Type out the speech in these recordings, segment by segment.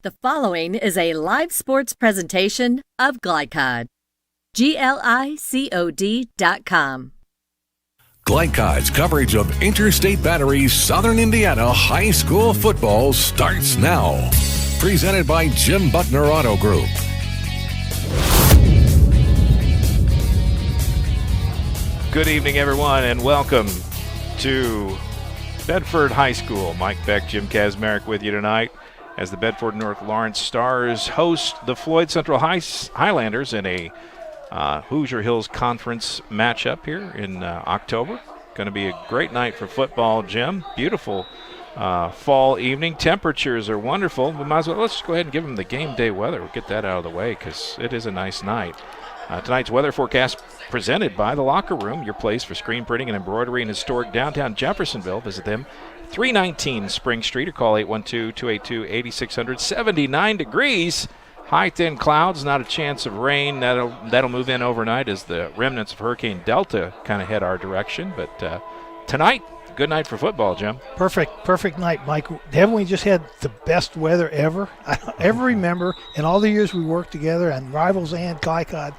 The following is a live sports presentation of Glycod. GLICOD.com. Glycod's coverage of Interstate Battery's Southern Indiana high school football starts now. Presented by Jim Buckner Auto Group. Good evening, everyone, and welcome to Bedford High School. Mike Beck, Jim Kazmarek with you tonight as the Bedford North Lawrence Stars host the Floyd Central Highlanders in a Hoosier Hills Conference matchup here in October. Going to be a great night for football, Jim. Beautiful fall evening. Temperatures are wonderful. We might as well, let's go ahead and give them the game day weather. We'll get that out of the way because it is a nice night. Tonight's weather forecast presented by The Locker Room, your place for screen printing and embroidery in historic downtown Jeffersonville. Visit them, 319 Spring Street, or call 812-282-8600. 79 degrees. High thin clouds, not a chance of rain. That'll move in overnight as the remnants of Hurricane Delta kind of head our direction. But tonight, good night for football, Jim. Perfect night, Mike. Haven't we just had the best weather ever? I don't ever remember in all the years we worked together and Rivals and Glycod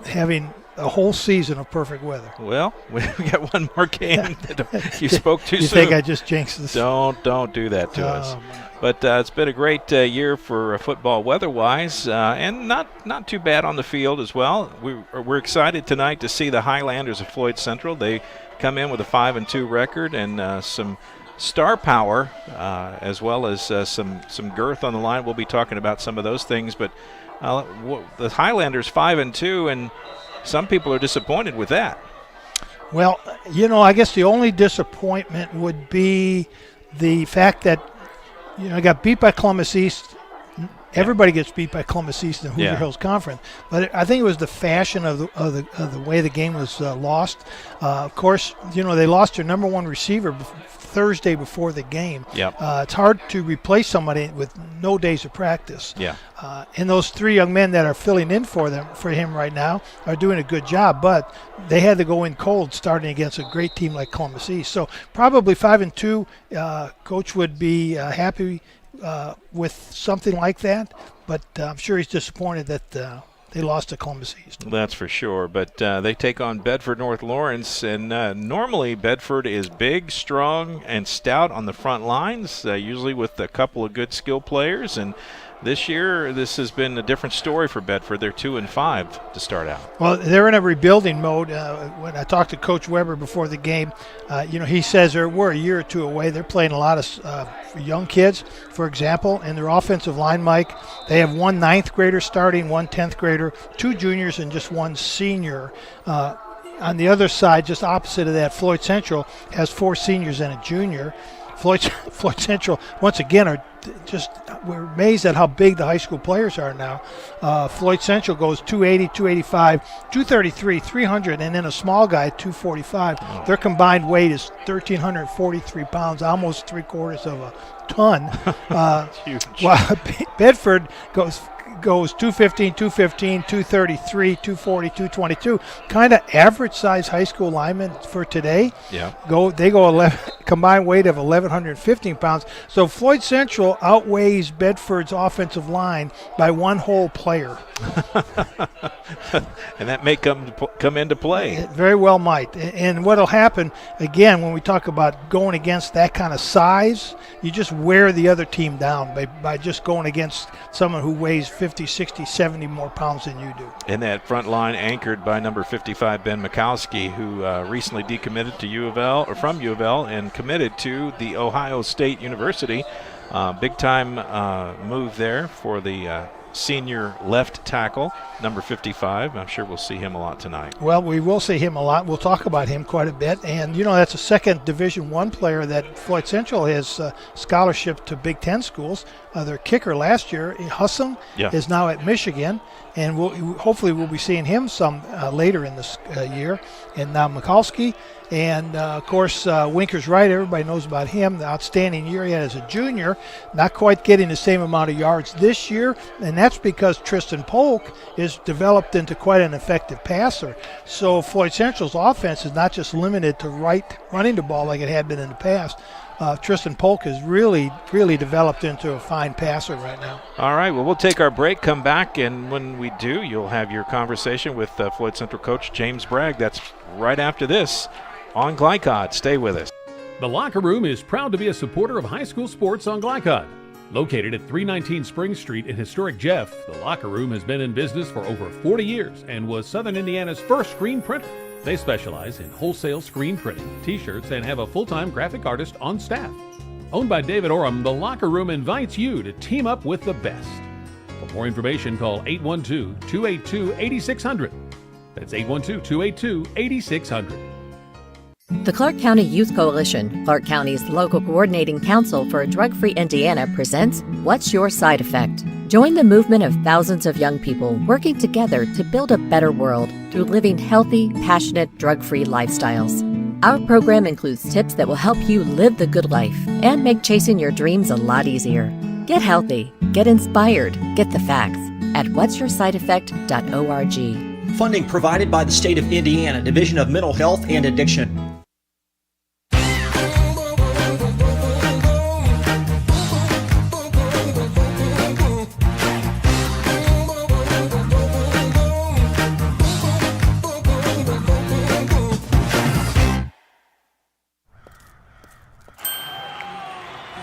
having a whole season of perfect weather. Well, we got one more game that you spoke too soon. You think I just jinxed this? Don't do that to us. But it's been a great year for football weather-wise, and not too bad on the field as well. We're excited tonight to see the Highlanders of Floyd Central. They come in with a 5-2 record and some star power, as well as some girth on the line. We'll be talking about some of those things. But the Highlanders 5-2, and some people are disappointed with that. Well, I guess the only disappointment would be the fact that I got beat by Columbus East. Everybody gets beat by Columbus East in the Hoosier Hills Conference, but I think it was the fashion of the way the game was lost. Of course, they lost their number one receiver Thursday before the game. It's hard to replace somebody with no days of practice. And those three young men that are filling in for him right now are doing a good job, but they had to go in cold starting against a great team like Columbus East. So probably 5-2. Coach would be happy with something like that, but I'm sure he's disappointed that they lost to Columbus East. That's for sure, but they take on Bedford North Lawrence, and normally Bedford is big, strong, and stout on the front lines, usually with a couple of good skill players, and this year, this has been a different story for Bedford. They're 2-5 to start out. Well, they're in a rebuilding mode. When I talked to Coach Weber before the game, he says we're a year or two away. They're playing a lot of young kids, for example, in their offensive line, Mike. They have one 9th grader starting, one 10th grader, 2 juniors, and just 1 senior. On the other side, just opposite of that, Floyd Central has 4 seniors and a junior. Floyd Central, once again, we're amazed at how big the high school players are now. Floyd Central goes 280, 285, 233, 300, and then a small guy, 245. Their combined weight is 1,343 pounds, almost 3/4 of a ton. Huge. While Bedford goes 215, 233, 240, 222. Kind of average size high school linemen for today. They go 11, combined weight of 1,115 pounds. So Floyd Central outweighs Bedford's offensive line by 1 whole player. And that may come into play. It very well might. And what will happen, again, when we talk about going against that kind of size, you just wear the other team down by just going against someone who weighs 50, 60, 70 more pounds than you do. And that front line anchored by number 55, Ben Mikowski, who recently decommitted to U of L, or from U of L, and committed to the Ohio State University. Big-time move there for the senior left tackle, number 55. I'm sure we'll see him a lot tonight. Well, we will see him a lot. We'll talk about him quite a bit. And, that's a second Division I player that Floyd Central has scholarship to Big Ten schools. Their kicker last year, Hussam, is now at Michigan. And hopefully we'll be seeing him some later in this year. And now Mikulski. And, of course, Winkers Wright, everybody knows about him, the outstanding year he had as a junior, not quite getting the same amount of yards this year, and that's because Tristan Polk is developed into quite an effective passer. So Floyd Central's offense is not just limited to Wright running the ball like it had been in the past, Tristan Polk has really developed into a fine passer right now. All right, well, we'll take our break, come back, and when we do, you'll have your conversation with Floyd Central coach James Bragg. That's right after this on Glycod. Stay with us. The Locker Room is proud to be a supporter of high school sports on Glycod. Located at 319 Spring Street in historic Jeff, the Locker Room has been in business for over 40 years and was Southern Indiana's first screen printer. They specialize in wholesale screen printing, t-shirts, and have a full-time graphic artist on staff. Owned by David Oram, the Locker Room invites you to team up with the best. For more information, call 812-282-8600. That's 812-282-8600. The Clark County Youth Coalition, Clark County's local coordinating council for a drug-free Indiana, presents What's Your Side Effect? Join the movement of thousands of young people working together to build a better world through living healthy, passionate, drug-free lifestyles. Our program includes tips that will help you live the good life and make chasing your dreams a lot easier. Get healthy, get inspired, get the facts at what'syoursideeffect.org. Funding provided by the State of Indiana Division of Mental Health and Addiction.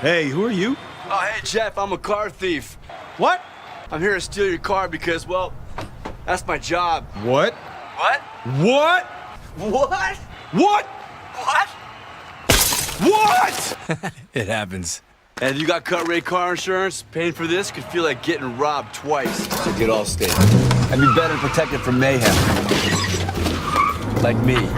Hey, who are you? Oh, hey, Jeff, I'm a car thief. What? I'm here to steal your car because, well, that's my job. What? What? What? What? What? What? What? It happens. And if you got cut rate car insurance, paying for this could feel like getting robbed twice. So get Allstate. And be better protected from mayhem. Like me.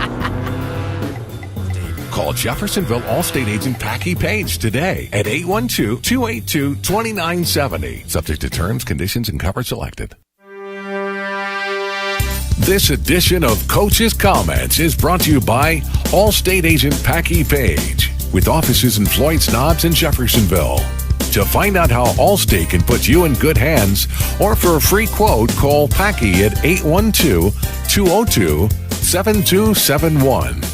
Call Jeffersonville Allstate agent Packy Page today at 812-282-2970. Subject to terms, conditions, and coverage selected. This edition of Coach's Comments is brought to you by Allstate agent Packy Page, with offices in Floyd, Snobs, and Jeffersonville. To find out how Allstate can put you in good hands, or for a free quote, call Packy at 812-202-7271.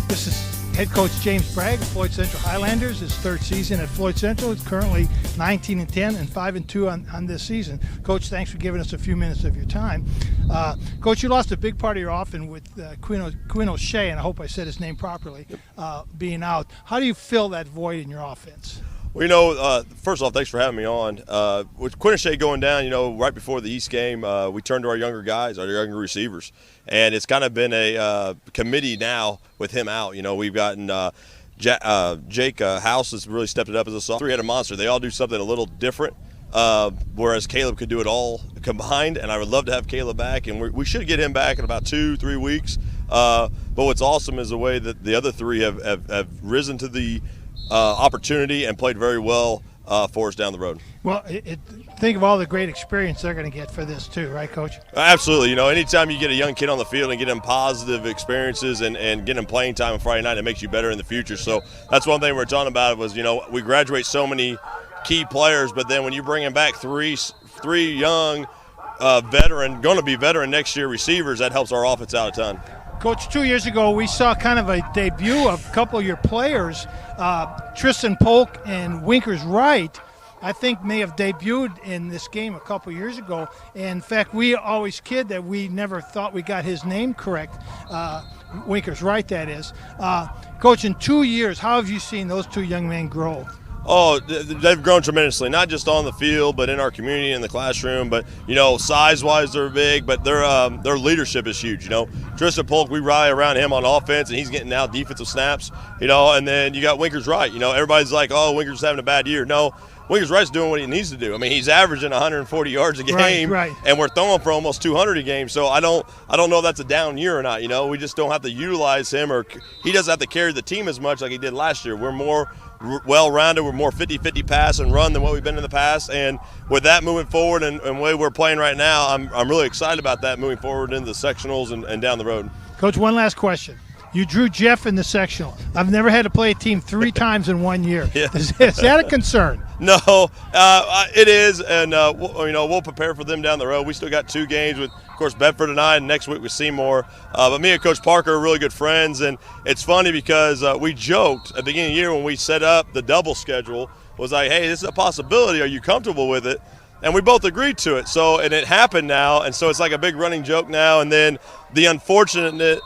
This is head coach James Bragg, Floyd Central Highlanders. His third season at Floyd Central. It's currently 19-10 and 5-2 on this season. Coach, thanks for giving us a few minutes of your time. Coach, you lost a big part of your offense with Quinn O'Shea, and I hope I said his name properly, being out. How do you fill that void in your offense? Well, first off, thanks for having me on. With Quinn O'Shea going down, right before the East game, we turned to our younger guys, our younger receivers. And it's kind of been a committee now with him out. We've gotten Jake House has really stepped it up as a sophomore. Three-headed monster. They all do something a little different, whereas Caleb could do it all combined. And I would love to have Caleb back. And we should get him back in about 2-3 weeks. But what's awesome is the way that the other three have risen to the opportunity and played very well for us down the road. Well, think of all the great experience they're going to get for this too, right, Coach? Absolutely. Anytime you get a young kid on the field and get him positive experiences and get him playing time on Friday night, it makes you better in the future. So that's one thing we're talking about was, we graduate so many key players, but then when you bring back three young going to be veteran next year receivers, that helps our offense out a ton. Coach, 2 years ago, we saw kind of a debut of a couple of your players, Tristan Polk and Winkers Wright. I think may have debuted in this game a couple years ago. In fact, we always kid that we never thought we got his name correct, Winkers Wright, that is. Coach, in 2 years, how have you seen those two young men grow? Oh, they've grown tremendously, not just on the field, but in our community, in the classroom. But, size-wise, they're big, but their leadership is huge, Tristan Polk, we rally around him on offense, and he's getting now defensive snaps, and then you got Winkers Wright. Everybody's like, oh, Winkers is having a bad year. No, Winkers Wright's doing what he needs to do. I mean, he's averaging 140 yards a game, right. And we're throwing for almost 200 a game. So I don't know if that's a down year or not. We just don't have to utilize him, or he doesn't have to carry the team as much like he did last year. We're more well-rounded. We're more 50-50 pass and run than what we've been in the past. And with that moving forward and the way we're playing right now, I'm really excited about that moving forward into the sectionals and down the road. Coach, one last question. You drew Jeff in the sectional. I've never had to play a team 3 times in 1 year. Yeah. Is that a concern? No, it is, and we'll prepare for them down the road. We still got 2 games with course, Bedford and I, and next week with Seymour. But me and Coach Parker are really good friends, and it's funny because we joked at the beginning of the year when we set up the double schedule, was like, hey, this is a possibility. Are you comfortable with it? And we both agreed to it. So, and it happened now, and so it's like a big running joke now. And then the unfortunate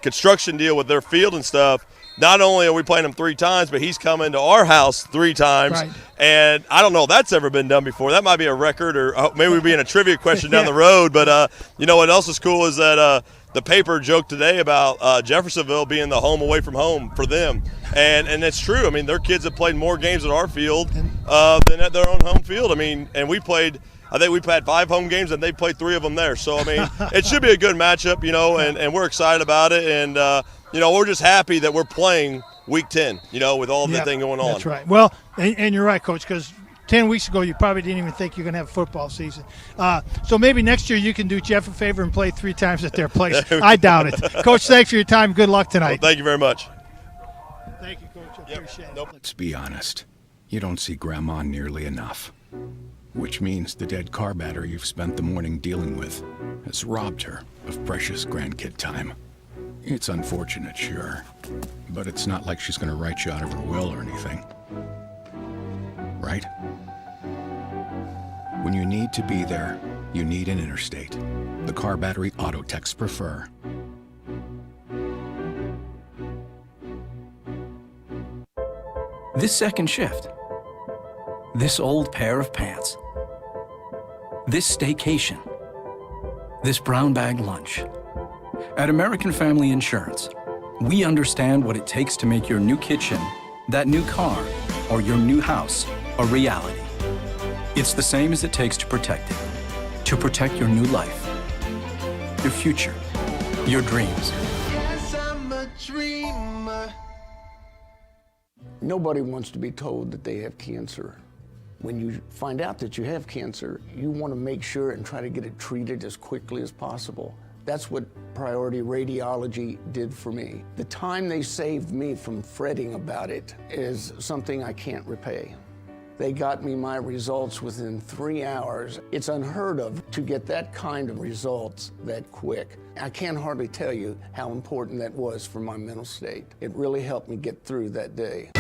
construction deal with their field and stuff. Not only are we playing him 3 times, but he's coming to our house 3 times. Right. And I don't know if that's ever been done before. That might be a record, or maybe we'll be in a trivia question down the road. But you know what else is cool is that the paper joked today about Jeffersonville being the home away from home for them. And it's true. I mean, their kids have played more games at our field than at their own home field. I mean, and I think we've had 5 home games, and they played 3 of them there. So, I mean, it should be a good matchup, you know, and we're excited about it. And, you know, we're just happy that we're playing Week 10, you know, with all the thing going on. That's right. Well, and you're right, Coach, because 10 weeks ago you probably didn't even think you're going to have a football season. So maybe next year you can do Jeff a favor and play 3 times at their place. I doubt it. Coach, thanks for your time. Good luck tonight. Well, thank you very much. Thank you, Coach. I appreciate it. Let's be honest. You don't see Grandma nearly enough. Which means the dead car battery you've spent the morning dealing with has robbed her of precious grandkid time. It's unfortunate, sure, but it's not like she's going to write you out of her will or anything. Right? When you need to be there, you need an Interstate. The car battery auto techs prefer. This second shift. This old pair of pants. This staycation. This brown bag lunch. At American Family Insurance, we understand what it takes to make your new kitchen, that new car, or your new house a reality. It's the same as it takes to protect it. To protect your new life, your future, your dreams. Yes, I'm a dreamer. Nobody wants to be told that they have cancer. When you find out that you have cancer, you want to make sure and try to get it treated as quickly as possible. That's what Priority Radiology did for me. The time they saved me from fretting about it is something I can't repay. They got me my results within 3 hours. It's unheard of to get that kind of results that quick. I can't hardly tell you how important that was for my mental state. It really helped me get through that day.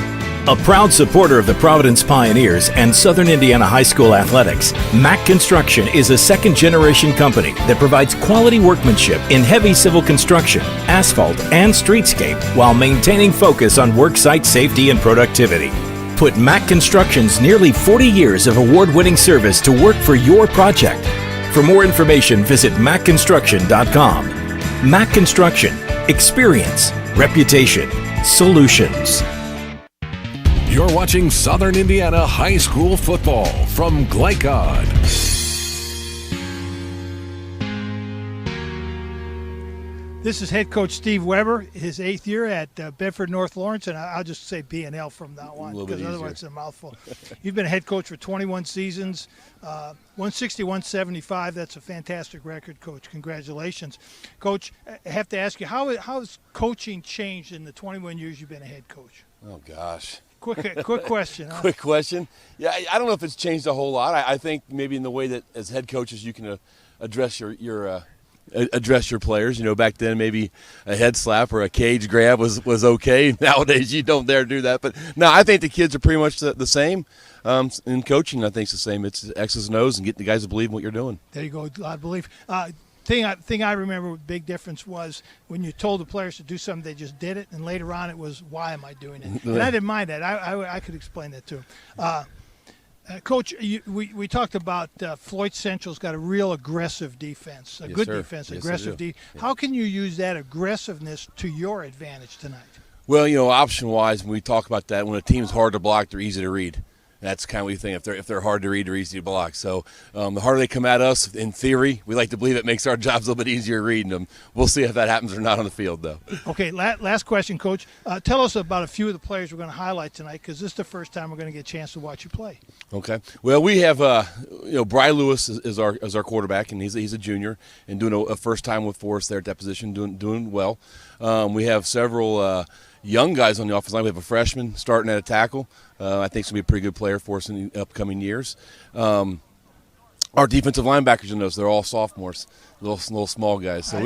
A proud supporter of the Providence Pioneers and Southern Indiana High School athletics, Mack Construction is a second-generation company that provides quality workmanship in heavy civil construction, asphalt, and streetscape while maintaining focus on worksite safety and productivity. Put Mack Construction's nearly 40 years of award-winning service to work for your project. For more information, visit mackconstruction.com. Mack Construction. Experience. Reputation. Solutions. You're watching Southern Indiana High School football from Glycod. This is head coach Steve Weber, his 8th year at Bedford North Lawrence, and I'll just say B&L from now on because otherwise it's a mouthful. You've been a head coach for 21 seasons, 160, 175. That's a fantastic record, Coach. Congratulations. Coach, I have to ask you, how has coaching changed in the 21 years you've been a head coach? Oh, gosh. Quick question. Huh? Quick question. Yeah, I don't know if it's changed a whole lot. I think maybe in the way that as head coaches you can address your players. You know, back then maybe a head slap or a cage grab was okay. Nowadays you don't dare do that. But no, I think the kids are pretty much the same. In coaching, I think it's the same. It's X's and O's and getting the guys to believe in what you're doing. There you go. A lot of belief. Thing I remember with big difference was when you told the players to do something, they just did it, and later on it was, why am I doing it? And I didn't mind that. I could explain that too. Coach, we talked about Floyd Central's got a real aggressive defense, a good defense, aggressive defense. How can you use that aggressiveness to your advantage tonight? Well, you know, option-wise, when we talk about that, when a team's hard to block, they're easy to read. That's kind of what you think. If they're hard to read, they're easy to block. So the harder they come at us, in theory, we like to believe it makes our jobs a little bit easier reading them. We'll see if that happens or not on the field, though. Okay, last question, Coach. Tell us about a few of the players we're going to highlight tonight, because this is the first time we're going to get a chance to watch you play. Okay. Well, we have Bry Lewis is our quarterback, and he's a junior and doing a first time for us there at that position, doing well. We have several young guys on the offensive line. We have a freshman starting at a tackle. I think he's going to be a pretty good player for us in the upcoming years. our defensive linebackers in those, they're all sophomores, little small guys. So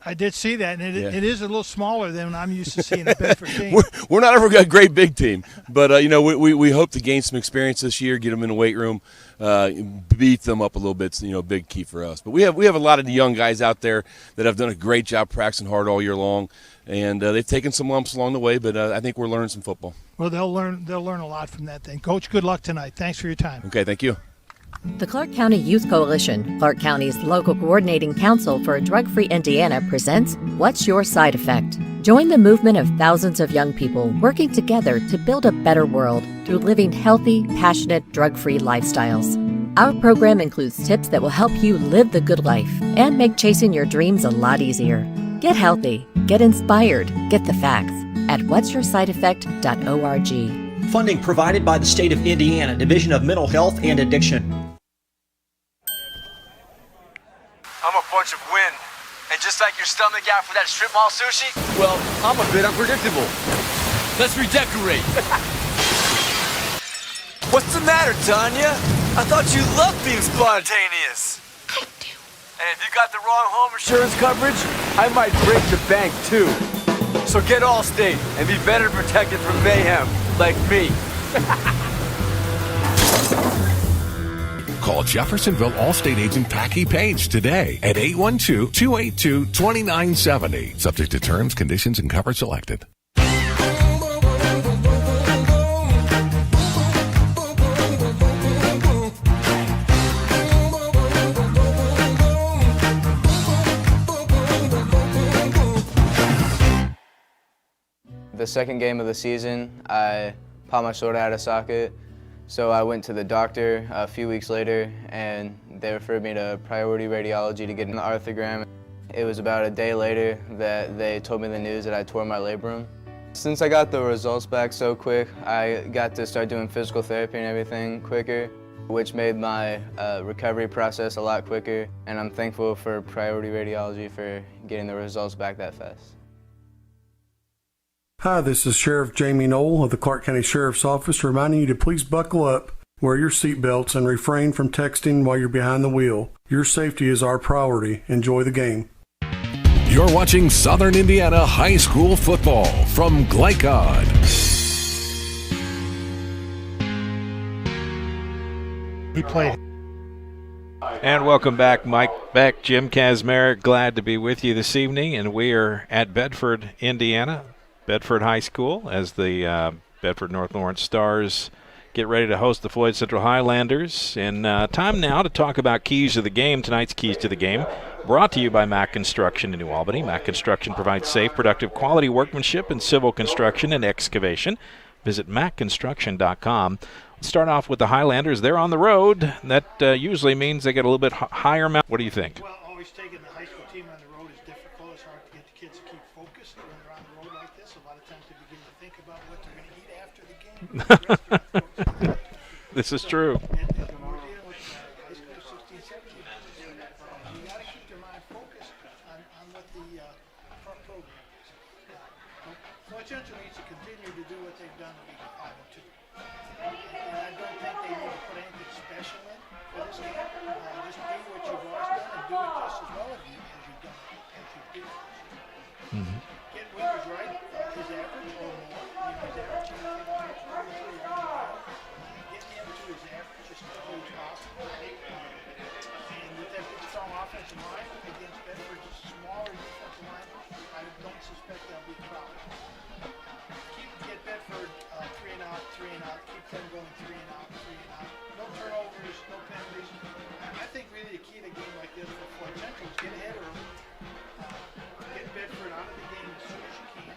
I did see that, and it is a little smaller than I'm used to seeing a Bedford team. We're not ever a great big team, but we hope to gain some experience this year, get them in the weight room, beat them up a little bit. Big key for us. But we have a lot of young guys out there that have done a great job practicing hard all year long, and they've taken some lumps along the way. But I think we're learning some football. Well, they'll learn a lot from that thing. Coach, good luck tonight. Thanks for your time. Okay, thank you. The Clark County Youth Coalition, Clark County's local coordinating council for a drug-free Indiana, presents What's Your Side Effect? Join the movement of thousands of young people working together to build a better world through living healthy, passionate, drug-free lifestyles. Our program includes tips that will help you live the good life and make chasing your dreams a lot easier. Get healthy, get inspired, get the facts at what'syoursideeffect.org. Funding provided by the State of Indiana Division of Mental Health and Addiction. I'm a bunch of wind. And just like your stomach after that strip mall sushi, well, I'm a bit unpredictable. Let's redecorate. What's the matter, Tanya? I thought you loved being spontaneous. I do. And if you got the wrong home insurance coverage, I might break the bank too. So get Allstate and be better protected from mayhem, like me. Call Jeffersonville Allstate agent Packy Page today at 812-282-2970. Subject to terms, conditions, and coverage selected. The second game of the season, I popped my shoulder out of socket. So I went to the doctor a few weeks later, and they referred me to priority radiology to get an arthrogram. It was about a day later that they told me the news that I tore my labrum. Since I got the results back so quick, I got to start doing physical therapy and everything quicker, which made my recovery process a lot quicker, and I'm thankful for priority radiology for getting the results back that fast. Hi, this is Sheriff Jamie Knoll of the Clark County Sheriff's Office reminding you to please buckle up, wear your seatbelts, and refrain from texting while you're behind the wheel. Your safety is our priority. Enjoy the game. You're watching Southern Indiana High School football from Glycod. He played. And welcome back, Mike Beck, Jim Kazmarek. Glad to be with you this evening, and we are at Bedford, Indiana. Bedford High School as the Bedford North Lawrence Stars get ready to host the Floyd Central Highlanders. And time now to talk about keys to the game. Tonight's keys to the game brought to you by Mack Construction in New Albany. Mack Construction provides safe, productive, quality workmanship in civil construction and excavation. Visit mackconstruction.com. Let's start off with the Highlanders. They're on the road. That usually means they get a little bit higher mount. What do you think? Well, always taking the high school team on the road is difficult. It's hard to get the kids to keep focused when they're on the road like this. A lot of times they begin to think about what they're going to eat after the game. This is true. You got to keep your mind focused on what the program is. Floyd Central needs to continue to do what they've done to be 5-2. And I don't think they need to put anything special in for this game. Just do what you've always done and do it just as well as you've done as you did. Get Winters right, his average or more. His average, get him to his average as quickly as possible. And with that big strong offensive line against Bedford's smaller defensive line, I don't suspect that'll be a problem. Get Bedford 3 and out, keep them going 3 and out. No turnovers, no penalties. I think really the key to a game like this for Floyd Central is get ahead early. Get Bedford out of the game as soon as you can.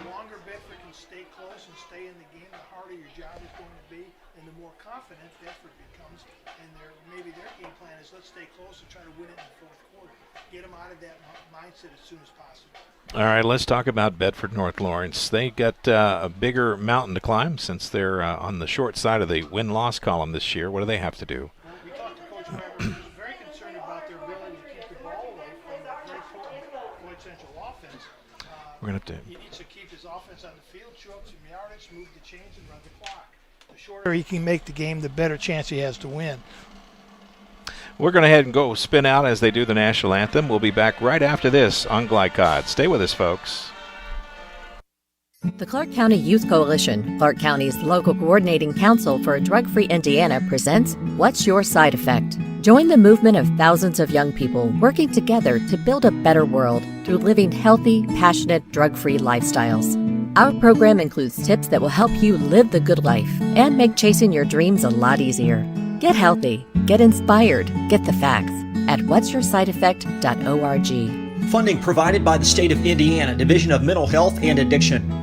The longer Bedford can stay close and stay in the game, the harder your job is going to be, and the more confident Bedford becomes. And maybe their game plan is let's stay close and try to win it in the fourth quarter. Get them out of that mindset as soon as possible. All right, let's talk about Bedford North Lawrence. They got a bigger mountain to climb since they're on the short side of the win-loss column this year. What do they have to do? Well, we talked to Coach Bragg. He was very concerned about their ability to keep the ball away from the very potent Floyd Central offense. We're gonna have to. He needs to keep his offense on the field, chew up some yardage, move the chains, and run the clock. The shorter he can make the game, the better chance he has to win. We're going to head and go spin out as they do the national anthem. We'll be back right after this on Glycod. Stay with us, folks. The Clark County Youth Coalition, Clark County's local coordinating council for a drug-free Indiana, presents What's Your Side Effect? Join the movement of thousands of young people working together to build a better world through living healthy, passionate, drug-free lifestyles. Our program includes tips that will help you live the good life and make chasing your dreams a lot easier. Get healthy, get inspired, get the facts at what'syoursideeffect.org. Funding provided by the state of Indiana, Division of Mental Health and Addiction.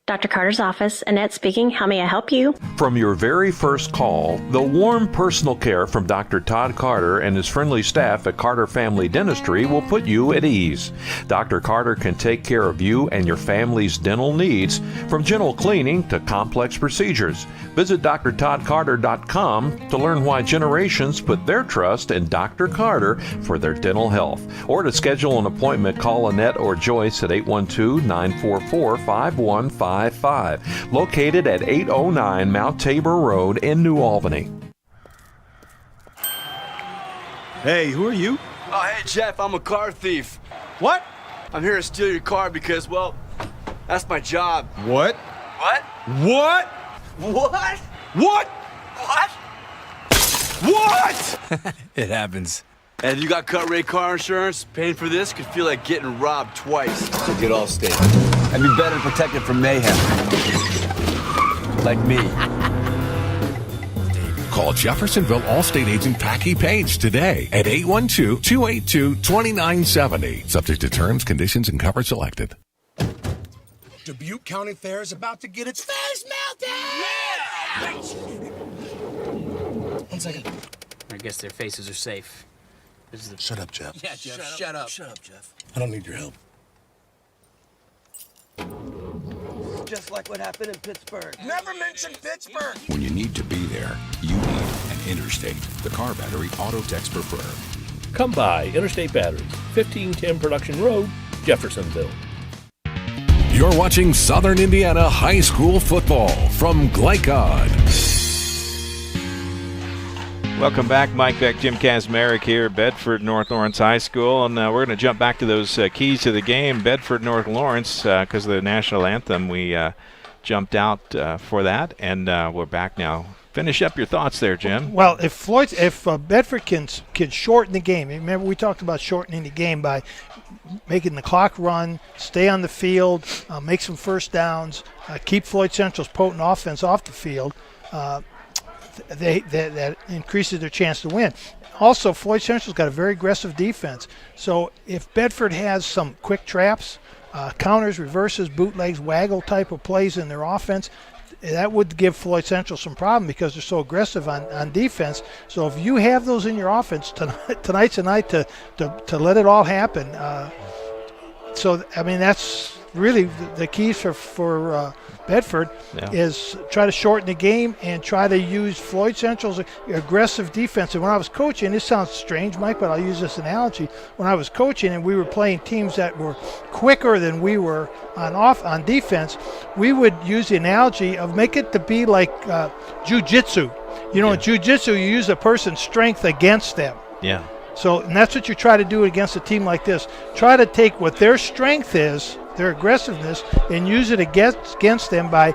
Dr. Carter's office, Annette speaking. How may I help you? From your very first call, the warm personal care from Dr. Todd Carter and his friendly staff at Carter Family Dentistry will put you at ease. Dr. Carter can take care of you and your family's dental needs, from gentle cleaning to complex procedures. Visit drtoddcarter.com to learn why generations put their trust in Dr. Carter for their dental health. Or to schedule an appointment, call Annette or Joyce at 812-944-5155. Located at 809 Mount Tabor Road in New Albany. Hey, who are you? Oh, hey, Jeff, I'm a car thief. What? I'm here to steal your car because, well, that's my job. What? What? What? What? What? What? What? It happens. And if you got cut rate car insurance, paying for this could feel like getting robbed twice. So get Allstate. And be better protected from mayhem. Like me. Call Jeffersonville Allstate agent Packy Page today at 812-282-2970. Subject to terms, conditions, and coverage selected. Dubuque County Fair is about to get its face melted! Yeah! 1 second. I guess their faces are safe. Shut up, Jeff. Yeah, Jeff, shut up. Shut up, Jeff. I don't need your help. Just like what happened in Pittsburgh. Never mention Pittsburgh! When you need to be there, you need an Interstate, the car battery auto techs prefer. Come by Interstate Batteries, 1510 Production Road, Jeffersonville. You're watching Southern Indiana High School football from Glycod. Welcome back. Mike Beck, Jim Kazmarek here, Bedford North Lawrence High School. And we're going to jump back to those keys to the game. Bedford North Lawrence, because of the national anthem, we jumped out for that. And we're back now. Finish up your thoughts there, Jim. Well, if Bedford can shorten the game, remember we talked about shortening the game by making the clock run, stay on the field, make some first downs, keep Floyd Central's potent offense off the field, that increases their chance to win. Also, Floyd Central's got a very aggressive defense. So if Bedford has some quick traps, counters, reverses, bootlegs, waggle type of plays in their offense, that would give Floyd Central some problem because they're so aggressive on defense. So if you have those in your offense, tonight's the night to let it all happen. That's really the keys for Bedford is try to shorten the game and try to use Floyd Central's aggressive defense. And when I was coaching, this sounds strange, Mike, but I'll use this analogy. When I was coaching and we were playing teams that were quicker than we were on defense, we would use the analogy of make it to be like jiu-jitsu. In jiu-jitsu, you use a person's strength against them. Yeah. So, and that's what you try to do against a team like this. Try to take what their strength is, their aggressiveness, and use it against them by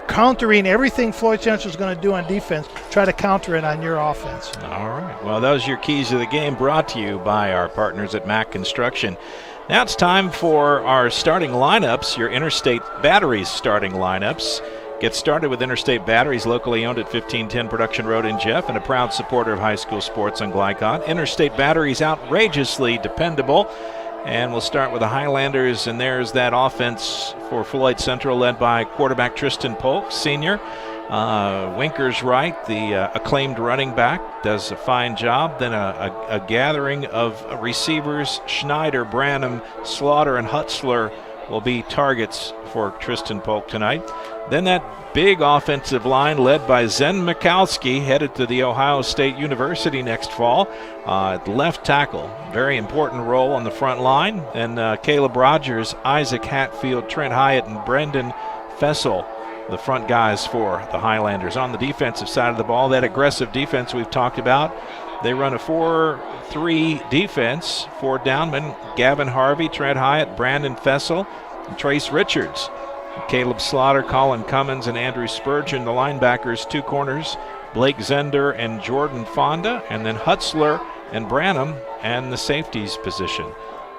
countering everything Floyd Central is going to do on defense. Try to counter it on your offense. All right. Well, those are your keys to the game, brought to you by our partners at Mack Construction. Now it's time for our starting lineups, your Interstate Batteries starting lineups. Get started with Interstate Batteries, locally owned at 1510 Production Road in Jeff, and a proud supporter of high school sports on Glycod. Interstate Batteries, outrageously dependable. And we'll start with the Highlanders, and there's that offense for Floyd Central led by quarterback Tristan Polk, senior. Winkers right, the acclaimed running back, does a fine job. Then a gathering of receivers, Schneider, Branham, Slaughter, and Hutzler will be targets for Tristan Polk tonight. Then that big offensive line led by Zen Mikowski, headed to the Ohio State University next fall. At left tackle, very important role on the front line. And Caleb Rogers, Isaac Hatfield, Trent Hyatt, and Brendan Fessel, the front guys for the Highlanders. On the defensive side of the ball, that aggressive defense we've talked about. They run a 4-3 defense. 4 downmen: Gavin Harvey, Trent Hyatt, Brandon Fessel, and Trace Richards. Caleb Slaughter, Colin Cummins, and Andrew Spurgeon, the linebackers. 2 corners: Blake Zender and Jordan Fonda, and then Hutzler and Branham and the safeties position.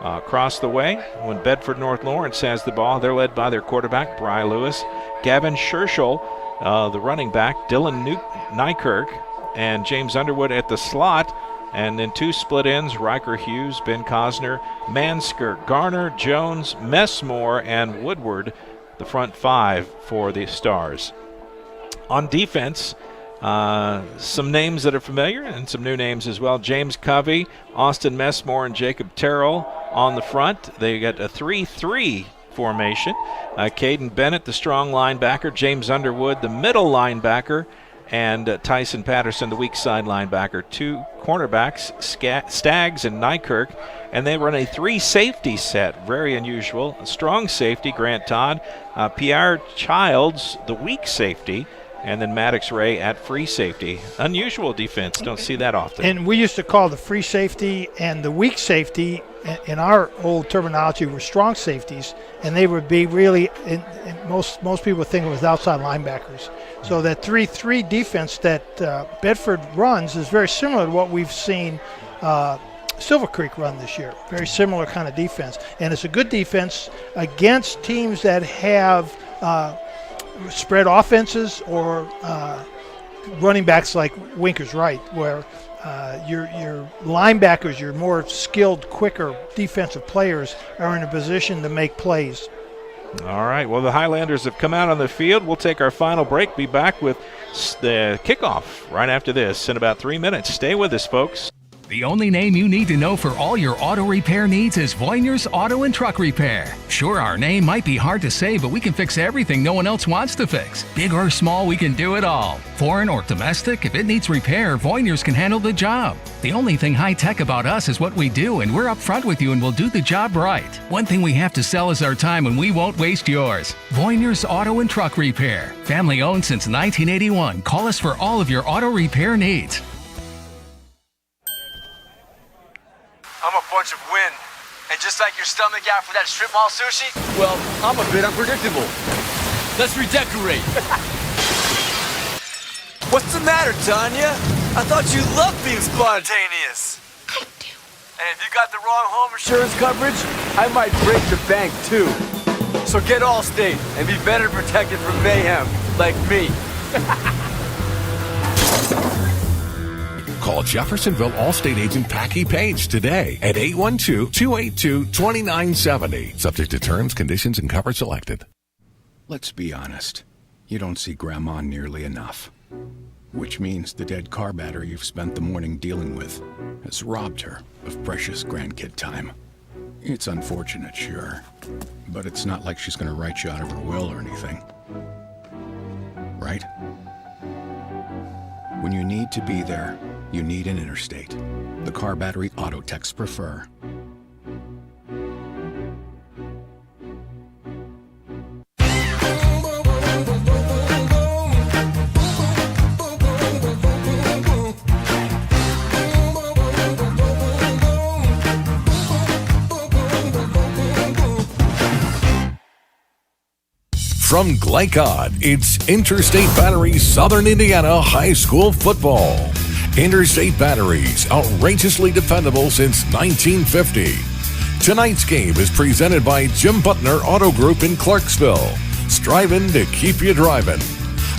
Across the way, when Bedford North Lawrence has the ball, they're led by their quarterback, Bry Lewis, Gavin Scherschel, the running back, Dylan Nykirk, and James Underwood at the slot. And then 2 split ends: Riker Hughes, Ben Cosner, Mansker, Garner, Jones, Messmore, and Woodward, the front 5 for the Stars. On defense, some names that are familiar and some new names as well. James Covey, Austin Messmore, and Jacob Terrell on the front. They got a 3-3 formation. Caden Bennett, the strong linebacker, James Underwood, the middle linebacker, and Tyson Patterson, the weak side linebacker. 2 cornerbacks, Staggs and Nykirk, and they run a 3 safety set, very unusual. A strong safety, Grant Todd, Pierre Childs, the weak safety, and then Maddox Ray at free safety. Unusual defense. Don't see that often. And we used to call the free safety and the weak safety, in our old terminology, were strong safeties, and they would be really, most people think it was outside linebackers. So that 3-3 defense that Bedford runs is very similar to what we've seen Silver Creek run this year. Very similar kind of defense. And it's a good defense against teams that have spread offenses or running backs like Winkers Wright, where your linebackers, your more skilled, quicker defensive players are in a position to make plays. All right, well, the Highlanders have come out on the field. We'll take our final break, be back with the kickoff right after this in about 3 minutes. Stay with us, folks. The only name you need to know for all your auto repair needs is Voinier's Auto and Truck Repair. Sure, our name might be hard to say, but we can fix everything no one else wants to fix. Big or small, we can do it all. Foreign or domestic, if it needs repair, Voinier's can handle the job. The only thing high-tech about us is what we do, and we're upfront with you and we'll do the job right. One thing we have to sell is our time, and we won't waste yours. Voinier's Auto and Truck Repair. Family-owned since 1981. Call us for all of your auto repair needs. I'm a bunch of wind. And just like your stomach after that strip mall sushi, well, I'm a bit unpredictable. Let's redecorate. What's the matter, Tanya? I thought you loved being spontaneous. I do. And if you got the wrong home insurance coverage, I might break the bank too. So get Allstate and be better protected from mayhem, like me. Call Jeffersonville Allstate agent Packy Page today at 812-282-2970. Subject to terms, conditions, and coverage selected. Let's be honest. You don't see Grandma nearly enough. Which means the dead car battery you've spent the morning dealing with has robbed her of precious grandkid time. It's unfortunate, sure. But it's not like she's going to write you out of her will or anything. Right? When you need to be there, you need an Interstate. The car battery auto techs prefer. From Glycod, it's Interstate Batteries Southern Indiana High School Football. Interstate Batteries, outrageously dependable since 1950. Tonight's game is presented by Jim Butner Auto Group in Clarksville, striving to keep you driving.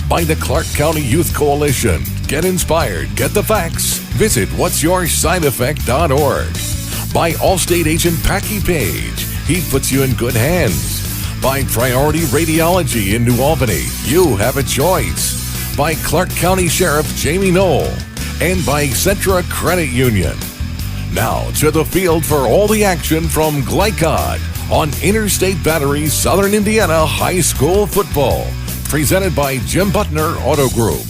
By the Clark County Youth Coalition. Get inspired, get the facts. Visit what'syoursideeffect.org. By Allstate agent Packy Page. He puts you in good hands. By Priority Radiology in New Albany. You have a choice. By Clark County Sheriff Jamie Knoll. And by Centra Credit Union. Now to the field for all the action from Glycod on Interstate Batteries Southern Indiana High School Football. Presented by Jim Butner Auto Group.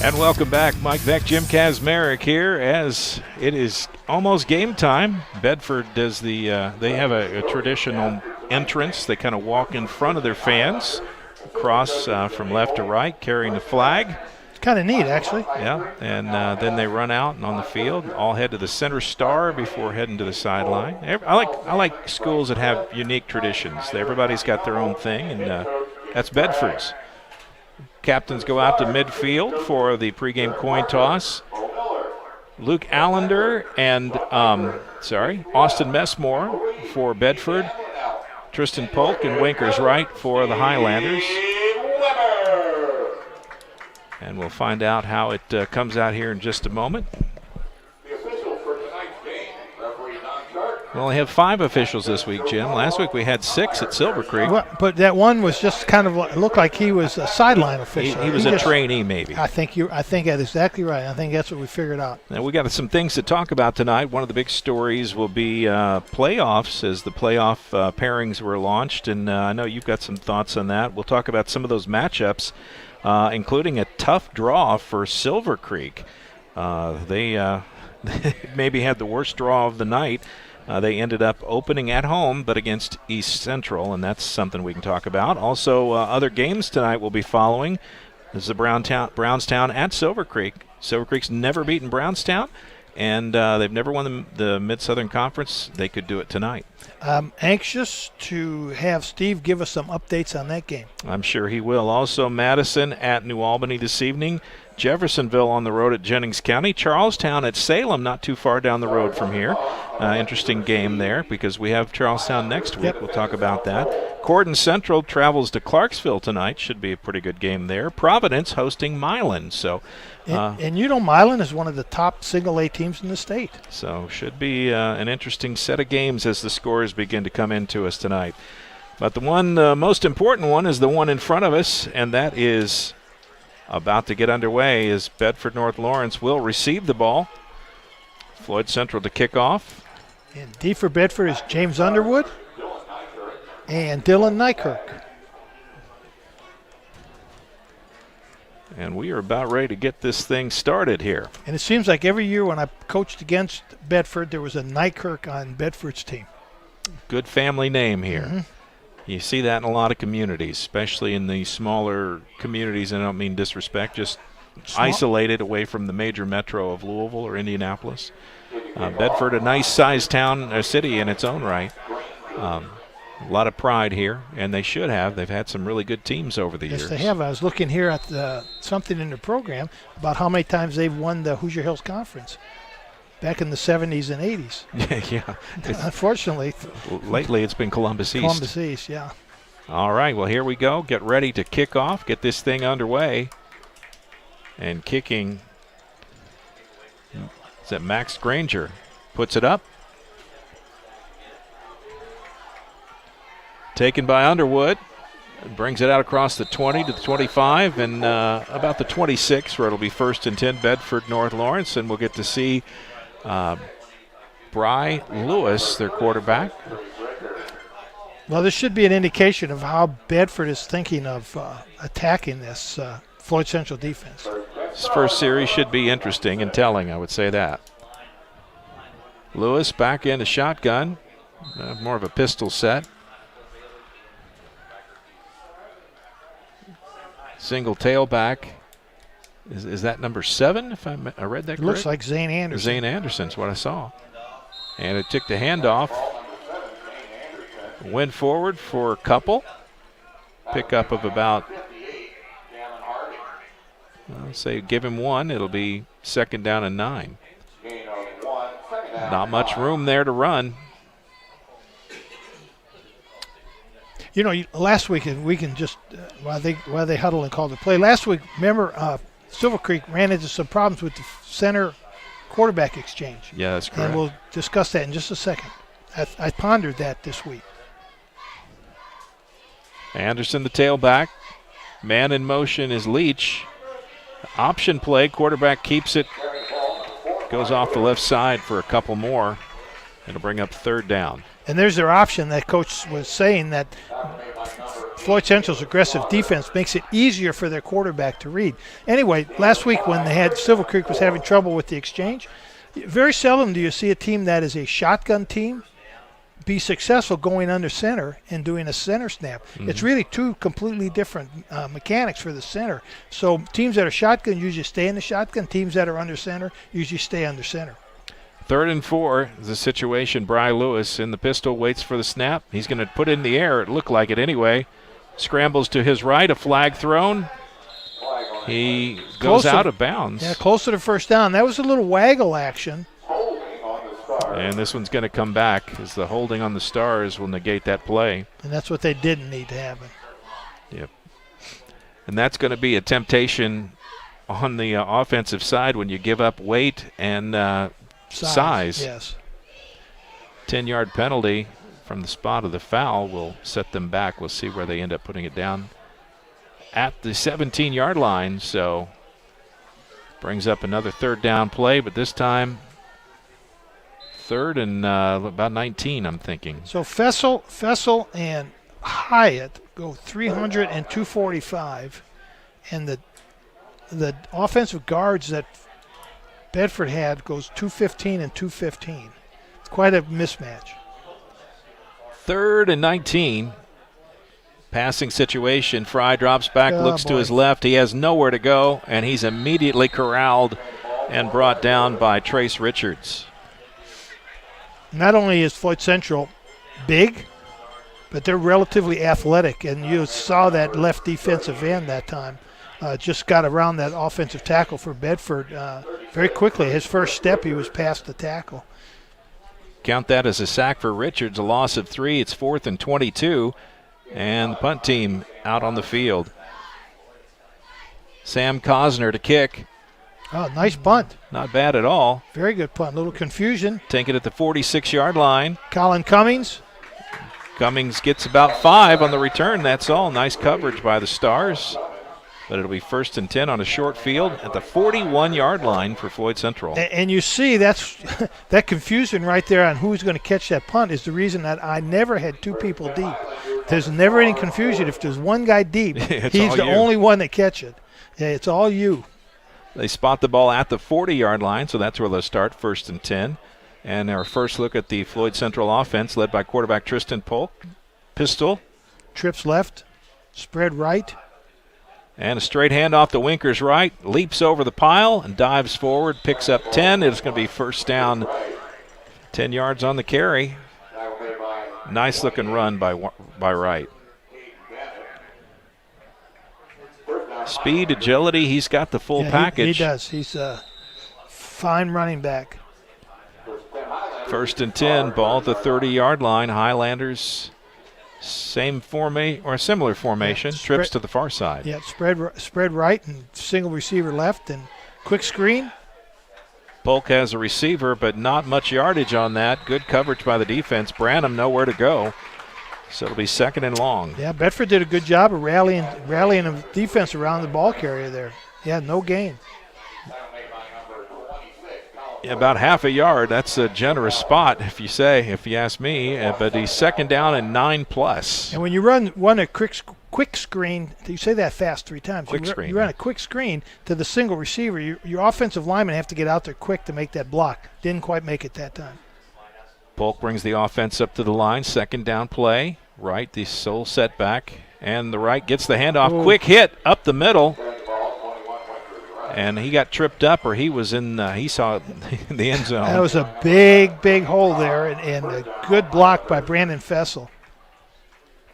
And welcome back. Mike Beck, Jim Kazmarek here as it is almost game time. Bedford does they have a traditional entrance. They kind of walk in front of their fans, across from left to right, carrying the flag. Kind of neat, actually. Yeah, and then they run out and on the field, all head to the center star before heading to the sideline. I like schools that have unique traditions. Everybody's got their own thing, and that's Bedford's. Captains go out to midfield for the pregame coin toss. Luke Allender and Austin Messmore for Bedford. Tristan Polk and Winkers Wright for the Highlanders. And we'll find out how it comes out here in just a moment. We only have 5 officials this week, Jim. Last week we had 6 at Silver Creek. Well, but that one was just kind of looked like he was a sideline official. He was a trainee, maybe. I think that's exactly right. I think that's what we figured out. And we got some things to talk about tonight. One of the big stories will be playoffs as the playoff pairings were launched, and I know you've got some thoughts on that. We'll talk about some of those matchups, including a tough draw for Silver Creek. They maybe had the worst draw of the night. They ended up opening at home, but against East Central, and that's something we can talk about. Also, other games tonight we'll be following. This is the Brownstown at Silver Creek. Silver Creek's never beaten Brownstown, and they've never won the Mid-Southern Conference. They could do it tonight. I'm anxious to have Steve give us some updates on that game. I'm sure he will. Also, Madison at New Albany this evening. Jeffersonville on the road at Jennings County. Charlestown at Salem, not too far down the road from here. Interesting game there because we have Charlestown next week. Yep. We'll talk about that. Corden Central travels to Clarksville tonight. Should be a pretty good game there. Providence hosting Milan. So, and you know Milan is one of the top single-A teams in the state. So should be an interesting set of games as the scores begin to come into us tonight. But the one most important one is the one in front of us, and that is about to get underway as Bedford North Lawrence will receive the ball. Floyd Central to kick off. And D for Bedford is James Underwood and Dylan Nykirk. And we are about ready to get this thing started here. And it seems like every year when I coached against Bedford, there was a Nykirk on Bedford's team. Good family name here. Mm-hmm. You see that in a lot of communities, especially in the smaller communities, and I don't mean disrespect, just isolated away from the major metro of Louisville or Indianapolis. Bedford, a nice-sized town, a city in its own right. A lot of pride here, and they should have. They've had some really good teams over the years. Yes, they have. I was looking here at something in the program about how many times they've won the Hoosier Hills Conference back in the 70s and 80s. Yeah. Unfortunately. Lately it's been Columbus East. Columbus East, yeah. All right, well, here we go. Get ready to kick off, get this thing underway. And kicking, is that Max Granger? Puts it up. Taken by Underwood. Brings it out across the 20 to the 25 and about the 26 where it'll be 1st and 10 Bedford North Lawrence, and we'll get to see Bry Lewis, their quarterback. Well, this should be an indication of how Bedford is thinking of attacking this Floyd Central defense. This first series should be interesting and telling, I would say that. Lewis back into shotgun, more of a pistol set. Single tailback. Is that number 7, if I read that correct? Looks like Zane Anderson. Zane Anderson's what I saw. And it took the handoff. Went forward for a couple. Pickup of about, I'll say give him 1. It'll be 2nd down and 9. Not much room there to run. You know, last week, and we can just, while they huddle and call the play, last week, remember, Silver Creek ran into some problems with the center quarterback exchange. Yeah, that's correct. And we'll discuss that in just a second. I pondered that this week. Anderson, the tailback. Man in motion is Leach. Option play, quarterback keeps it. Goes off the left side for a couple more. It'll bring up 3rd down. And there's their option that Coach was saying that Floyd Central's aggressive defense makes it easier for their quarterback to read. Anyway, last week when they had Silver Creek was having trouble with the exchange, very seldom do you see a team that is a shotgun team be successful going under center and doing a center snap. Mm-hmm. It's really two completely different mechanics for the center. So teams that are shotgun usually stay in the shotgun. Teams that are under center usually stay under center. 3rd and 4 is the situation. Bry Lewis in the pistol, waits for the snap. He's going to put it in the air. It looked like it anyway. Scrambles to his right, a flag thrown. He goes out of bounds. Yeah, close to the first down. That was a little waggle action. And this one's going to come back as the holding on the Stars will negate that play. And that's what they didn't need to happen. Yep. And that's going to be a temptation on the offensive side when you give up weight and size. Yes. 10-yard penalty from the spot of the foul will set them back. We'll see where they end up putting it down at the 17-yard line. So brings up another 3rd down play, but this time 3rd and about 19, I'm thinking. So Fessel and Hyatt go 300 and 245, and the offensive guards that Bedford had goes 215 and 215. It's quite a mismatch. 3rd and 19. Passing situation. Fry drops back, looks to his left. He has nowhere to go, and he's immediately corralled and brought down by Trace Richards. Not only is Floyd Central big, but they're relatively athletic, and you saw that left defensive end that time. Just got around that offensive tackle for Bedford very quickly. His first step, he was past the tackle. Count that as a sack for Richards, a loss of 3. It's 4th and 22, and the punt team out on the field. Sam Cosner to kick. Oh, nice punt. Not bad at all. Very good punt. A little confusion. Take it at the 46-yard line. Colin Cummings. Cummings gets about 5 on the return. That's all. Nice coverage by the Stars. But it'll be 1st and 10 on a short field at the 41-yard line for Floyd Central. And you see that's that confusion right there on who's going to catch that punt is the reason that I never had 2 people deep. There's never any confusion. If there's one guy deep, he's the only one that catch it. Yeah, it's all you. They spot the ball at the 40-yard line, so that's where they'll start, 1st and 10. And our first look at the Floyd Central offense, led by quarterback Tristan Polk. Pistol. Trips left, spread right. And a straight handoff to Winkers right, leaps over the pile and dives forward, picks up 10. It's going to be 1st down, 10 yards on the carry. Nice looking run by Wright. Speed, agility, he's got the full package. He does. He's a fine running back. 1st and 10, ball at the 30-yard line. Highlanders, same formation or similar formation, trips to the far side. Yeah, spread right and single receiver left and quick screen. Polk has a receiver, but not much yardage on that. Good coverage by the defense. Branham nowhere to go. So it'll be 2nd and long. Yeah, Bedford did a good job of rallying the defense around the ball carrier there. Yeah, no gain. Yeah, about half a yard. That's a generous spot, if you ask me. But he's 2nd down and 9+. And when you run a quick screen, you say that fast 3 times. Screen. You run a quick screen to the single receiver. Your offensive linemen have to get out there quick to make that block. Didn't quite make it that time. Polk brings the offense up to the line. 2nd down play. Right, the sole setback. And the right gets the handoff. Ooh. Quick hit up the middle. And he got tripped up, or he was he saw the end zone. That was a big hole there, and a good block by Brandon Fessel.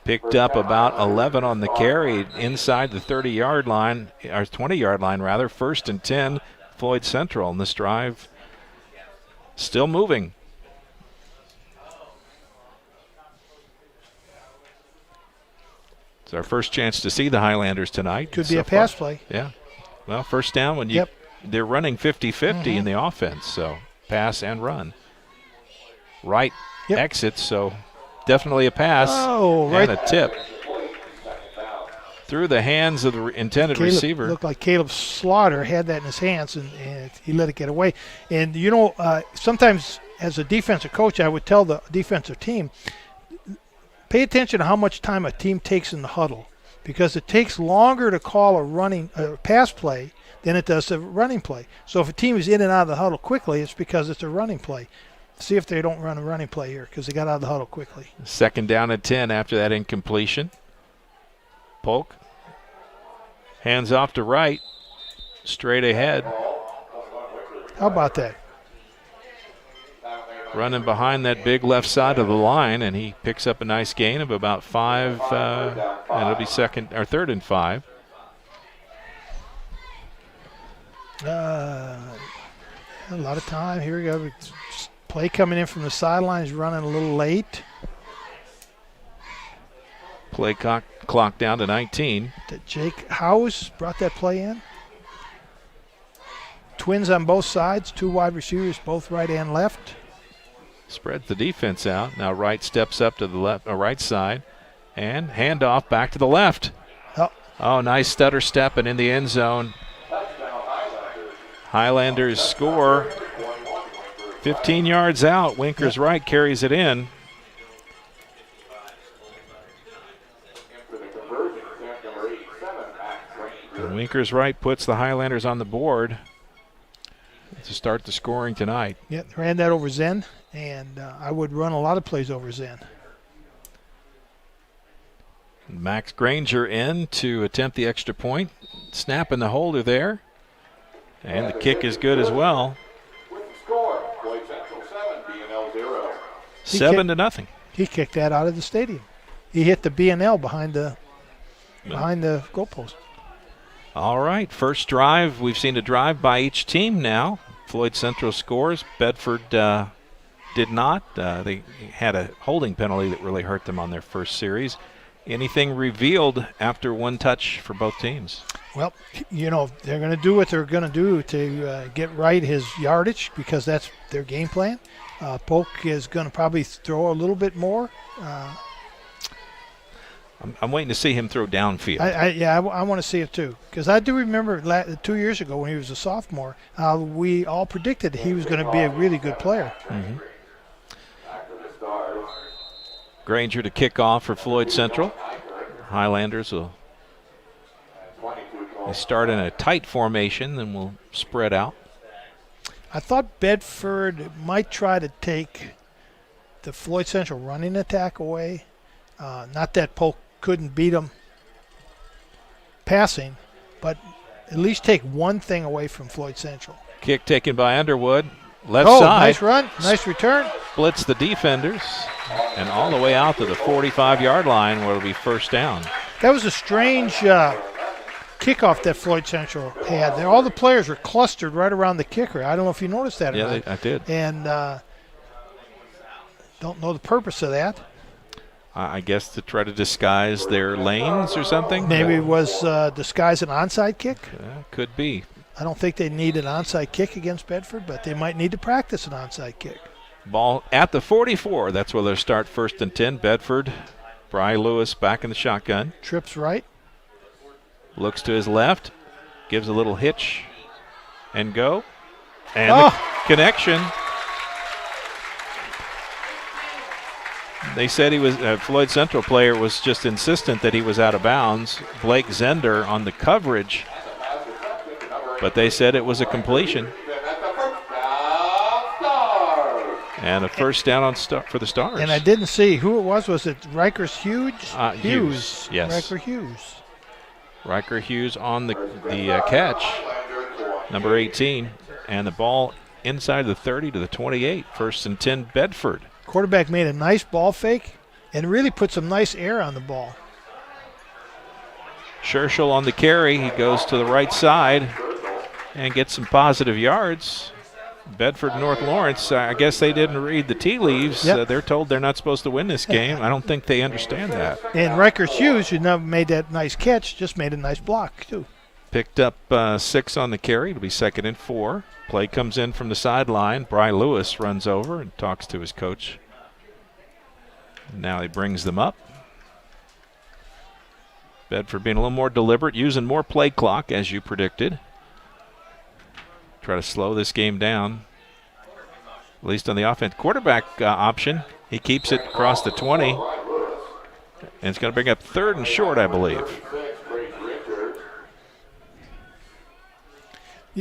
Picked up about 11 on the carry inside the 30-yard line, or 20-yard line rather. 1st and 10, Floyd Central. And this drive still moving. It's our first chance to see the Highlanders tonight. Could be a pass play. Yeah. Well, 1st down when they're running 50-50 in the offense, so pass and run. Right exits, so definitely a pass and a tip. Through the hands of the intended receiver. Looked like Caleb Slaughter had that in his hands, and he let it get away. And, sometimes as a defensive coach, I would tell the defensive team, pay attention to how much time a team takes in the huddle, because it takes longer to call a pass play than it does a running play. So if a team is in and out of the huddle quickly, it's because it's a running play. see if they don't run a running play here because they got out of the huddle quickly. 2nd down and 10 after that incompletion. Polk hands off to Wright, straight ahead. How about that? Running behind that big left side of the line, and he picks up a nice gain of about 5, and it'll be 3rd and 5. A lot of time. Here we go. Play coming in from the sideline is running a little late. Play clock down to 19. Jake House brought that play in. Twins on both sides, 2 wide receivers, both right and left. Spreads the defense out. Now Wright steps up to the left, right side, and handoff back to the left. Oh, nice stutter step and in the end zone. Highlanders score. 15 yards out. Winkers Wright carries it in. And Winkers Wright puts the Highlanders on the board to start the scoring tonight. Yeah, ran that over Zen, and I would run a lot of plays over Zen. Max Granger in to attempt the extra point. Snapping the holder there. And the kick is good as well. 7-0. He kicked that out of the stadium. He hit the B&L behind the goalpost. All right, first drive. We've seen a drive by each team now. Floyd Central scores. Bedford did not. They had a holding penalty that really hurt them on their first series. Anything revealed after one touch for both teams? Well, you know, they're going to do what they're going to do to get right his yardage because that's their game plan. Polk is going to probably throw a little bit more. I'm waiting to see him throw downfield. I want to see it too because I do remember 2 years ago when he was a sophomore, we all predicted he was going to be a really good player. Mm-hmm. Granger to kick off for Floyd Central. Highlanders will start in a tight formation, then we'll spread out. I thought Bedford might try to take the Floyd Central running attack away. Not that Polk couldn't beat them passing, but at least take one thing away from Floyd Central. Kick taken by Underwood. Left side. Nice run. Nice return. Blitz the defenders. And all the way out to the 45-yard line where it'll be first down. That was a strange kickoff that Floyd Central had. All the players were clustered right around the kicker. I don't know if you noticed that or not. Yeah, I did. And don't know the purpose of that. I guess to try to disguise their lanes or something? Maybe it was disguise an onside kick. Could be. I don't think they need an onside kick against Bedford, but they might need to practice an onside kick. Ball at the 44. That's where they'll start 1st and 10. Bedford. Bry Lewis back in the shotgun. Trips right. Looks to his left. Gives a little hitch. And go. And the connection. They said he was Floyd Central player was just insistent that he was out of bounds. Blake Zender on the coverage. But they said it was a completion. And a first down for the Stars. And I didn't see who it was. Was it Rikers Hughes? Hughes, yes. Riker Hughes. Riker Hughes on the catch, number 18. And the ball inside the 30 to the 28. 1st and 10, Bedford. Quarterback made a nice ball fake and really put some nice air on the ball. Scherschel on the carry. He goes to the right side and gets some positive yards. Bedford North Lawrence, I guess they didn't read the tea leaves. Yep. They're told they're not supposed to win this game. I don't think they understand that. And Rikers Hughes, who never made that nice catch, just made a nice block, too. Picked up 6 on the carry. It'll be 2nd and 4. Play comes in from the sideline. Bry Lewis runs over and talks to his coach. Now he brings them up. Bedford being a little more deliberate, using more play clock, as you predicted. Try to slow this game down, at least on the offense. Quarterback option. He keeps it across the 20. And it's going to bring up 3rd and short, I believe.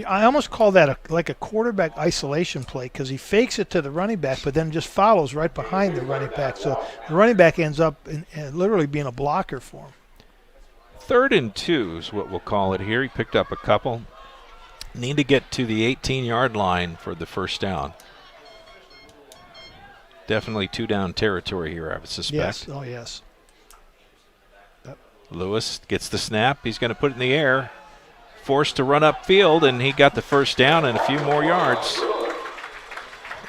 I almost call that like a quarterback isolation play because he fakes it to the running back, but then just follows right behind the running back. So the running back ends up literally being a blocker for him. 3rd and 2 is what we'll call it here. He picked up a couple. Need to get to the 18-yard line for the first down. Definitely 2-down territory here, I would suspect. Yes. Oh, yes. Lewis gets the snap. He's going to put it in the air. Forced to run upfield, and he got the first down and a few more yards.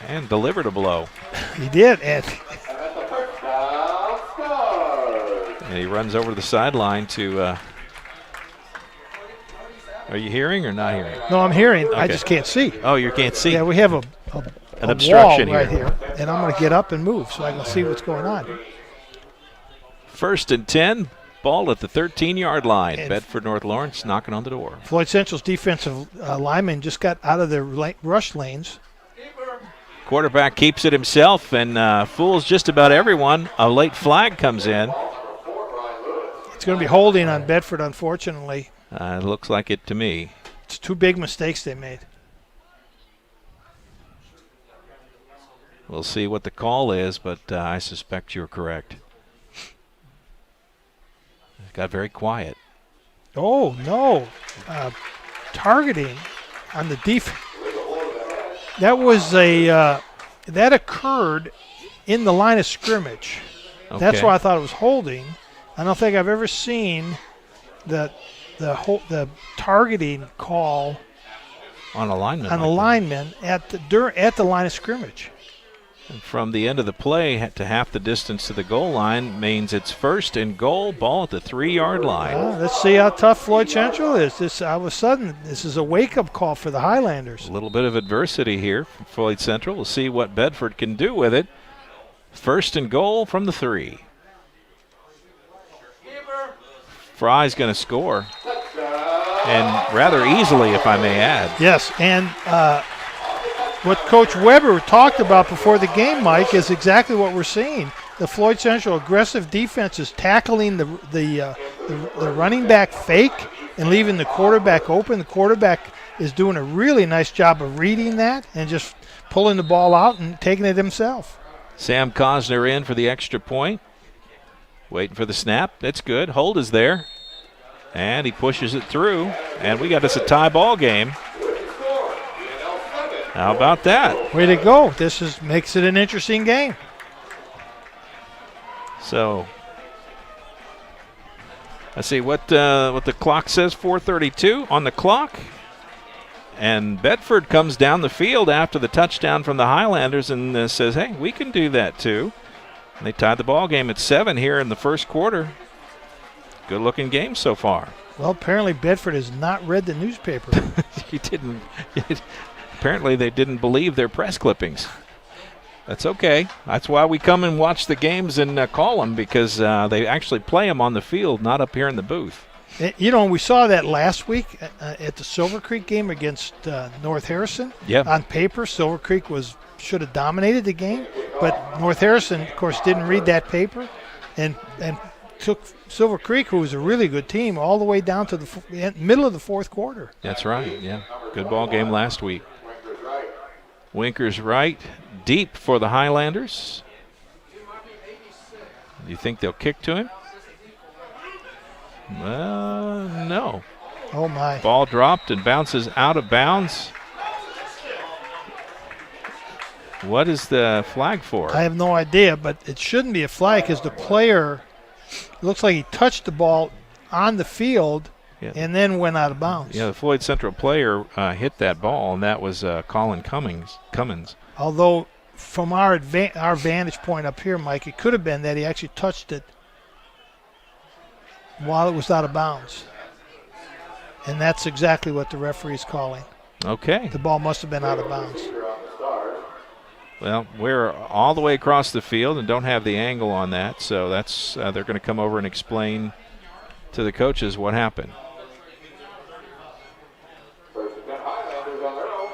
And delivered a blow. He did, and he runs over the sideline to are you hearing or not hearing? No, I'm hearing. Okay. I just can't see. Oh, you can't see? Yeah, we have an obstruction wall right here, and I'm going to get up and move so I can see what's going on. 1st and 10. Ball at the 13-yard line. And Bedford North Lawrence knocking on the door. Floyd Central's defensive lineman just got out of their rush lanes. Quarterback keeps it himself and fools just about everyone. A late flag comes in. It's going to be holding on Bedford, unfortunately. It looks like it to me. It's 2 big mistakes they made. We'll see what the call is, but I suspect you're correct. Got very quiet. Oh, no. Targeting on the defense. That was that occurred in the line of scrimmage. Okay. That's why I thought it was holding. I don't think I've ever seen the targeting call on a lineman. On a lineman at the line of scrimmage. And from the end of the play to half the distance to the goal line means it's 1st and goal, ball at the 3-yard line. Let's see how tough Floyd Central is. This all of a sudden, this is a wake-up call for the Highlanders. A little bit of adversity here from Floyd Central. We'll see what Bedford can do with it. 1st and goal from the 3. Fry's going to score, and rather easily, if I may add. Yes, and what Coach Weber talked about before the game, Mike, is exactly what we're seeing. The Floyd Central aggressive defense is tackling the running back fake and leaving the quarterback open. The quarterback is doing a really nice job of reading that and just pulling the ball out and taking it himself. Sam Cosner in for the extra point. Waiting for the snap. That's good. Hold is there. And he pushes it through. And we got us a tie ball game. How about that? Way to go. This makes it an interesting game. So, let's see what the clock says, 4:32 on the clock. And Bedford comes down the field after the touchdown from the Highlanders and says, hey, we can do that too. And they tied the ball game at 7 here in the first quarter. Good-looking game so far. Well, apparently Bedford has not read the newspaper. He didn't. Apparently they didn't believe their press clippings. That's okay. That's why we come and watch the games and call them, because they actually play them on the field, not up here in the booth. You know, we saw that last week at the Silver Creek game against North Harrison. Yeah. On paper, Silver Creek should have dominated the game, but North Harrison, of course, didn't read that paper and took Silver Creek, who was a really good team, all the way down to the middle of the fourth quarter. That's right, yeah. Good ball game last week. Winkers right, deep for the Highlanders. Do you think they'll kick to him? No. Oh, my. Ball dropped and bounces out of bounds. What is the flag for? I have no idea, but it shouldn't be a flag because the player looks like he touched the ball on the field and then went out of bounds. Yeah, the Floyd Central player hit that ball, and that was Colin Cummins. Although, from our vantage point up here, Mike, it could have been that he actually touched it while it was out of bounds. And that's exactly what the referee's calling. Okay. The ball must have been out of bounds. Well, we're all the way across the field and don't have the angle on that, so that's they're going to come over and explain to the coaches what happened.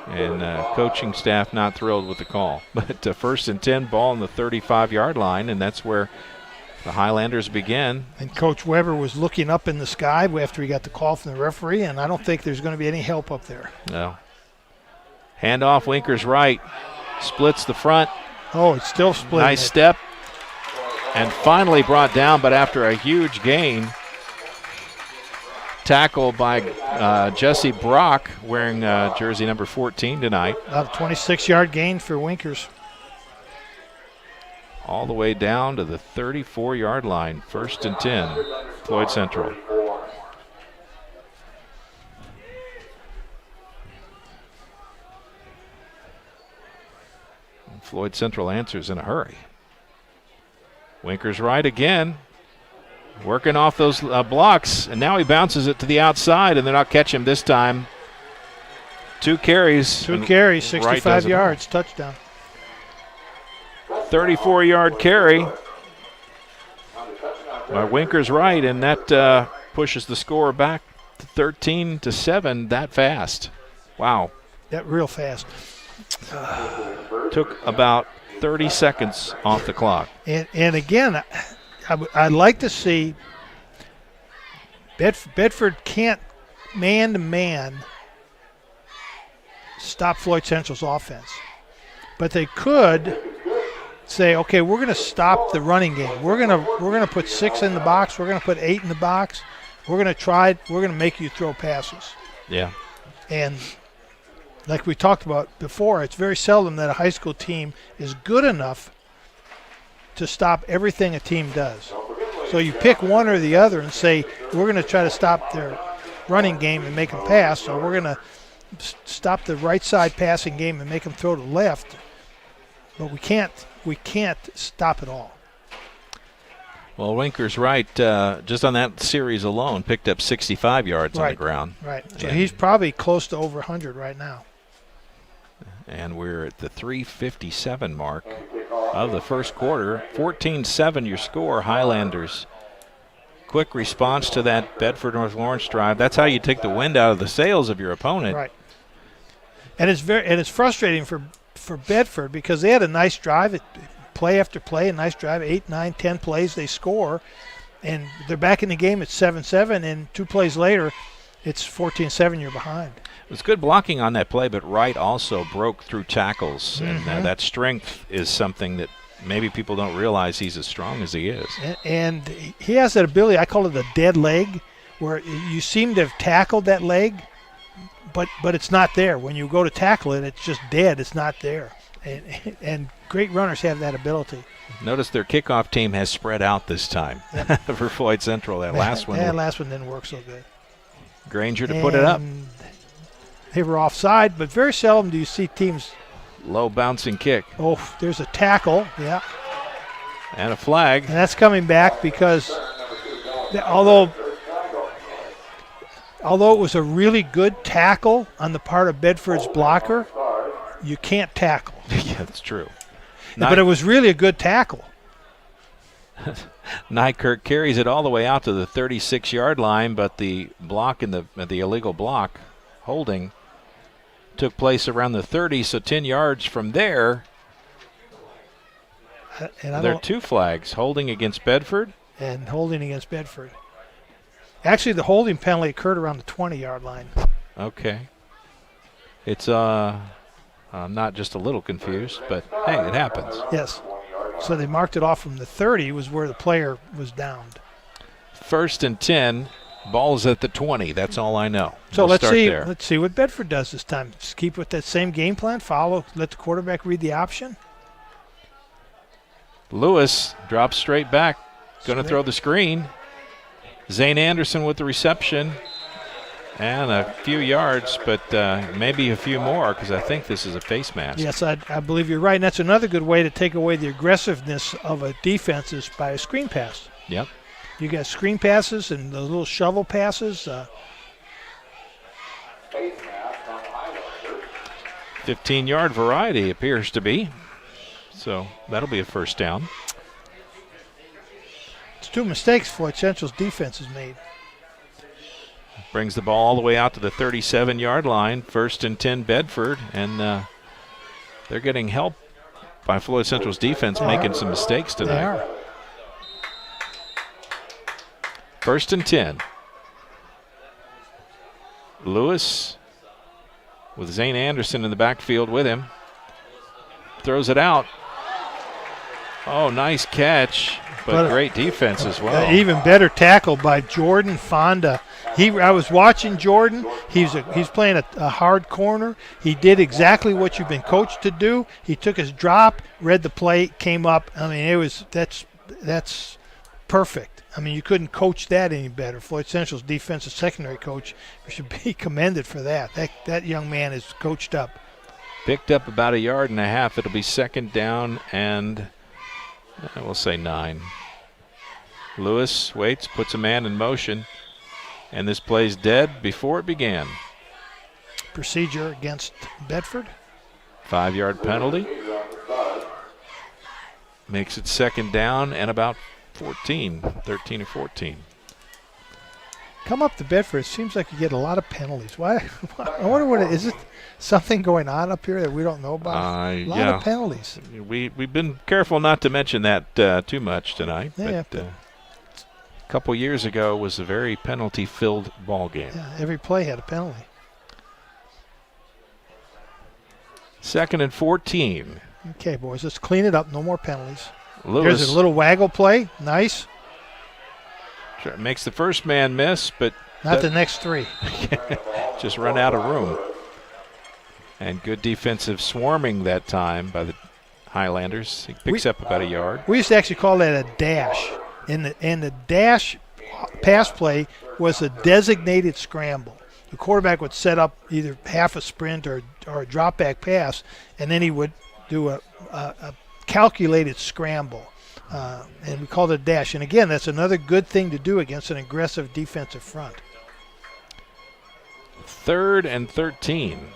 And coaching staff not thrilled with the call. But 1st and 10, ball on the 35-yard line, and that's where The Highlanders begin. And Coach Weber was looking up in the sky after he got the call from the referee, and I don't think there's going to be any help up there. No. Handoff, Winkers right. Splits the front. Oh, it's still splitting. Nice step. And finally brought down, but after a huge gain. Tackle by Jesse Brock, wearing jersey number 14 tonight. About a 26-yard gain for Winkers. All the way down to the 34-yard line. 1st and 10, Floyd Central. And Floyd Central answers in a hurry. Winkers right again. Working off those blocks, and now he bounces it to the outside, and they're not catching him this time. 2 carries. 65 yards, touchdown. 34-yard carry by Winkers right, and that pushes the score back to 13-7 that fast. Wow. That real fast. Took about 30 seconds off the clock. And again, I'd like to see Bedford can't man-to-man stop Floyd Central's offense. But they could say, okay, we're going to stop the running game. We're going to put 6 in the box. We're going to put 8 in the box. We're going to make you throw passes. Yeah. And like we talked about before, it's very seldom that a high school team is good enough to stop everything a team does. So you pick one or the other and say, we're going to try to stop their running game and make them pass, or we're going to stop the right side passing game and make them throw to the left. But we can't stop it all. Well, Winkers right, just on that series alone, picked up 65 yards on the ground. Right. So he's probably close to over 100 right now. And we're at the 3:57 mark of the first quarter. 14-7 your score, Highlanders. Quick response to that Bedford North Lawrence drive. That's how you take the wind out of the sails of your opponent. Right. And it's frustrating for Bedford because they had a nice drive, play after play, a nice drive, 8, 9, 10 plays they score, and they're back in the game at 7-7, and 2 plays later, it's 14-7, you're behind. It was good blocking on that play, but Wright also broke through tackles, and that strength is something that maybe people don't realize he's as strong as he is. And he has that ability, I call it a dead leg, where you seem to have tackled that leg, but it's not there. When you go to tackle it, it's just dead. It's not there. And great runners have that ability. Notice their kickoff team has spread out this time for Floyd Central. That last one didn't work so good. Granger to put it up. They were offside, but very seldom do you see teams. Low bouncing kick. Oh, there's a tackle, yeah. And a flag. And that's coming back because although it was a really good tackle on the part of Bedford's blocker, you can't tackle. Yeah, that's true. But it was really a good tackle. Nykirk carries it all the way out to the 36-yard line, but the block in the illegal block holding took place around the 30, so 10 yards from there. There are 2 flags, holding against Bedford. And holding against Bedford. Actually, the holding penalty occurred around the 20-yard line. Okay. It's I'm not just a little confused, but hey, it happens. Yes. So they marked it off from the 30 was where the player was downed. 1st and 10, ball's at the 20. That's all I know. So let's see what Bedford does this time. Just keep with that same game plan, let the quarterback read the option. Lewis drops straight back, going to throw the screen. Zane Anderson with the reception. And a few yards, but maybe a few more because I think this is a face mask. Yes, I believe you're right. And that's another good way to take away the aggressiveness of a defense is by a screen pass. Yep. You got screen passes and the little shovel passes. 15-yard variety appears to be. So that'll be a first down. It's 2 mistakes Floyd Central's defense has made. Brings the ball all the way out to the 37-yard line. 1st and 10 Bedford, and they're getting help by Floyd Central's defense making some mistakes tonight. They are. First and 10. Lewis with Zane Anderson in the backfield with him. Throws it out. Oh, nice catch, but great defense as well. Even better tackle by Jordan Fonda. I was watching Jordan. He's playing a hard corner. He did exactly what you've been coached to do. He took his drop, read the play, came up. I mean, that's perfect. I mean, you couldn't coach that any better. Floyd Central's defensive secondary coach should be commended for that. That young man is coached up. Picked up about 1.5 yards. It'll be second down and we'll say 9. Lewis waits, puts a man in motion, and this play's dead before it began. Procedure against Bedford. 5-yard penalty. Makes it second down and about 13 or 14. Come up to Bedford. It seems like you get a lot of penalties. Why? I wonder what it is. It something going on up here that we don't know about? A lot of penalties. We've been careful not to mention that too much tonight. Yeah, but a couple years ago was a very penalty-filled ball game. Yeah, every play had a penalty. Second and 14. Okay, boys, let's clean it up. No more penalties. Lewis. Here's a little waggle play. Nice. Makes the first man miss, but not the next 3. Just run out of room. And good defensive swarming that time by the Highlanders. He picks up about 1 yard. We used to actually call that a dash. And the dash pass play was a designated scramble. The quarterback would set up either half a sprint or a drop back pass, and then he would do a calculated scramble. And we called it a dash. And again, that's another good thing to do against an aggressive defensive front. 3rd and 13.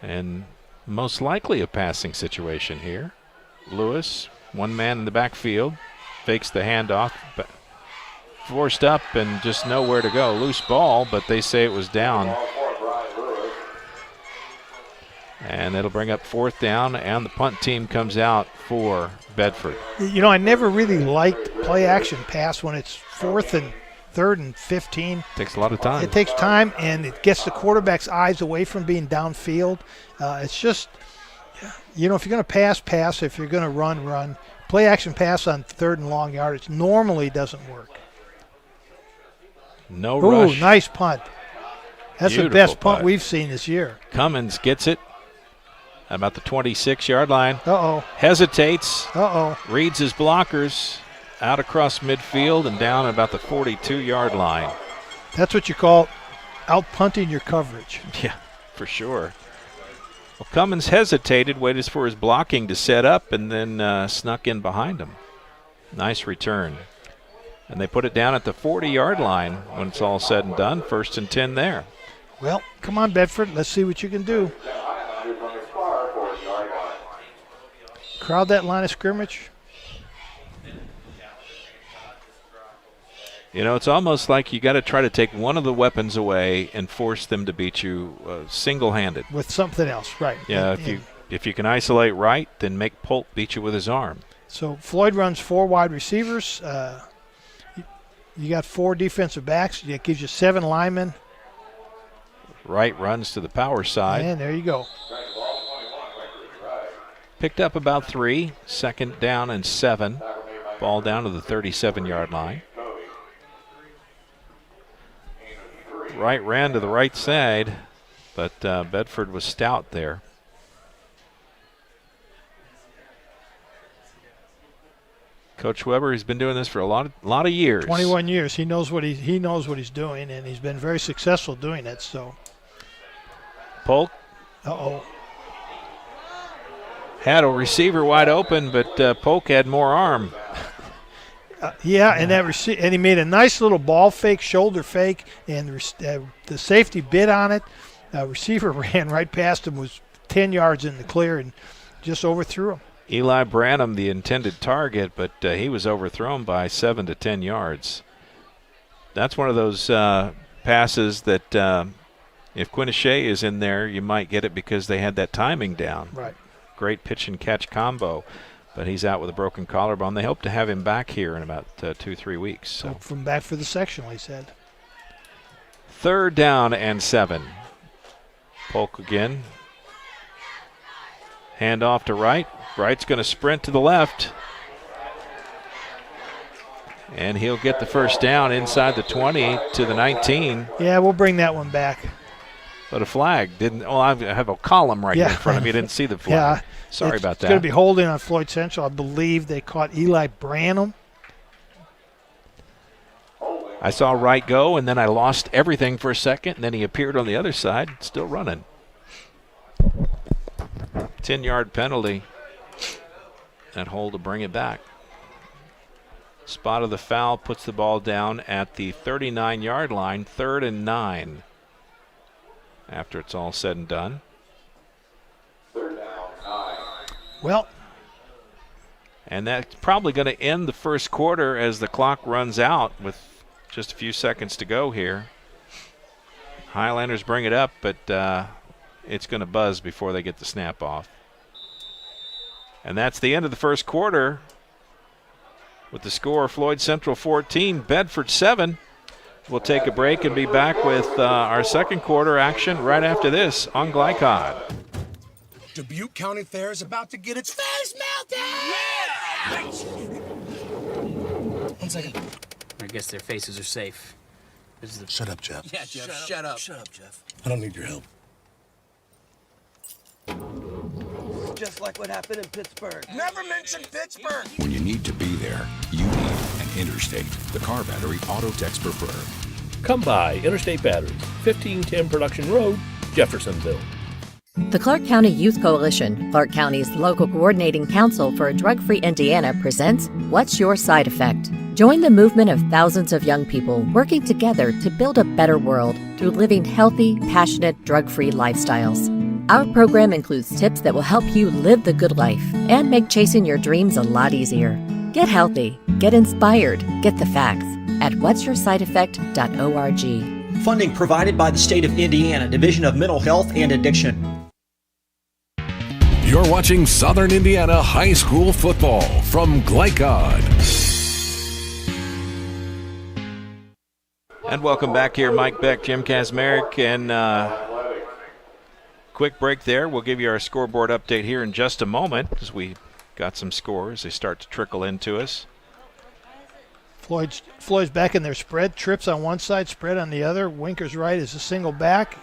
And most likely a passing situation here. Lewis, one man in the backfield, fakes the handoff, but forced up and just nowhere to go. Loose ball, but they say it was down. And it'll bring up 4th down, and the punt team comes out for Bedford. You know, I never really liked play-action pass when it's 4th and 3rd and 15. Takes a lot of time. It takes time, and it gets the quarterback's eyes away from being downfield. It's just, you know, if you're going to pass. If you're going to run. Play-action pass on 3rd and long yardage normally doesn't work. No rush. Ooh, nice punt. That's Beautiful the best punt we've seen this year. Cummins gets it. About the 26-yard line. Uh-oh. Hesitates. Uh-oh. Reads his blockers out across midfield and down about the 42-yard line. That's what you call out-punting your coverage. Yeah, for sure. Well, Cummins hesitated, waited for his blocking to set up, and then snuck in behind him. Nice return. And they put it down at the 40-yard line when it's all said and done. 1st and 10 there. Well, come on, Bedford. Let's see what you can do. Crowd that line of scrimmage. You know, it's almost like you got to try to take one of the weapons away and force them to beat you single-handed. With something else, right. Yeah, if you can isolate right, then make Polk beat you with his arm. So Floyd runs 4 wide receivers. You got 4 defensive backs. That gives you 7 linemen. Right runs to the power side. And there you go. Picked up about 3. 2nd down and 7. Ball down to the 37-yard line. Right ran to the right side, but Bedford was stout there. Coach Weber, he's been doing this for a lot of years. 21 years. He knows what he's doing, and he's been very successful doing it. So, Polk. Uh-oh. Had a receiver wide open, but Polk had more arm. And and he made a nice little ball fake, shoulder fake, and the safety bit on it. Receiver ran right past him, was 10 yards in the clear, and just overthrew him. Eli Branham, the intended target, but he was overthrown by 7 to 10 yards. That's one of those passes that if Quinnipiac is in there, you might get it because they had that timing down. Right. Great pitch and catch combo. but he's out with a broken collarbone. They hope to have him back here in about 2-3 weeks. So. From back for the sectional, he said. 3rd down and 7. Polk again. Hand off to Wright. Wright's going to sprint to the left. And he'll get the first down inside the 20 to the 19. Yeah, we'll bring that one back. But a flag didn't. Oh, I have a column right here in front of me. I didn't see the flag. Yeah, Sorry about that. It's going to be holding on Floyd Central. I believe they caught Eli Branham. I saw Wright go, and then I lost everything for a second, and then he appeared on the other side, still running. 10-yard penalty. That hold to bring it back. Spot of the foul puts the ball down at the 39-yard line, 3rd and 9. After it's all said and done. 3rd down, 9. Well. And that's probably going to end the first quarter as the clock runs out with just a few seconds to go here. Highlanders bring it up, but it's going to buzz before they get the snap off. And that's the end of the first quarter. With the score, Floyd Central 14, Bedford 7. We'll take a break and be back with our second quarter action right after this on Glycod. Dubuque County Fair is about to get its face melted! Yeah! 1 second. I guess their faces are safe. Shut up, Jeff. Yeah, Jeff, shut up. Shut up, Jeff. I don't need your help. Just like what happened in Pittsburgh. Never mention Pittsburgh! When you need to be there, you need an Interstate, the car battery auto techs prefer. Come by Interstate Batteries, 1510 Production Road, Jeffersonville. The Clark County Youth Coalition, Clark County's local coordinating council for a drug-free Indiana, presents What's Your Side Effect? Join the movement of thousands of young people working together to build a better world through living healthy, passionate, drug-free lifestyles. Our program includes tips that will help you live the good life and make chasing your dreams a lot easier. Get healthy, get inspired, get the facts at what'syoursideeffect.org. Funding provided by the State of Indiana, Division of Mental Health and Addiction. You're watching Southern Indiana High School football from Glycod. And welcome back here, Mike Beck, Jim Kazmarek, and quick break there. We'll give you our scoreboard update here in just a moment as we got some scores. They start to trickle into us. Floyd's back in their spread. Trips on one side, spread on the other. Winker's right is a single back.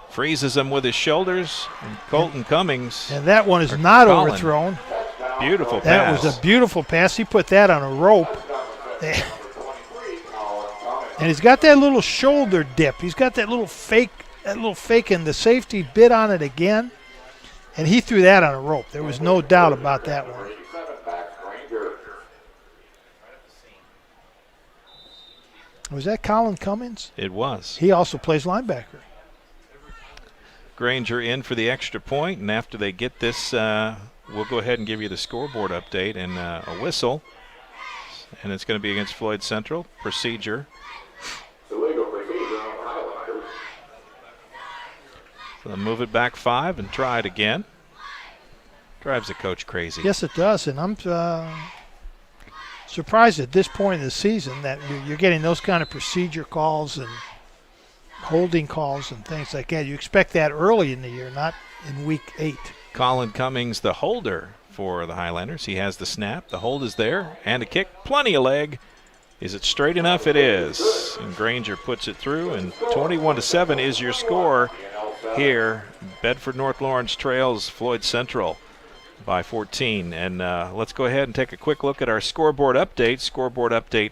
Freezes them with his shoulders. And Colton Cummings. And that one is not overthrown. Beautiful pass. That was a beautiful pass. He put that on a rope. And he's got that little shoulder dip. He's got that little fake, and the safety bit on it again. And he threw that on a rope. There was no doubt about that one. Was that Colin Cummings? It was. He also plays linebacker. Granger in for the extra point, and after they get this, we'll go ahead and give you the scoreboard update and a whistle. And it's going to be against Floyd Central. Procedure. Illegal procedure on the Highlanders. So they'll move it back 5 and try it again. Drives the coach crazy. Yes, it does, and I'm surprised at this point in the season that you're getting those kind of procedure calls and holding calls and things like that. You expect that early in the year, not in week 8. Colin Cummings, the holder for the Highlanders. He has the snap. The hold is there, and a kick. Plenty of leg. Is it straight enough? It is. And Granger puts it through, and 21-7 is your score here. Bedford North Lawrence trails Floyd Central by 14. And let's go ahead and take a quick look at our scoreboard update. Scoreboard update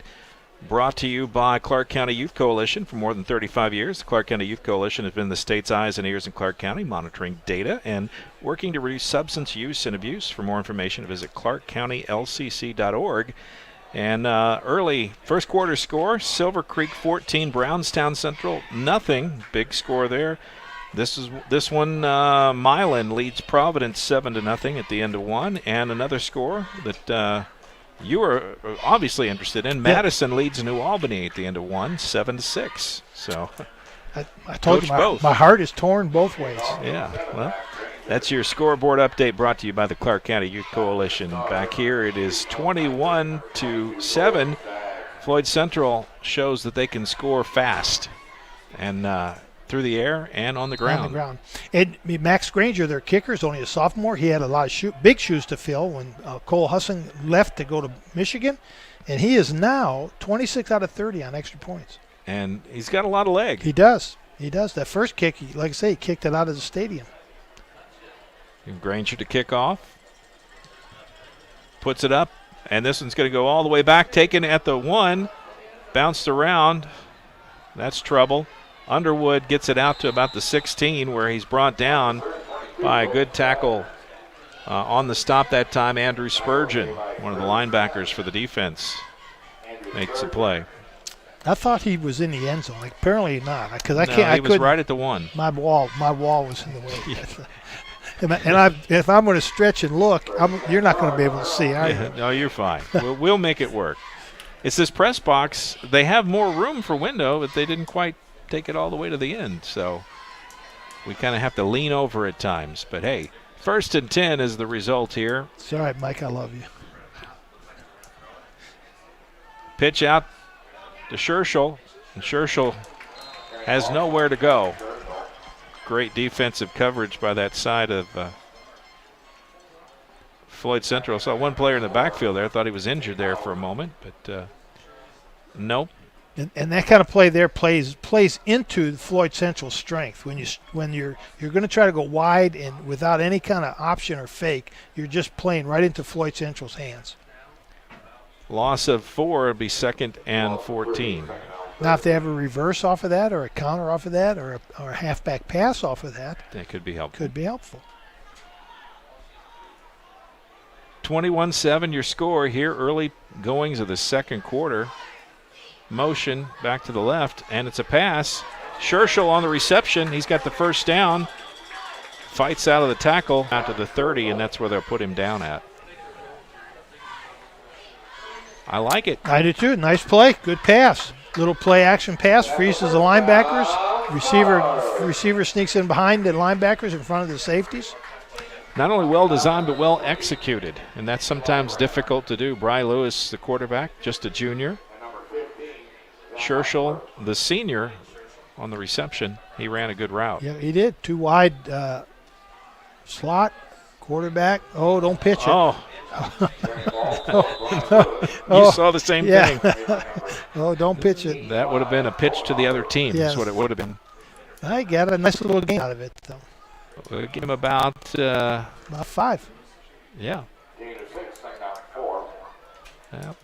brought to you by Clark County Youth Coalition. For more than 35 years, the Clark County Youth Coalition has been the state's eyes and ears in Clark County, monitoring data and working to reduce substance use and abuse. For more information, visit clarkcountylcc.org. And early first quarter score, Silver Creek 14, Brownstown Central nothing. Big score there. This one, Milan leads Providence 7-0 at the end of one. And another score that you are obviously interested in. Madison leads New Albany at the end of one, 7-6. So I told you my heart is torn both ways. Yeah, well, That's your scoreboard update brought to you by the Clark County Youth Coalition. Back here it is 21-7. Floyd Central shows that they can score fast and through the air and on the ground. On the ground. And Max Granger, their kicker, is only a sophomore. He had a lot of big shoes to fill when Cole Hussing left to go to Michigan. And he is now 26 out of 30 on extra points. And he's got a lot of leg. He does. He does. That first kick, like I say, he kicked it out of the stadium. And Granger to kick off. Puts it up. And this one's going to go all the way back. Taken at the 1. Bounced around. That's trouble. Underwood gets it out to about the 16 where he's brought down by a good tackle on the stop that time. Andrew Spurgeon, one of the linebackers for the defense, makes a play. I thought he was in the end zone. Like, apparently not, because I No, can't. he was right at the 1. My wall was in the way. And if I'm going to stretch and look, you're not going to be able to see, are you? No, you're fine. We'll make it work. It's this press box. They have more room for window, but they didn't quite take it all the way to the end. So we kind of have to lean over at times. But, hey, 1st and 10 is the result here. It's all right, Mike. I love you. Pitch out to Scherschel. And Scherschel has nowhere to go. Great defensive coverage by that side of Floyd Central. I saw one player in the backfield there. I thought he was injured there for a moment, but nope. And that kind of play there plays into Floyd Central's strength. When you're going to try to go wide and without any kind of option or fake, you're just playing right into Floyd Central's hands. Loss of 4 would be 2nd and 14. Now, if they have a reverse off of that, or a counter off of that, or a halfback pass off of that, that could be helpful. 21-7 your score here. Early goings of the second quarter. Motion back to the left, and it's a pass. Scherschel on the reception. He's got the first down. Fights out of the tackle out to the 30, and that's where they'll put him down at. I like it. I do too. Nice play. Good pass. Little play action pass. Freezes the linebackers. Receiver sneaks in behind the linebackers in front of the safeties. Not only well designed, but well executed, and that's sometimes difficult to do. Bry Lewis, the quarterback, just a junior. Scherschel, the senior, on the reception. He ran a good route. Yeah, he did. 2 wide slot, quarterback. Oh, don't pitch it. Oh. You saw the same thing. Oh, don't pitch it. That would have been a pitch to the other team. Yes. That's what it would have been. I got a nice little game out of it, though. We'll give him about 5. Yeah.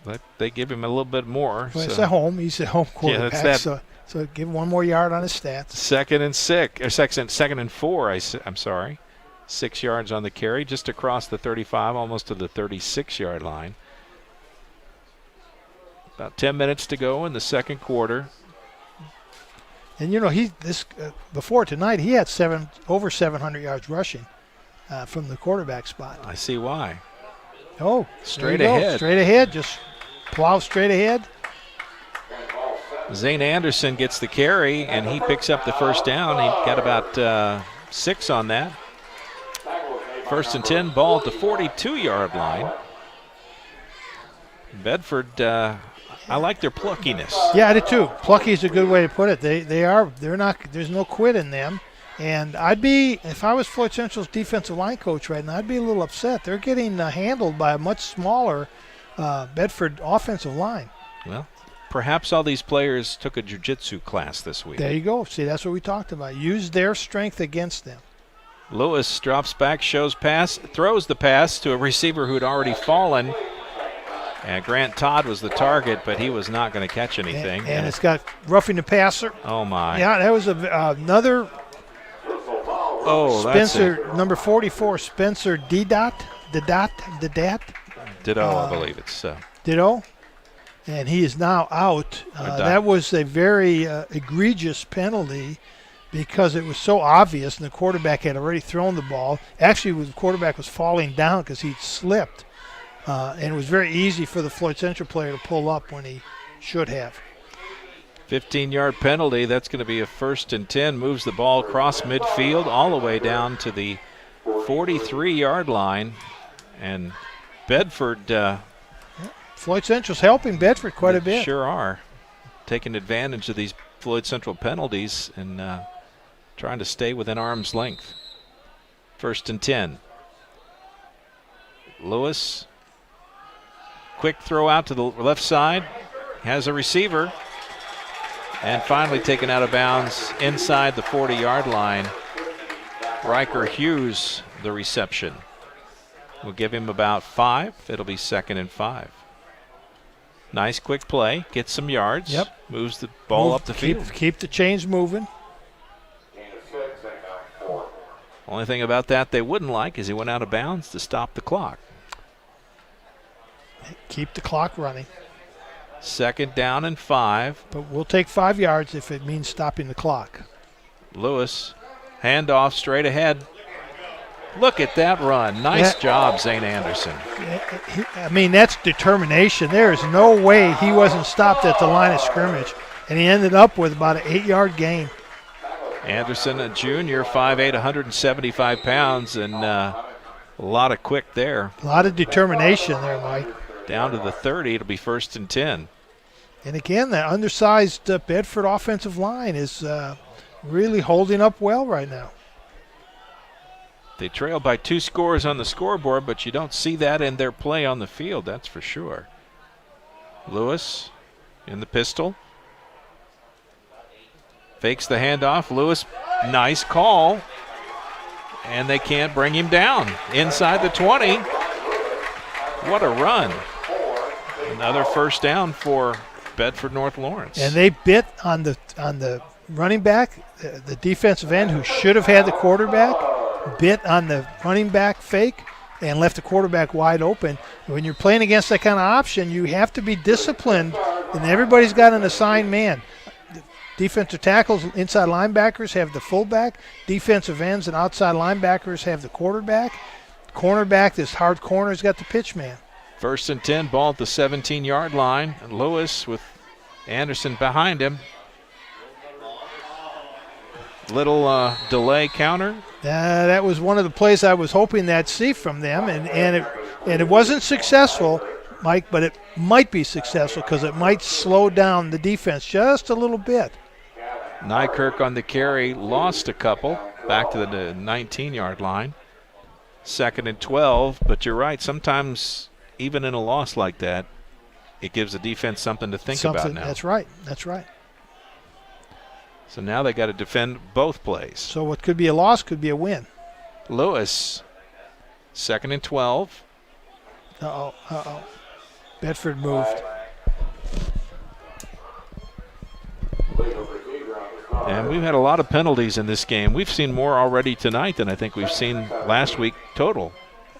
Well, they give him a little bit more. Well, it's at home. He's a home quarterback. Yeah, that's that. So give him 1 more yard on his stats. 2nd and 6, or 2nd and 4. I'm sorry. 6 yards on the carry, just across the 35, almost to the 36-yard line. About 10 minutes to go in the second quarter. And before tonight, he had over 700 yards rushing from the quarterback spot. I see why. Oh, straight ahead. Straight ahead, just plow straight ahead. Zane Anderson gets the carry, and he picks up the first down. He got about 6 on that. 1st and 10, ball at the 42-yard line. Bedford, I like their pluckiness. Yeah, I do too. Plucky is a good way to put it. They're not. There's no quit in them. And if I was Floyd Central's defensive line coach right now, I'd be a little upset. They're getting handled by a much smaller Bedford offensive line. Well, perhaps all these players took a jiu-jitsu class this week. There you go. See, that's what we talked about. Use their strength against them. Lewis drops back, shows pass, throws the pass to a receiver who had already fallen. And Grant Todd was the target, but he was not going to catch anything. And it's got roughing the passer. Oh, my. Yeah, that was another Spencer, number 44, Spencer Ditto, I believe it's. Ditto. And he is now out. That was a very egregious penalty because it was so obvious, and the quarterback had already thrown the ball. Actually, the quarterback was falling down because he slipped. And it was very easy for the Floyd Central player to pull up when he should have. 15-yard penalty. That's going to be a 1st and 10. Moves the ball across midfield all the way down to the 43-yard line. And Bedford. Floyd Central's helping Bedford quite a bit. Sure are. Taking advantage of these Floyd Central penalties and trying to stay within arm's length. 1st and 10. Lewis. Quick throw out to the left side. Has a receiver. And finally taken out of bounds inside the 40-yard line. Riker Hughes, the reception. We'll give him about 5. It'll be 2nd and 5. Nice quick play. Gets some yards. Yep. Moves the ball up the field. Keep the chains moving. Only thing about that they wouldn't like is he went out of bounds to stop the clock. Keep the clock running. 2nd down and 5. But we'll take 5 yards if it means stopping the clock. Lewis, handoff straight ahead. Look at that run. Nice job, Zane Anderson. I mean, that's determination. There is no way he wasn't stopped at the line of scrimmage. And he ended up with about an 8-yard gain. Anderson, a junior, 5'8", 175 pounds, and a lot of quick there. A lot of determination there, Mike. Down to the 30, it'll be 1st and 10. And again, that undersized Bedford offensive line is really holding up well right now. They trail by 2 scores on the scoreboard, but you don't see that in their play on the field, that's for sure. Lewis in the pistol. Fakes the handoff. Lewis, nice call. And they can't bring him down. Inside the 20. What a run. Another 1st down for Bedford North Lawrence. And they bit on the running back, the defensive end who should have had the quarterback. Bit on the running back fake and left the quarterback wide open. When you're playing against that kind of option, you have to be disciplined, and everybody's got an assigned man. Defensive tackles, inside linebackers have the fullback. Defensive ends and outside linebackers have the quarterback. Cornerback, this hard corner, has got the pitch man. 1st and 10, ball at the 17-yard line. And Lewis with Anderson behind him. Little delay counter. That was one of the plays I was hoping that see from them, and it wasn't successful, Mike, but it might be successful because it might slow down the defense just a little bit. Nykirk on the carry, lost a couple, back to the 19-yard line. 2nd and 12, but you're right, sometimes even in a loss like that, it gives the defense something to think about now. That's right, that's right. So now they got to defend both plays. So what could be a loss could be a win. Lewis, 2nd and 12. Uh-oh. Bedford moved. And we've had a lot of penalties in this game. We've seen more already tonight than I think we've seen last week total.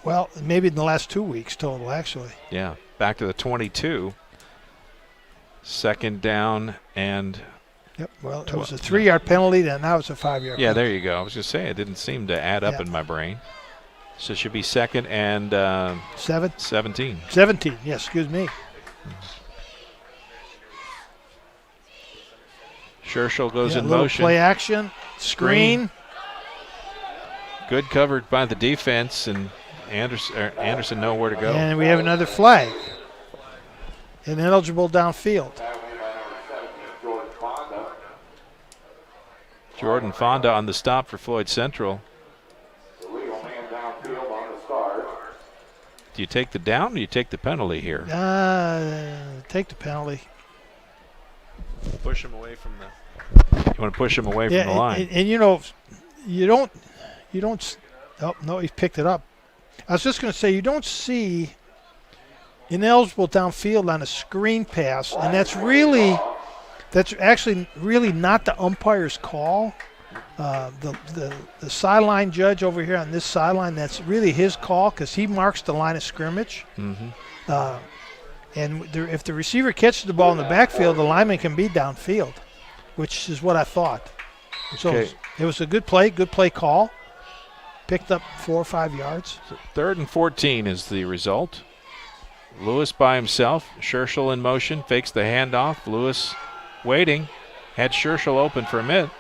Well, maybe in the last 2 weeks total, actually. Yeah, back to the 22. 2nd down and... Yep, well, it was a 3-yard penalty, and now it's a 5-yard Yeah, penalty. there you go. I was going to say, it didn't seem to add up in my brain. So it should be 2nd and 17. 17, yes, excuse me. Scherschel goes in little motion. Play action, screen. Good covered by the defense, and Anderson nowhere to go. And we have another flag. Ineligible downfield. Jordan Fonda on the stop for Floyd Central. Do you take the down or do you take the penalty here? Take the penalty. Push him away from the. You want to push him away from the line. And you know, you don't. Oh no, he picked it up. I was just going to say you don't see ineligible downfield on a screen pass, and that's actually really not the umpire's call. The sideline judge over here on this sideline, that's really his call because he marks the line of scrimmage. Mm-hmm. If the receiver catches the ball in the backfield, the lineman can be downfield, which is what I thought. So it was a good play call. Picked up 4 or 5 yards. So 3rd and 14 is the result. Lewis by himself. Scherschel in motion. Fakes the handoff. Lewis waiting. Had Scherschel open for a minute.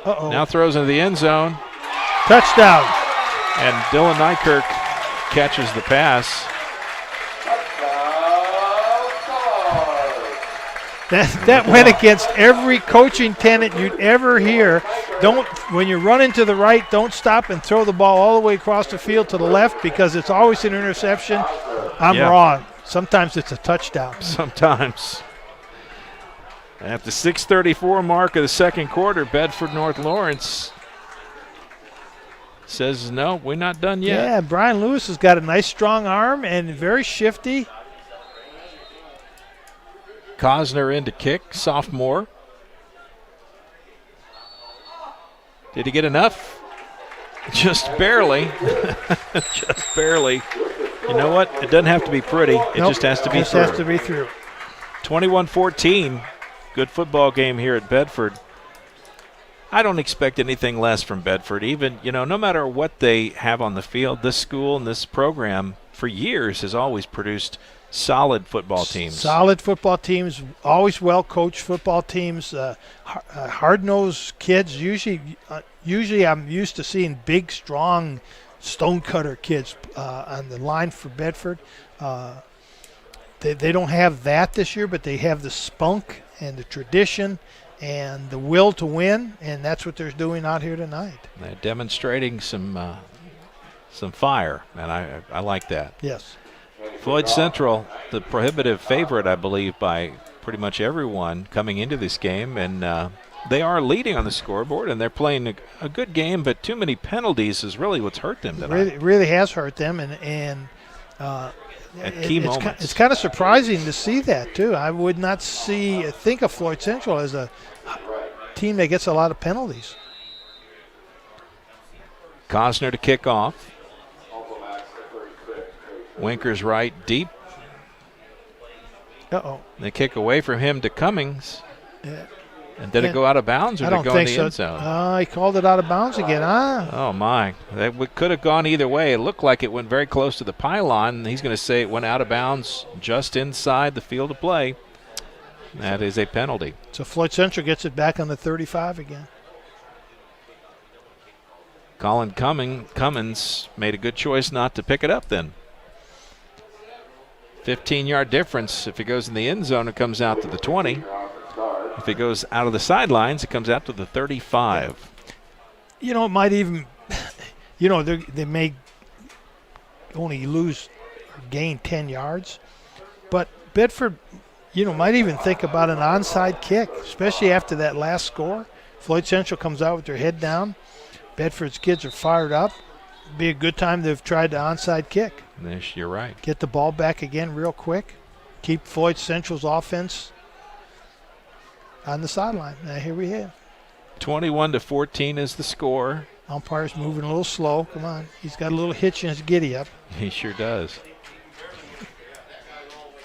Uh-oh. Now throws into the end zone. Touchdown. And Dylan Nykirk catches the pass. That went against every coaching tenet you'd ever hear. When you run into the right, don't stop and throw the ball all the way across the field to the left because it's always an interception. I'm wrong. Sometimes it's a touchdown. Sometimes. At the 6:34 mark of the second quarter, Bedford North Lawrence says, no, we're not done yet. Yeah, Brian Lewis has got a nice strong arm and very shifty. Cosner in to kick, sophomore. Did he get enough? Just barely. Just barely. You know what? It doesn't have to be pretty. It just has to be through. Just has to be through. 21-14. Good football game here at Bedford. I don't expect anything less from Bedford. Even, no matter what they have on the field, this school and this program for years has always produced solid football teams. Solid football teams, always well-coached football teams, hard-nosed kids. Usually I'm used to seeing big, strong, stonecutter kids on the line for Bedford. They don't have that this year, but they have the spunk and the tradition and the will to win, and that's what they're doing out here tonight. They're demonstrating some fire, and I like that. Yes. Floyd Central, the prohibitive favorite, I believe, by pretty much everyone coming into this game, and they are leading on the scoreboard, and they're playing a good game, but too many penalties is really what's hurt them tonight. It really has hurt them, and at key moments. It's kind of surprising to see that, too. I would not think of Floyd Central as a team that gets a lot of penalties. Cosner to kick off. Winkers right, deep. Uh-oh. They kick away from him to Cummings. Yeah. And did it go out of bounds or did it go in the end zone? He called it out of bounds again, huh? Oh, my. That could have gone either way. It looked like it went very close to the pylon. He's going to say it went out of bounds just inside the field of play. That is a penalty. So Floyd Central gets it back on the 35 again. Colin Cummins made a good choice not to pick it up then. 15-yard difference. If it goes in the end zone, it comes out to the 20. If it goes out of the sidelines, it comes out to the 35. It might even, they may only lose or gain 10 yards. But Bedford, might even think about an onside kick, especially after that last score. Floyd Central comes out with their head down. Bedford's kids are fired up. Be a good time they've tried the onside kick. Yes, you're right. Get the ball back again real quick. Keep Floyd Central's offense on the sideline. Now here we have 21-14 is the score. Umpire's moving a little slow. Come on. He's got a little hitch in his giddy up. He sure does.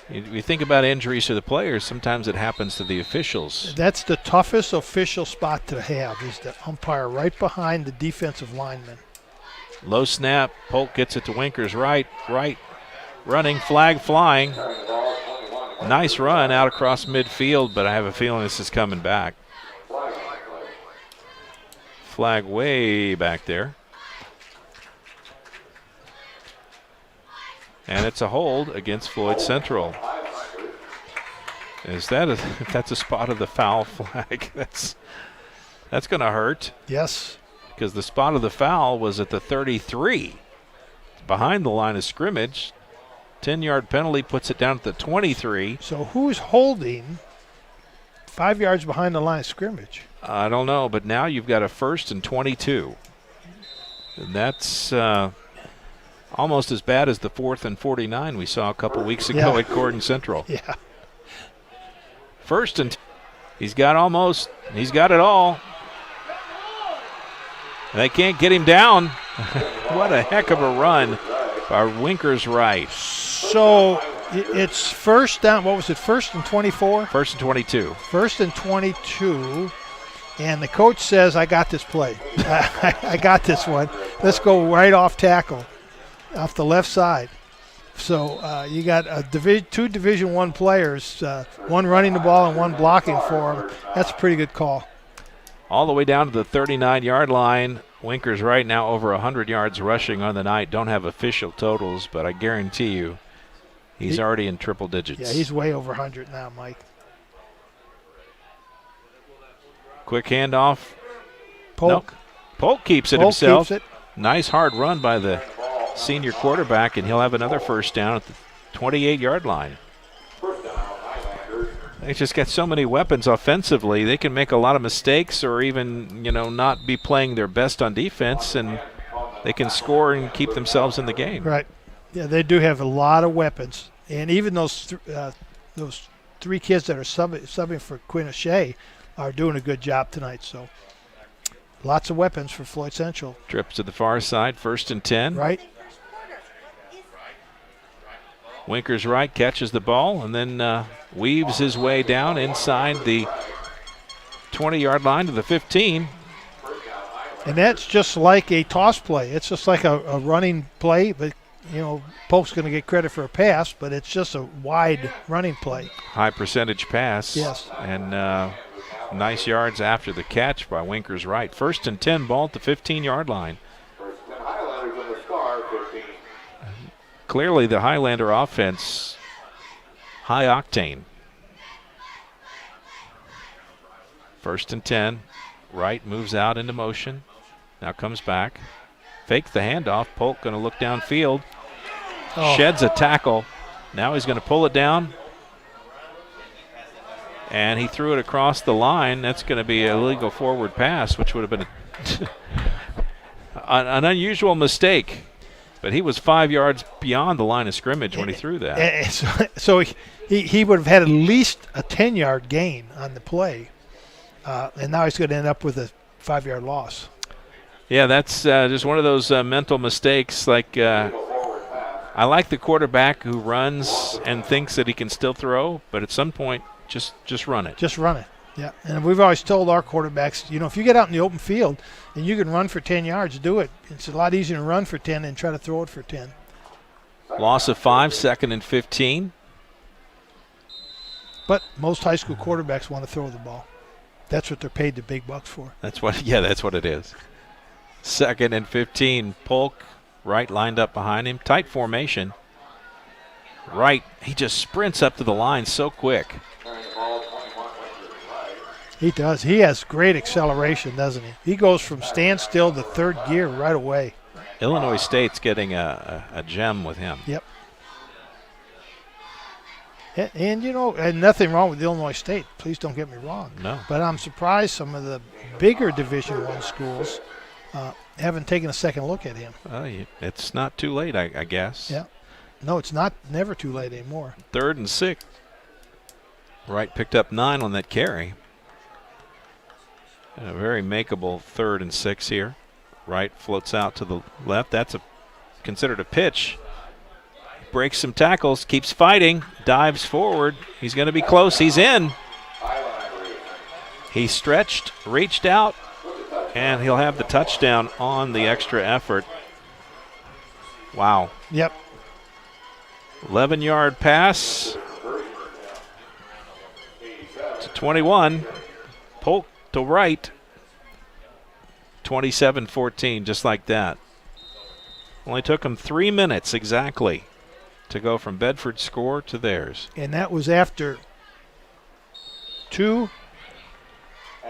You think about injuries to the players, sometimes it happens to the officials. That's the toughest official spot to have, is the umpire right behind the defensive lineman. Low snap. Polk gets it to Winkers right. Running, flag flying. Nice run out across midfield, but I have a feeling this is coming back. Flag way back there. And it's a hold against Floyd Central. If that's a spot of the foul flag, that's going to hurt. Yes. Because the spot of the foul was at the 33, behind the line of scrimmage. 10-yard penalty puts it down at the 23. So who's holding 5 yards behind the line of scrimmage? I don't know, but now you've got a 1st and 22. And that's almost as bad as the 4th and 49 we saw a couple weeks ago at Gordon Central. Yeah. 1st and he's got it all. They can't get him down. What a heck of a run by Winkers right. So it's first down. What was it, 1st and 24? 1st and 22. 1st and 22. And the coach says, I got this play. I got this one. Let's go right off tackle, off the left side. So you got two Division I players, one running the ball and one blocking for him. That's a pretty good call. All the way down to the 39-yard line. Winkers right now over 100 yards rushing on the night. Don't have official totals, but I guarantee you he's already in triple digits. Yeah, he's way over 100 now, Mike. Quick handoff. Polk. Nope. Polk keeps it Polk himself. Keeps it. Nice hard run by the senior quarterback, and he'll have another first down at the 28-yard line. They just got so many weapons offensively. They can make a lot of mistakes or even, not be playing their best on defense, and they can score and keep themselves in the game. Right. Yeah, they do have a lot of weapons. And even those three kids that are subbing for Quinn O'Shea are doing a good job tonight. So lots of weapons for Floyd Central. Trips to the far side, 1st and 10. Right. Winkers right, catches the ball, and then weaves his way down inside the 20-yard line to the 15. And that's just like a toss play. It's just like a running play, but, Polk's going to get credit for a pass, but it's just a wide running play. High percentage pass. Yes. And nice yards after the catch by Winkers right. 1st and 10, ball at the 15-yard line. Clearly the Highlander offense, high octane. 1st and 10, right moves out into motion. Now comes back. Fake the handoff. Polk going to look downfield. Oh. Sheds a tackle. Now he's going to pull it down. And he threw it across the line. That's going to be an illegal forward pass, which would have been an unusual mistake. But he was 5 yards beyond the line of scrimmage when he threw that. So he would have had at least a 10-yard gain on the play. And now he's going to end up with a 5-yard loss. Yeah, that's just one of those mental mistakes. Like I like the quarterback who runs and thinks that he can still throw, but at some point, just run it. Just run it. Yeah, and we've always told our quarterbacks, if you get out in the open field and you can run for 10 yards, do it. It's a lot easier to run for 10 than try to throw it for 10. Loss of 5, 2nd and 15. But most high school quarterbacks want to throw the ball. That's what they're paid the big bucks for. That's what it is. 2nd and 15. Polk, right lined up behind him. Tight formation. Right, he just sprints up to the line so quick. He does. He has great acceleration, doesn't he? He goes from standstill to third gear right away. Illinois State's getting a gem with him. Yep. And and nothing wrong with Illinois State. Please don't get me wrong. No. But I'm surprised some of the bigger Division I schools haven't taken a second look at him. It's not too late, I guess. Yeah. No, it's never too late anymore. 3rd and 6. Wright picked up 9 on that carry. And a very makeable 3rd and 6 here. Wright floats out to the left. That's considered a pitch. Breaks some tackles, keeps fighting, dives forward. He's going to be close. He's in. He stretched, reached out, and he'll have the touchdown on the extra effort. Wow. Yep. 11-yard pass to 21. Polk to Wright. 27-14, just like that. Only took him 3 minutes exactly to go from Bedford's score to theirs. And that was after 2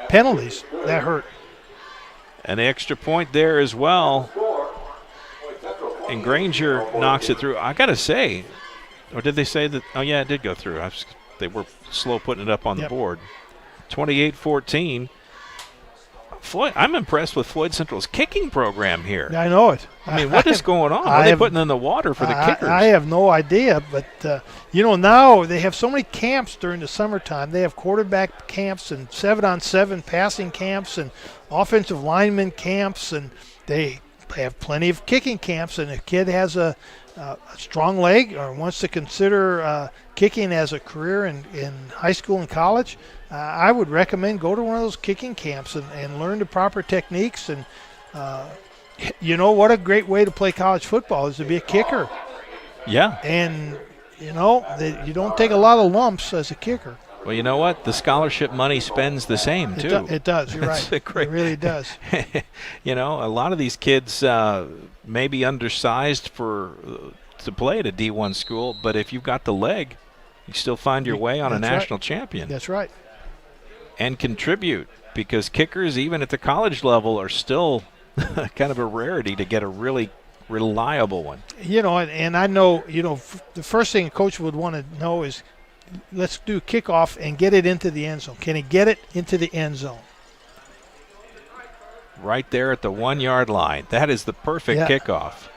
penalties. That hurt. An extra point there as well. And Granger knocks it through. I got to say, or did they say that? Oh, yeah, it did go through. They were slow putting it up on the board. 28-14. Floyd, I'm impressed with Floyd Central's kicking program here. I know it. I mean, what is going on? What are they putting in the water for the kickers? I have no idea, but, now they have so many camps during the summertime. They have quarterback camps and 7-on-7 passing camps and offensive lineman camps, and they have plenty of kicking camps. And if a kid has a strong leg or wants to consider kicking as a career in high school and college, I would recommend go to one of those kicking camps and learn the proper techniques. And what a great way to play college football is to be a kicker. Yeah. And, you don't take a lot of lumps as a kicker. Well, you know what? The scholarship money spends the same, too. It does. You're right. It really does. You know, a lot of these kids may be undersized to play at a D1 school, but if you've got the leg, you still find your way on a national champion. That's right. And contribute, because kickers, even at the college level, are still kind of a rarity to get a really reliable one. You know, and I know, you know, the first thing a coach would want to know is, let's do kickoff and get it into the end zone. Can he get it into the end zone? Right there at the 1 yard line. That is the perfect kickoff.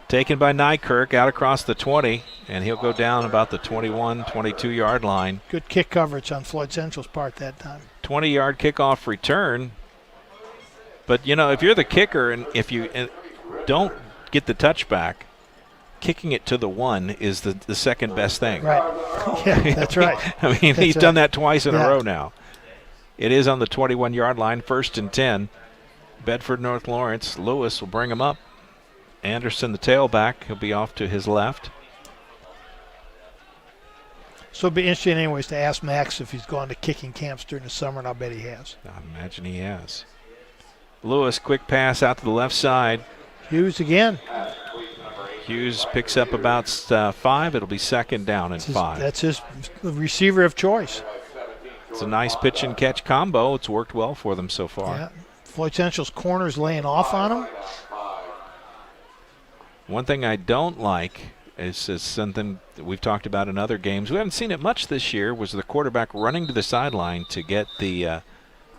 Taken by Nykirk out across the 20, and he'll go down about the 21, 22 yard line. Good kick coverage on Floyd Central's part that time. 20-yard kickoff return. But, you know, if you're the kicker and if you don't get the touchback, kicking it to the 1 is the second best thing. Right. Yeah, that's right. I mean, he's done that twice in a row now. It is on the 21-yard line, 1st and 10. Bedford North Lawrence. Lewis will bring him up. Anderson, the tailback, he'll be off to his left. So it'll be interesting anyways to ask Max if he's gone to kicking camps during the summer, and I'll bet he has. I imagine he has. Lewis, quick pass out to the left side. Hughes again. Hughes picks up about 5. It'll be 2nd down and 5. That's his receiver of choice. It's a nice pitch and catch combo. It's worked well for them so far. Yeah. Floyd Central's corner's laying off on him. One thing I don't like is something that we've talked about in other games. We haven't seen it much this year, was the quarterback running to the sideline to get the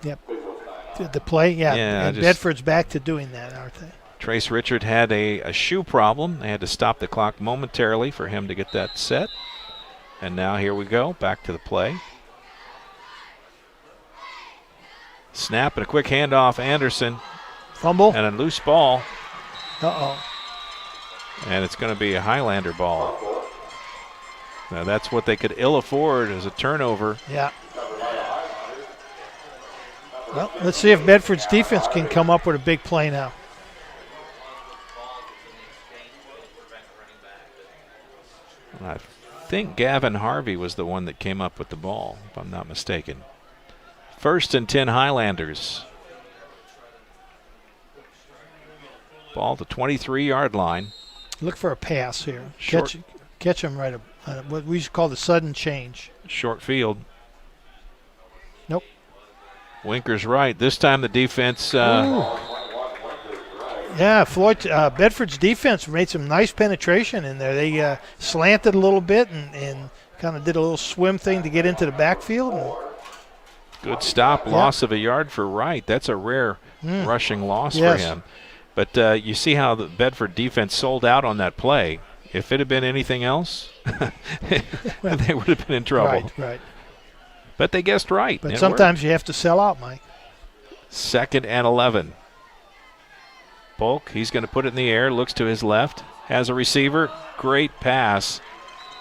the play, and Bedford's back to doing that, aren't they? Trace Richard had a shoe problem. They had to stop the clock momentarily for him to get that set. And now here we go, back to the play. Snap and a quick handoff, Anderson. Fumble. And a loose ball. Uh-oh. And it's going to be a Highlander ball. Now that's what they could ill afford as a turnover. Yeah. Well, let's see if Bedford's defense can come up with a big play now. I think Gavin Harvey was the one that came up with the ball, if I'm not mistaken. 1st and 10 Highlanders. Ball to 23-yard line. Look for a pass here. Short. Catch him right at what we used to call the sudden change. Short field. Nope. Winker's right. This time the defense. Yeah, Floyd. Bedford's defense made some nice penetration in there. They slanted a little bit and kind of did a little swim thing to get into the backfield. Good stop. Loss of a yard for Wright. That's a rare rushing loss for him. But you see how the Bedford defense sold out on that play. If it had been anything else, they would have been in trouble. Right. But they guessed right. But sometimes you have to sell out, Mike. 2nd and 11. Polk, he's going to put it in the air, looks to his left, has a receiver, great pass,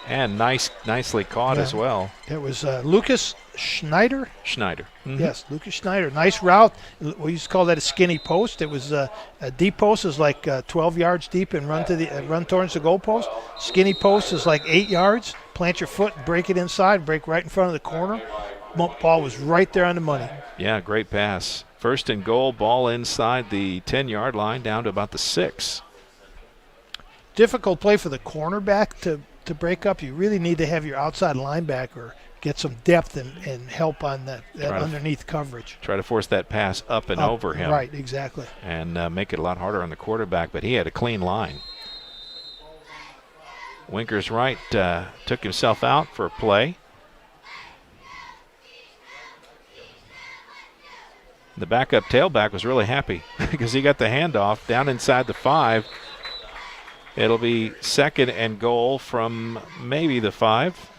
and nicely caught as well. It was Lucas Schneider. Mm-hmm. Yes, Lucas Schneider. Nice route. We used to call that a skinny post. It was a deep post is like 12 yards deep and run towards the goal post. Skinny post is like 8 yards. Plant your foot, break it inside, break right in front of the corner. Ball was right there on the money. Yeah, great pass. 1st and goal, ball inside the 10-yard line down to about the 6. Difficult play for the cornerback to break up. You really need to have your outside linebacker get some depth and help on that underneath coverage. Try to force that pass up and over him. Right, exactly. And make it a lot harder on the quarterback, but he had a clean line. Winker's right took himself out for a play. The backup tailback was really happy because he got the handoff down inside the 5. It'll be 2nd and goal from maybe the 5.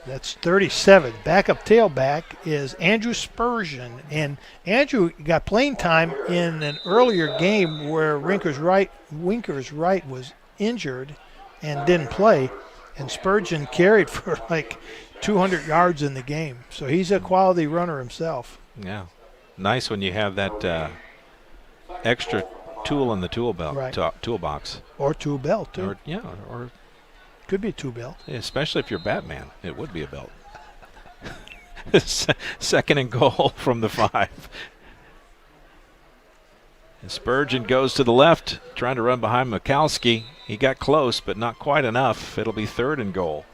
That's 37. Backup tailback is Andrew Spurgeon. And Andrew got playing time in an earlier game where Winker's right was injured and didn't play. And Spurgeon carried for like 200 yards in the game. So he's a quality runner himself. Yeah. Nice when you have that extra tool in the toolbox. Or two belt, too. Or could be two belt. Especially if you're Batman. It would be a belt. Second and goal from the 5. And Spurgeon goes to the left, trying to run behind Mikowski. He got close, but not quite enough. It'll be 3rd and goal.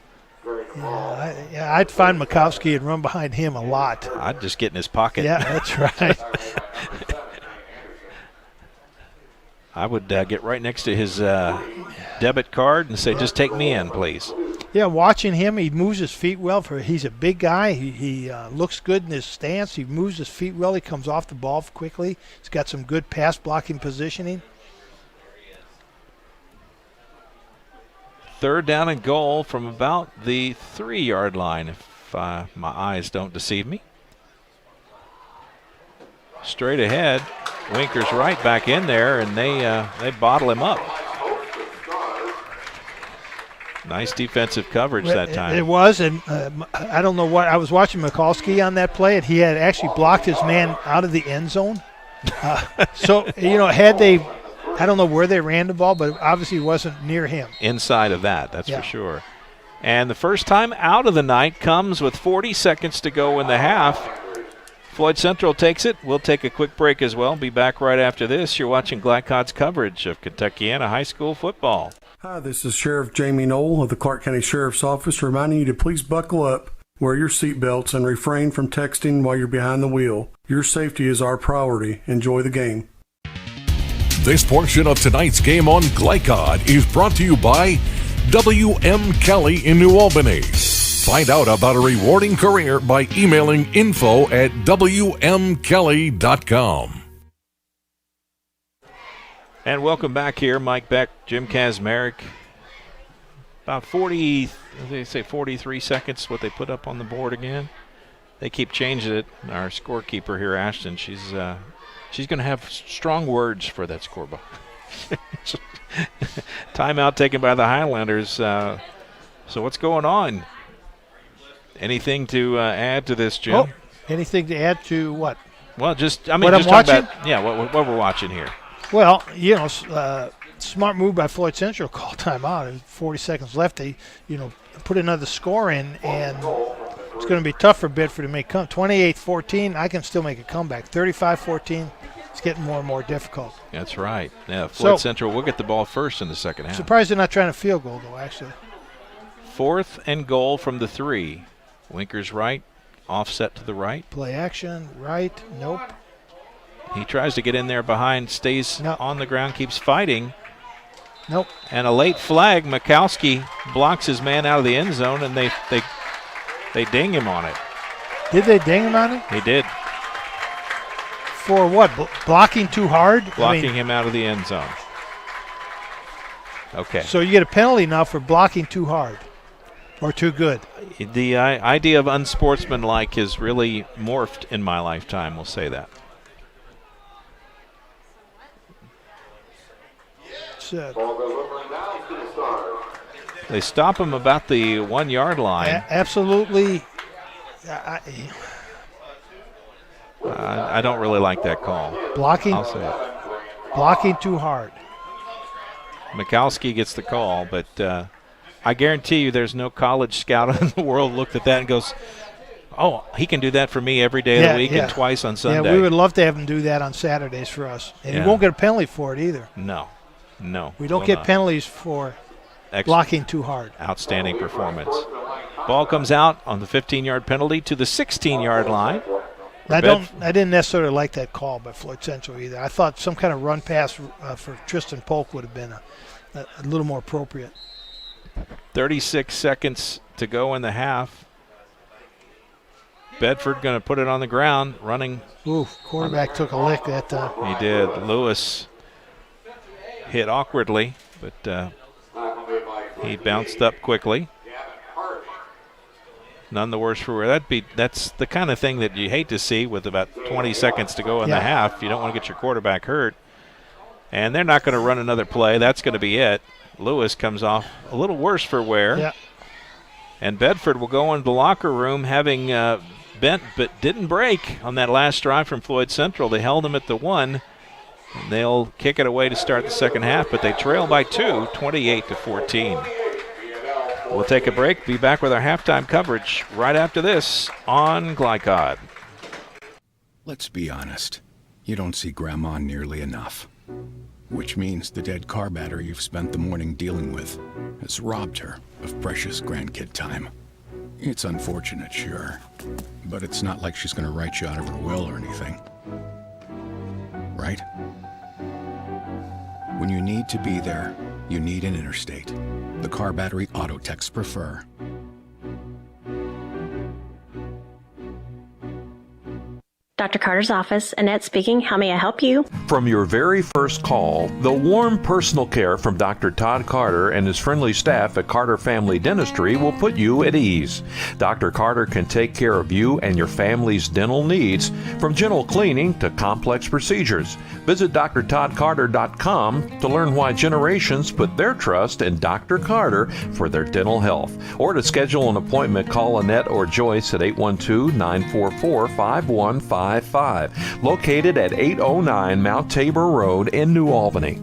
I'd find Mikowski and run behind him a lot. I'd just get in his pocket. Yeah, that's right. I would get right next to his debit card and say, just take me in, please. Yeah, watching him, he moves his feet well. He's a big guy. He looks good in his stance. He moves his feet well. He comes off the ball quickly. He's got some good pass blocking positioning. 3rd down and goal from about the 3-yard line, if my eyes don't deceive me. Straight ahead. Winker's right back in there, and they bottle him up. Nice defensive coverage that time. It was, and I don't know what. I was watching Mikulski on that play, and he had actually blocked his man out of the end zone. So, had they, I don't know where they ran the ball, but obviously it wasn't near him. Inside of that, that's for sure. And the first time out of the night comes with 40 seconds to go in the half. Floyd Central takes it. We'll take a quick break as well. Be back right after this. You're watching Glycod's coverage of Kentuckiana high school football. Hi, this is Sheriff Jamie Knoll of the Clark County Sheriff's Office reminding you to please buckle up, wear your seatbelts, and refrain from texting while you're behind the wheel. Your safety is our priority. Enjoy the game. This portion of tonight's game on Glycod is brought to you by W.M. Kelly in New Albany. Find out about a rewarding career by emailing info@wmkelly.com. And welcome back here. Mike Beck, Jim Kazmarek. About 40, they say 43 seconds, what they put up on the board again. They keep changing it. Our scorekeeper here, Ashton, she's going to have strong words for that scoreboard. Timeout taken by the Highlanders. So what's going on? Anything to add to this, Jim? Anything to add to what? Well, what just I'm talking watching? About, what we're watching here. Well, smart move by Floyd Central, call timeout. There's 40 seconds left. They, put another score in, and it's going to be tough for Bedford to make come. 28-14, I can still make a comeback. 35-14, it's getting more and more difficult. That's right. Yeah, Floyd Central will get the ball first in the second half. Surprised they're not trying to field goal, though, actually. 4th and goal from the 3. Winker's right, offset to the right. Play action, right, nope. He tries to get in there behind, stays on the ground, keeps fighting. Nope. And a late flag. Mikowski blocks his man out of the end zone, and they ding him on it. Did they ding him on it? They did. For what? Blocking too hard? Blocking him out of the end zone. Okay. So you get a penalty now for blocking too hard or too good. The idea of unsportsmanlike has really morphed in my lifetime, we'll say that. They stop him about the 1 yard line. Absolutely. I don't really like that call. Blocking. I'll say it. Blocking too hard. Mikowski gets the call, but I guarantee you there's no college scout in the world looked at that and goes, oh, he can do that for me every day of the week and twice on Sunday. Yeah, we would love to have him do that on Saturdays for us. And he won't get a penalty for it either. No. We don't get penalties for blocking too hard. Outstanding performance. Ball comes out on the 15-yard penalty to the 16-yard line. I didn't necessarily like that call by Floyd Central either. I thought some kind of run pass for Tristan Polk would have been a little more appropriate. 36 seconds to go in the half. Bedford going to put it on the ground, running. Ooh, quarterback took a lick that time. He did. Lewis hit awkwardly, but he bounced up quickly. None the worse for wear. That's the kind of thing that you hate to see with about 20 seconds to go in the half. You don't want to get your quarterback hurt. And they're not going to run another play. That's going to be it. Lewis comes off a little worse for wear. Yeah. And Bedford will go into the locker room having bent but didn't break on that last drive from Floyd Central. They held him at the 1. And they'll kick it away to start the second half, but they trail by 2, 28-14. We'll take a break, be back with our halftime coverage right after this on Glycod. Let's be honest. You don't see Grandma nearly enough. Which means the dead car battery you've spent the morning dealing with has robbed her of precious grandkid time. It's unfortunate, sure, but it's not like she's going to write you out of her will or anything. Right? When you need to be there, you need an Interstate. The car battery auto techs prefer. Dr. Carter's office, Annette speaking. How may I help you? From your very first call, the warm personal care from Dr. Todd Carter and his friendly staff at Carter Family Dentistry will put you at ease. Dr. Carter can take care of you and your family's dental needs, from gentle cleaning to complex procedures. Visit drtoddcarter.com to learn why generations put their trust in Dr. Carter for their dental health. Or to schedule an appointment, call Annette or Joyce at 812-944-5155. Located at 809 Mount Tabor Road in New Albany.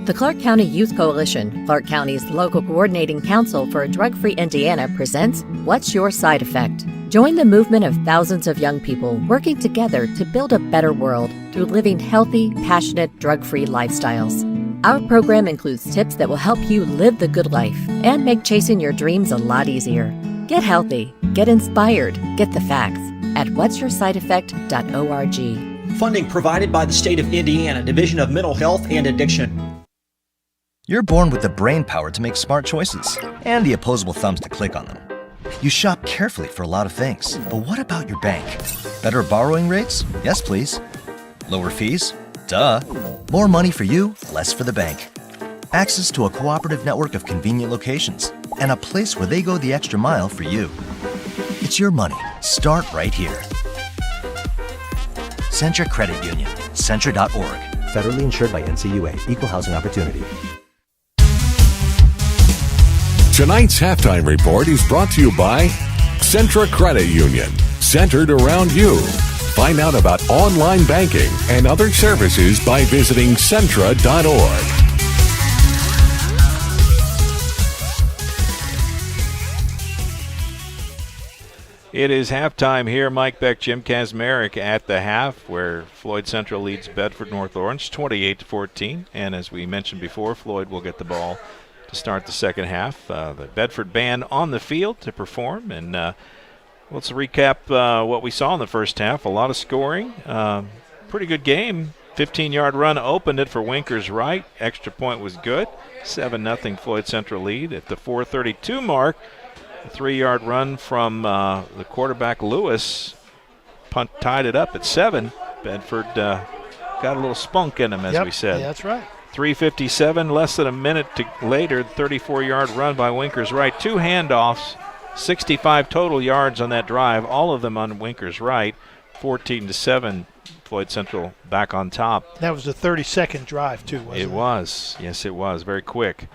The Clark County Youth Coalition, Clark County's local coordinating council for a drug-free Indiana, presents What's Your Side Effect? Join the movement of thousands of young people working together to build a better world through living healthy, passionate, drug-free lifestyles. Our program includes tips that will help you live the good life and make chasing your dreams a lot easier. Get healthy, get inspired, get the facts at what'syoursideeffect.org. Funding provided by the State of Indiana Division of Mental Health and Addiction. You're born with the brain power to make smart choices and the opposable thumbs to click on them. You shop carefully for a lot of things, but what about your bank? Better borrowing rates? Yes, please. Lower fees? Duh. More money for you, less for the bank. Access to a cooperative network of convenient locations and a place where they go the extra mile for you. It's your money. Start right here. Centra Credit Union. Centra.org. Federally insured by NCUA. Equal housing opportunity. Tonight's halftime report is brought to you by Centra Credit Union, centered around you. Find out about online banking and other services by visiting Centra.org. It is halftime here. Mike Beck, Jim Kazmarek at the half, where Floyd Central leads Bedford North Lawrence 28-14. And as we mentioned before, Floyd will get the ball to start the second half. The Bedford band on the field to perform. And let's recap what we saw in the first half. A lot of scoring. Pretty good game. 15-yard run opened it for Winkers Wright. Extra point was good. 7-0 Floyd Central lead. At the 4:32 mark, a 3-yard run from the quarterback Lewis tied it up at 7. Bedford got a little spunk in him, as we said. Yeah, that's right. 3:57, less than a minute later, 34-yard run by Winkers Wright. 2 handoffs, 65 total yards on that drive, all of them on Winkers Wright. 14-7, Floyd Central back on top. That was a 30-second drive, too, wasn't it? It was. Yes, it was. Very quick.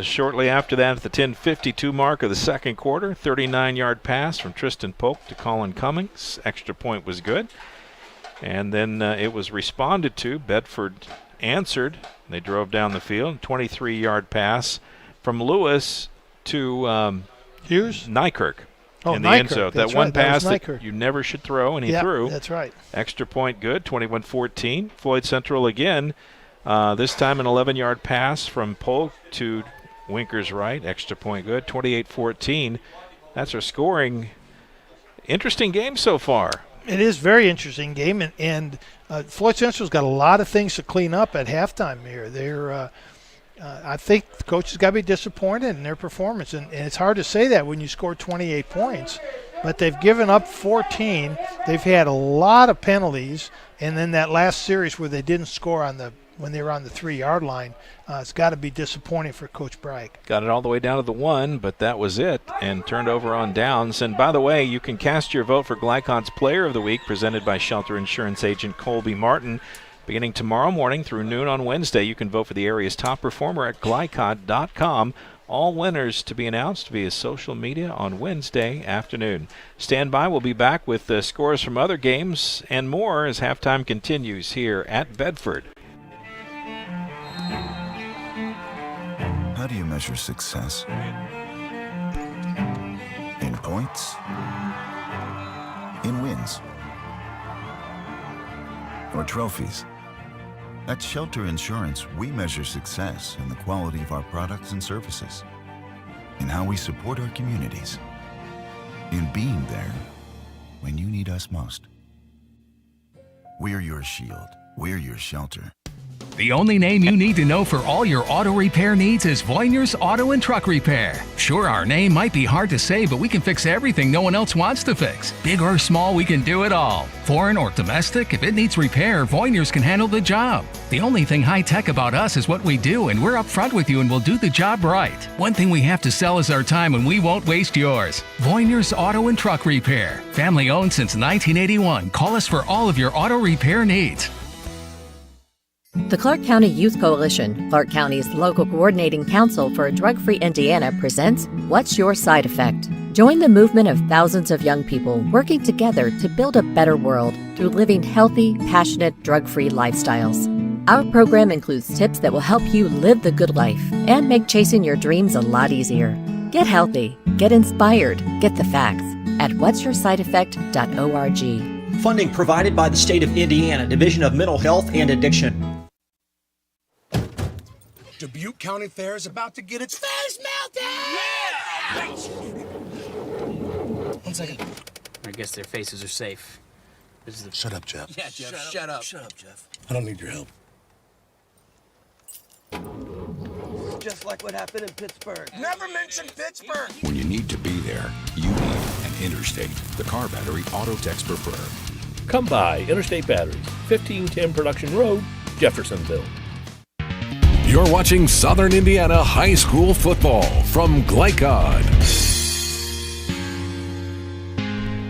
Shortly after that, at the 10:52 mark of the second quarter, 39-yard pass from Tristan Polk to Colin Cummings. Extra point was good. And then it was responded to. Bedford answered. They drove down the field. 23-yard pass from Lewis to Hughes? Nykirk in the Nykirk. end zone. That's that one right. pass that that you never should throw, and he threw. That's right. Extra point good, 21-14. Floyd Central again. This time an 11-yard pass from Polk to Winkers Wright. Extra point good, 28-14. That's our scoring. Interesting game so far. It is a very interesting game, and Floyd Central's got a lot of things to clean up at halftime here. They're, I think the coaches got to be disappointed in their performance, and it's hard to say that when you score 28 points. But they've given up 14. They've had a lot of penalties, and then that last series where they didn't score when they were on the 3-yard line, it's got to be disappointing for Coach Bragg. Got it all the way down to the 1, but that was it, and turned over on downs. And by the way, you can cast your vote for Glycon's Player of the Week, presented by Shelter Insurance Agent Colby Martin. Beginning tomorrow morning through noon on Wednesday, you can vote for the area's top performer at glycod.com. All winners to be announced via social media on Wednesday afternoon. Stand by. We'll be back with the scores from other games and more as halftime continues here at Bedford. How do you measure success? In points? In wins? Or trophies? At Shelter Insurance, we measure success in the quality of our products and services, in how we support our communities, in being there when you need us most. We're your shield. We're your shelter. The only name you need to know for all your auto repair needs is Voinier's Auto and Truck Repair. Sure, our name might be hard to say, but we can fix everything no one else wants to fix. Big or small, we can do it all. Foreign or domestic, if it needs repair, Voinier's can handle the job. The only thing high-tech about us is what we do, and we're upfront with you and we'll do the job right. One thing we have to sell is our time, and we won't waste yours. Voinier's Auto and Truck Repair. Family-owned since 1981. Call us for all of your auto repair needs. The Clark County Youth Coalition, Clark County's local coordinating council for a drug-free Indiana, presents What's Your Side Effect? Join the movement of thousands of young people working together to build a better world through living healthy, passionate, drug-free lifestyles. Our program includes tips that will help you live the good life and make chasing your dreams a lot easier. Get healthy, get inspired, get the facts at what'syoursideeffect.org. Funding provided by the State of Indiana, Division of Mental Health and Addiction. Dubuque County Fair is about to get its face melted! Yeah! 1 second. I guess their faces are safe. Shut up, Jeff. Yeah, Jeff, shut up. Shut up, Jeff. I don't need your help. Just like what happened in Pittsburgh. Never mention Pittsburgh! When you need to be there, you need an Interstate, the car battery auto techs prefer. Come by Interstate Batteries, 1510 Production Road, Jeffersonville. You're watching Southern Indiana High School football from Glycod.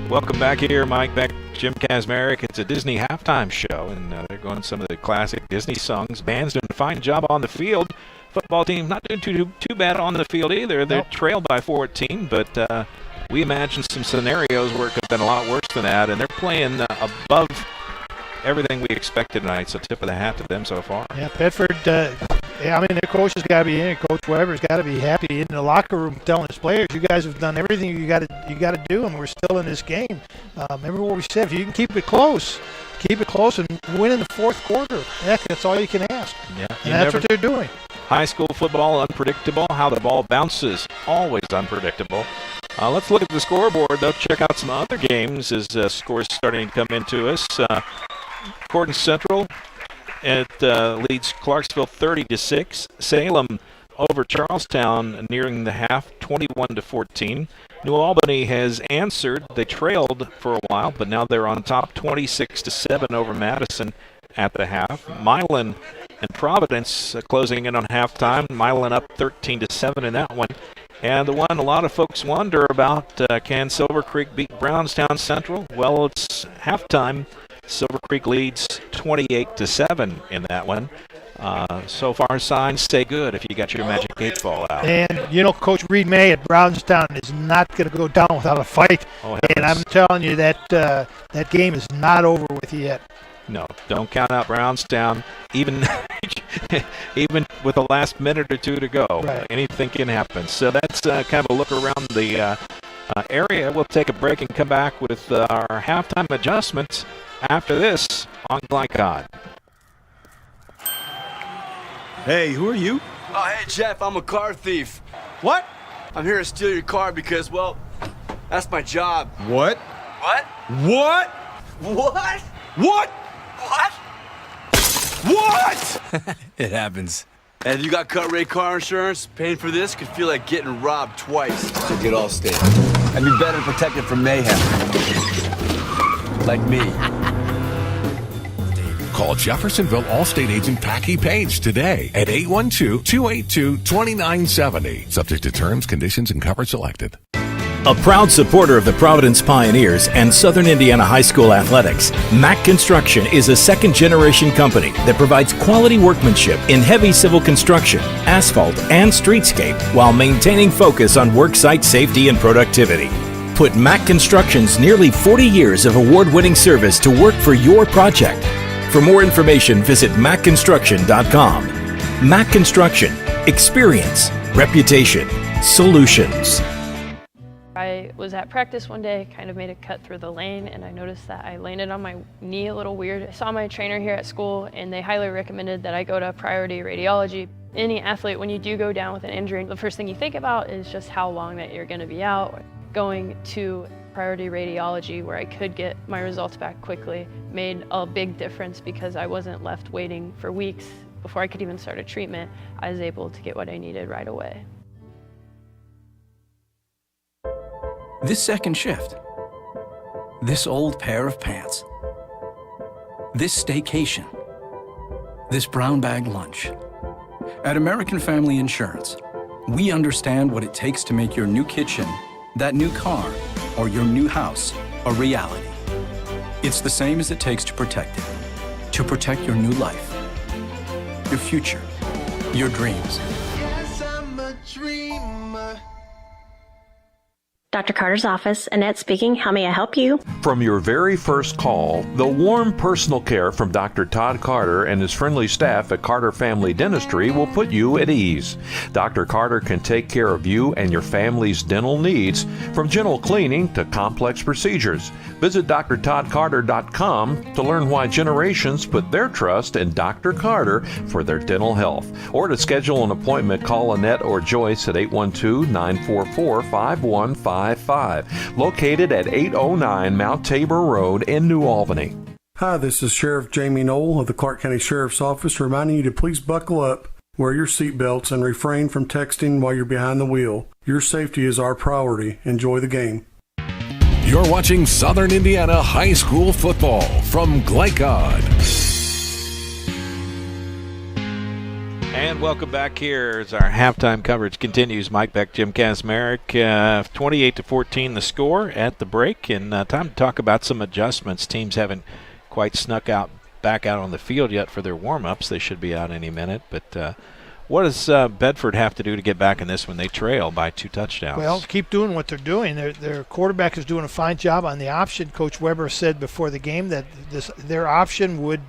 Welcome back here, Mike Beck, Jim Kazmarek. It's a Disney halftime show, and they're going some of the classic Disney songs. Band's doing a fine job on the field. Football team not doing too bad on the field either. They're trailed by 14, but we imagined some scenarios where it could have been a lot worse than that, and they're playing above everything we expected tonight, so tip of the hat to them so far. Yeah, Bedford, their coach has got to be in. Coach Weber's got to be happy in the locker room telling his players, you guys have done everything you got to do, and we're still in this game. Remember what we said, if you can keep it close and win in the fourth quarter. Heck, that's all you can ask. Yeah, and that's what they're doing. High school football, unpredictable. How the ball bounces, always unpredictable. Let's look at the scoreboard, though. Check out some other games as scores starting to come into us. Gordon Central leads Clarksville 30-6. Salem over Charlestown nearing the half, 21-14. New Albany has answered. They trailed for a while, but now they're on top, 26-7 over Madison at the half. Milan and Providence closing in on halftime. Milan up 13-7 in that one. And the one a lot of folks wonder about, can Silver Creek beat Brownstown Central? Well, it's halftime. Silver Creek leads 28-7 in that one. So far, signs stay good if you got your Magic 8 ball out. And, Coach Reed May at Brownstown is not going to go down without a fight. And I'm telling you that that game is not over with yet. No, don't count out Brownstown, even even with the last minute or two to go. Right. Anything can happen. So that's kind of a look around the area. We'll take a break and come back with our halftime adjustments after this on Glycod. Hey, who are you? Oh, hey, Jeff, I'm a car thief. What? I'm here to steal your car because, well, that's my job. What? What? What? What? What? What? What? It happens. And if you got cut rate car insurance, paying for this could feel like getting robbed twice. So get Allstate. And be better protected from mayhem. Like me. Call Jeffersonville Allstate agent Packy Page today at 812-282-2970. Subject to terms, conditions, and coverage selected. A proud supporter of the Providence Pioneers and Southern Indiana High School athletics, Mack Construction is a second-generation company that provides quality workmanship in heavy civil construction, asphalt, and streetscape while maintaining focus on worksite safety and productivity. Put Mack Construction's nearly 40 years of award-winning service to work for your project. For more information, visit mackconstruction.com. Mack Construction. Experience. Reputation. Solutions. I was at practice one day, kind of made a cut through the lane, and I noticed that I landed on my knee a little weird. I saw my trainer here at school, and they highly recommended that I go to priority radiology. Any athlete, when you do go down with an injury, the first thing you think about is just how long that you're going to be out. Going to priority radiology, where I could get my results back quickly, made a big difference because I wasn't left waiting for weeks before I could even start a treatment. I was able to get what I needed right away. This second shift, this old pair of pants, this staycation, this brown bag lunch. At American Family Insurance, we understand what it takes to make your new kitchen, that new car, or your new house a reality. It's the same as it takes to protect it, to protect your new life, your future, your dreams. Yes, I'm a dreamer. Dr. Carter's office, Annette speaking. How may I help you? From your very first call, the warm personal care from Dr. Todd Carter and his friendly staff at Carter Family Dentistry will put you at ease. Dr. Carter can take care of you and your family's dental needs, from gentle cleaning to complex procedures. Visit drtoddcarter.com to learn why generations put their trust in Dr. Carter for their dental health. Or to schedule an appointment, call Annette or Joyce at 812-944-5155. Located at 809 Mount Tabor Road in New Albany. Hi, this is Sheriff Jamie Knoll of the Clark County Sheriff's Office reminding you to please buckle up, wear your seatbelts, and refrain from texting while you're behind the wheel. Your safety is our priority. Enjoy the game. You're watching Southern Indiana High School football from Glycod. And welcome back here as our halftime coverage continues. Mike Beck, Jim Kazmarek, 28-14 the score at the break. And time to talk about some adjustments. Teams haven't quite snuck back out on the field yet for their warm-ups. They should be out any minute. But what does Bedford have to do to get back in this when they trail by 2 touchdowns? Well, keep doing what they're doing. Their quarterback is doing a fine job on the option. Coach Weber said before the game that their option would,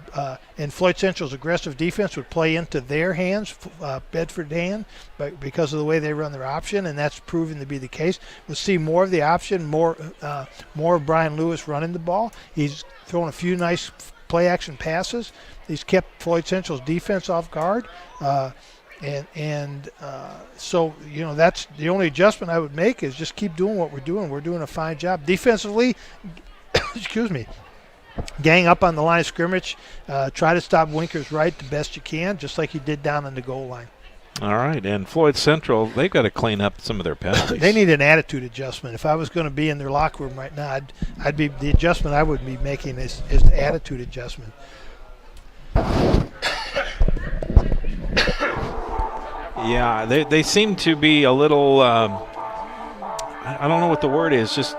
and Floyd Central's aggressive defense would play into their hands, Bedford hand, but because of the way they run their option, and that's proven to be the case. We'll see more of the option, more of Brian Lewis running the ball. He's thrown a few nice play-action passes. He's kept Floyd Central's defense off guard. So, that's the only adjustment I would make is just keep doing what we're doing. We're doing a fine job. Defensively, excuse me, gang up on the line of scrimmage. Try to stop Winkers right the best you can, just like you did down on the goal line. All right, and Floyd Central, they've got to clean up some of their penalties. They need an attitude adjustment. If I was going to be in their locker room right now, I'd be the adjustment I would be making is the attitude adjustment. Yeah, they seem to be a little, I don't know what the word is, just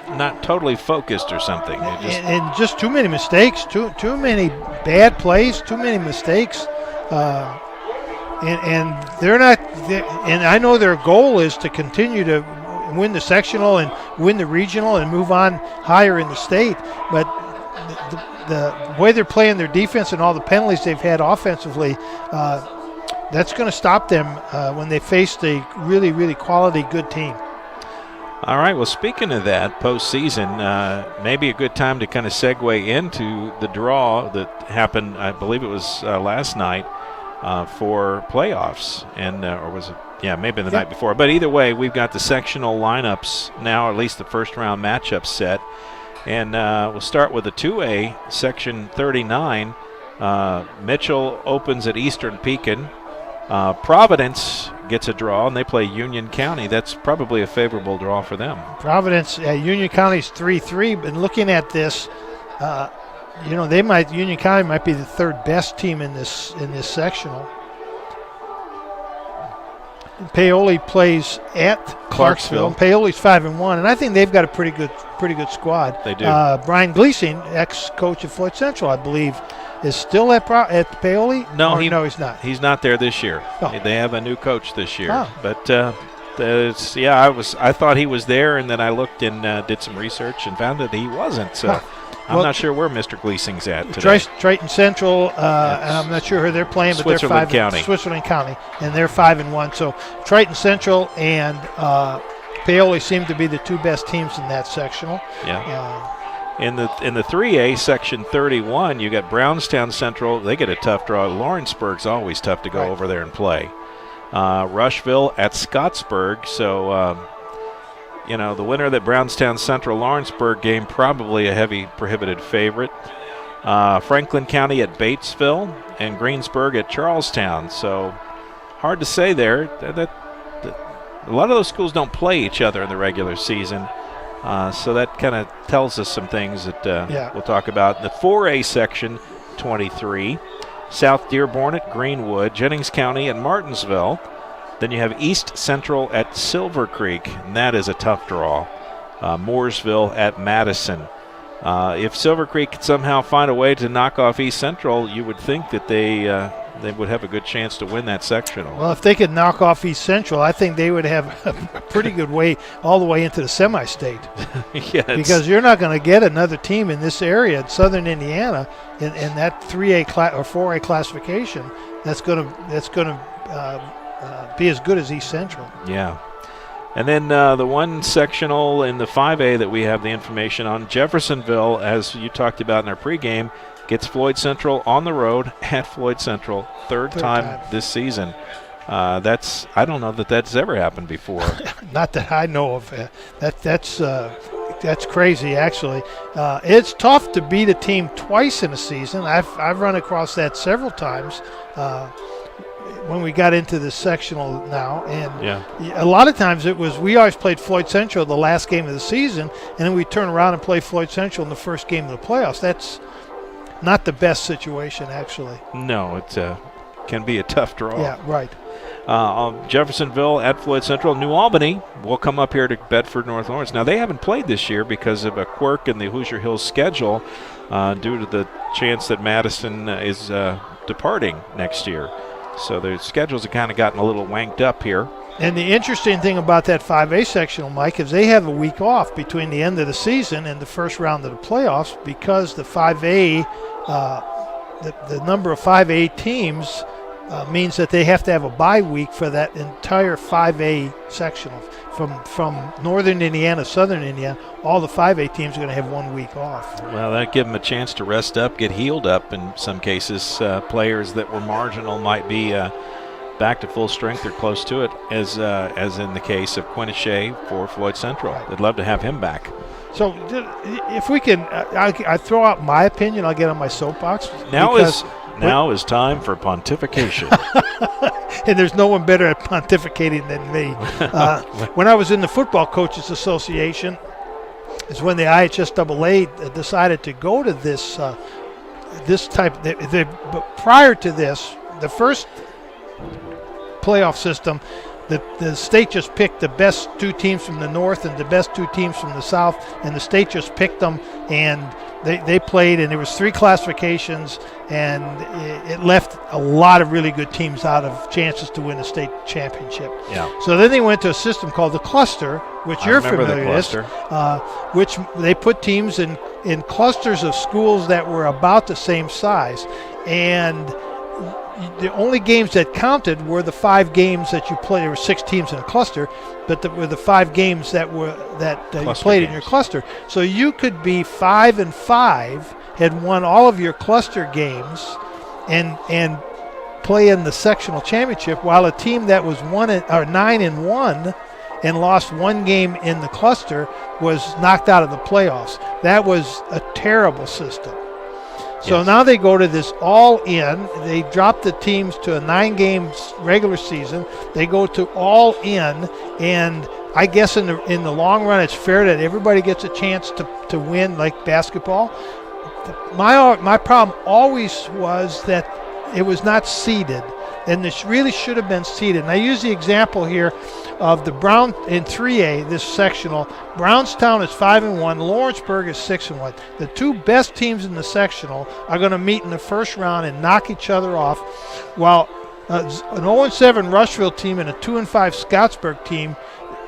not totally focused or something. And just too many mistakes, too many bad plays, too many mistakes. And they're not, and I know their goal is to continue to win the sectional and win the regional and move on higher in the state, but the way they're playing their defense and all the penalties they've had offensively, that's going to stop them when they face the really, really quality, good team. All right, well, speaking of that, postseason, maybe a good time to kind of segue into the draw that happened, I believe it was last night, for playoffs. And or was it? Yeah, maybe the night before. But either way, we've got the sectional lineups now, or at least the first-round matchups set. And we'll start with the 2A, Section 39. Mitchell opens at Eastern Pekin. Providence gets a draw, and they play Union County. That's probably a favorable draw for them. Providence, Union County's 3-3. But looking at this, Union County might be the third best team in this sectional. Paoli plays at Clarksville. Paoli's 5-1, and I think they've got a pretty good squad. They do. Brian Gleasing, ex-coach of Floyd Central, I believe, is still at Paoli. No, no, he's not. He's not there this year. Oh. They have a new coach this year. Oh. But I thought he was there, and then I looked and did some research and found that he wasn't. So. I'm not sure where Mr. Gleasing's at today. Triton Central, and I'm not sure who they're playing, but Switzerland County. Switzerland County, and they're 5-1. So Triton Central and Paoli seem to be the two best teams in that sectional. Yeah. In the 3A section 31, you got Brownstown Central. They get a tough draw. Lawrenceburg's always tough to go over there and play. Rushville at Scottsburg. So. The winner of that Brownstown Central Lawrenceburg game, probably a heavy prohibited favorite. Franklin County at Batesville and Greensburg at Charlestown. So hard to say there. A lot of those schools don't play each other in the regular season. So that kind of tells us some things that we'll talk about. In the 4A section, 23, South Dearborn at Greenwood, Jennings County at Martinsville. Then you have East Central at Silver Creek, and that is a tough draw. Mooresville at Madison. If Silver Creek could somehow find a way to knock off East Central, you would think that they would have a good chance to win that sectional. Well, if they could knock off East Central, I think they would have a pretty good way all the way into the semi-state. Yes. Because you're not going to get another team in this area in southern Indiana in that 3A or 4A classification that's going to be as good as East Central. Yeah. And then the one sectional in the 5A that we have the information on, Jeffersonville, as you talked about in our pregame, gets Floyd Central on the road at Floyd Central, third time this season. I don't know that that's ever happened before. Not that I know of. That's crazy, actually. It's tough to beat a team twice in a season. I've run across that several times. When we got into this sectional now, and a lot of times we always played Floyd Central the last game of the season, and then we turn around and play Floyd Central in the first game of the playoffs. That's not the best situation, actually. No, it can be a tough draw. Yeah, right. Jeffersonville at Floyd Central. New Albany will come up here to Bedford North Lawrence. Now, they haven't played this year because of a quirk in the Hoosier Hills schedule due to the chance that Madison is departing next year. So their schedules have kind of gotten a little wanked up here. And the interesting thing about that 5A sectional, Mike, is they have a week off between the end of the season and the first round of the playoffs because the 5A, the number of 5A teams means that they have to have a bye week for that entire 5A sectional. From northern Indiana, southern Indiana, all the 5A teams are going to have 1 week off. Well, that gives them a chance to rest up, get healed up in some cases. Players that were marginal might be back to full strength or close to it, as in the case of Quinnipiac for Floyd Central. Right. They'd love to have him back. So if we can, I throw out my opinion, I'll get on my soapbox. Now is time for pontification. And there's no one better at pontificating than me. When I was in the Football Coaches Association, is when the IHSAA decided to go to this type. But prior to this, the first playoff system, the state just picked the best two teams from the north and the best two teams from the south, and the state just picked them, and they played, and there was 3 classifications, and it left a lot of really good teams out of chances to win a state championship. Yeah. So then they went to a system called the cluster, which you're familiar with, which they put teams in clusters of schools that were about the same size, and the only games that counted were the 5 games that you played. There were 6 teams in a cluster, but were the 5 games that you played in your cluster. So you could be 5-5, had won all of your cluster games, and play in the sectional championship, while a team that was 9-1 and lost 1 game in the cluster was knocked out of the playoffs. That was a terrible system. So now they go to this all-in. They drop the teams to a 9-game regular season. They go to all-in, and I guess in the long run, it's fair that everybody gets a chance to win, like basketball. My problem always was that it was not seeded. and this really should have been seeded. And I use the example here of the Brown in 3A, this sectional. Brownstown is 5-1. Lawrenceburg is 6-1. The two best teams in the sectional are going to meet in the first round and knock each other off, while an 0-7 Rushville team and a 2-5 Scottsburg team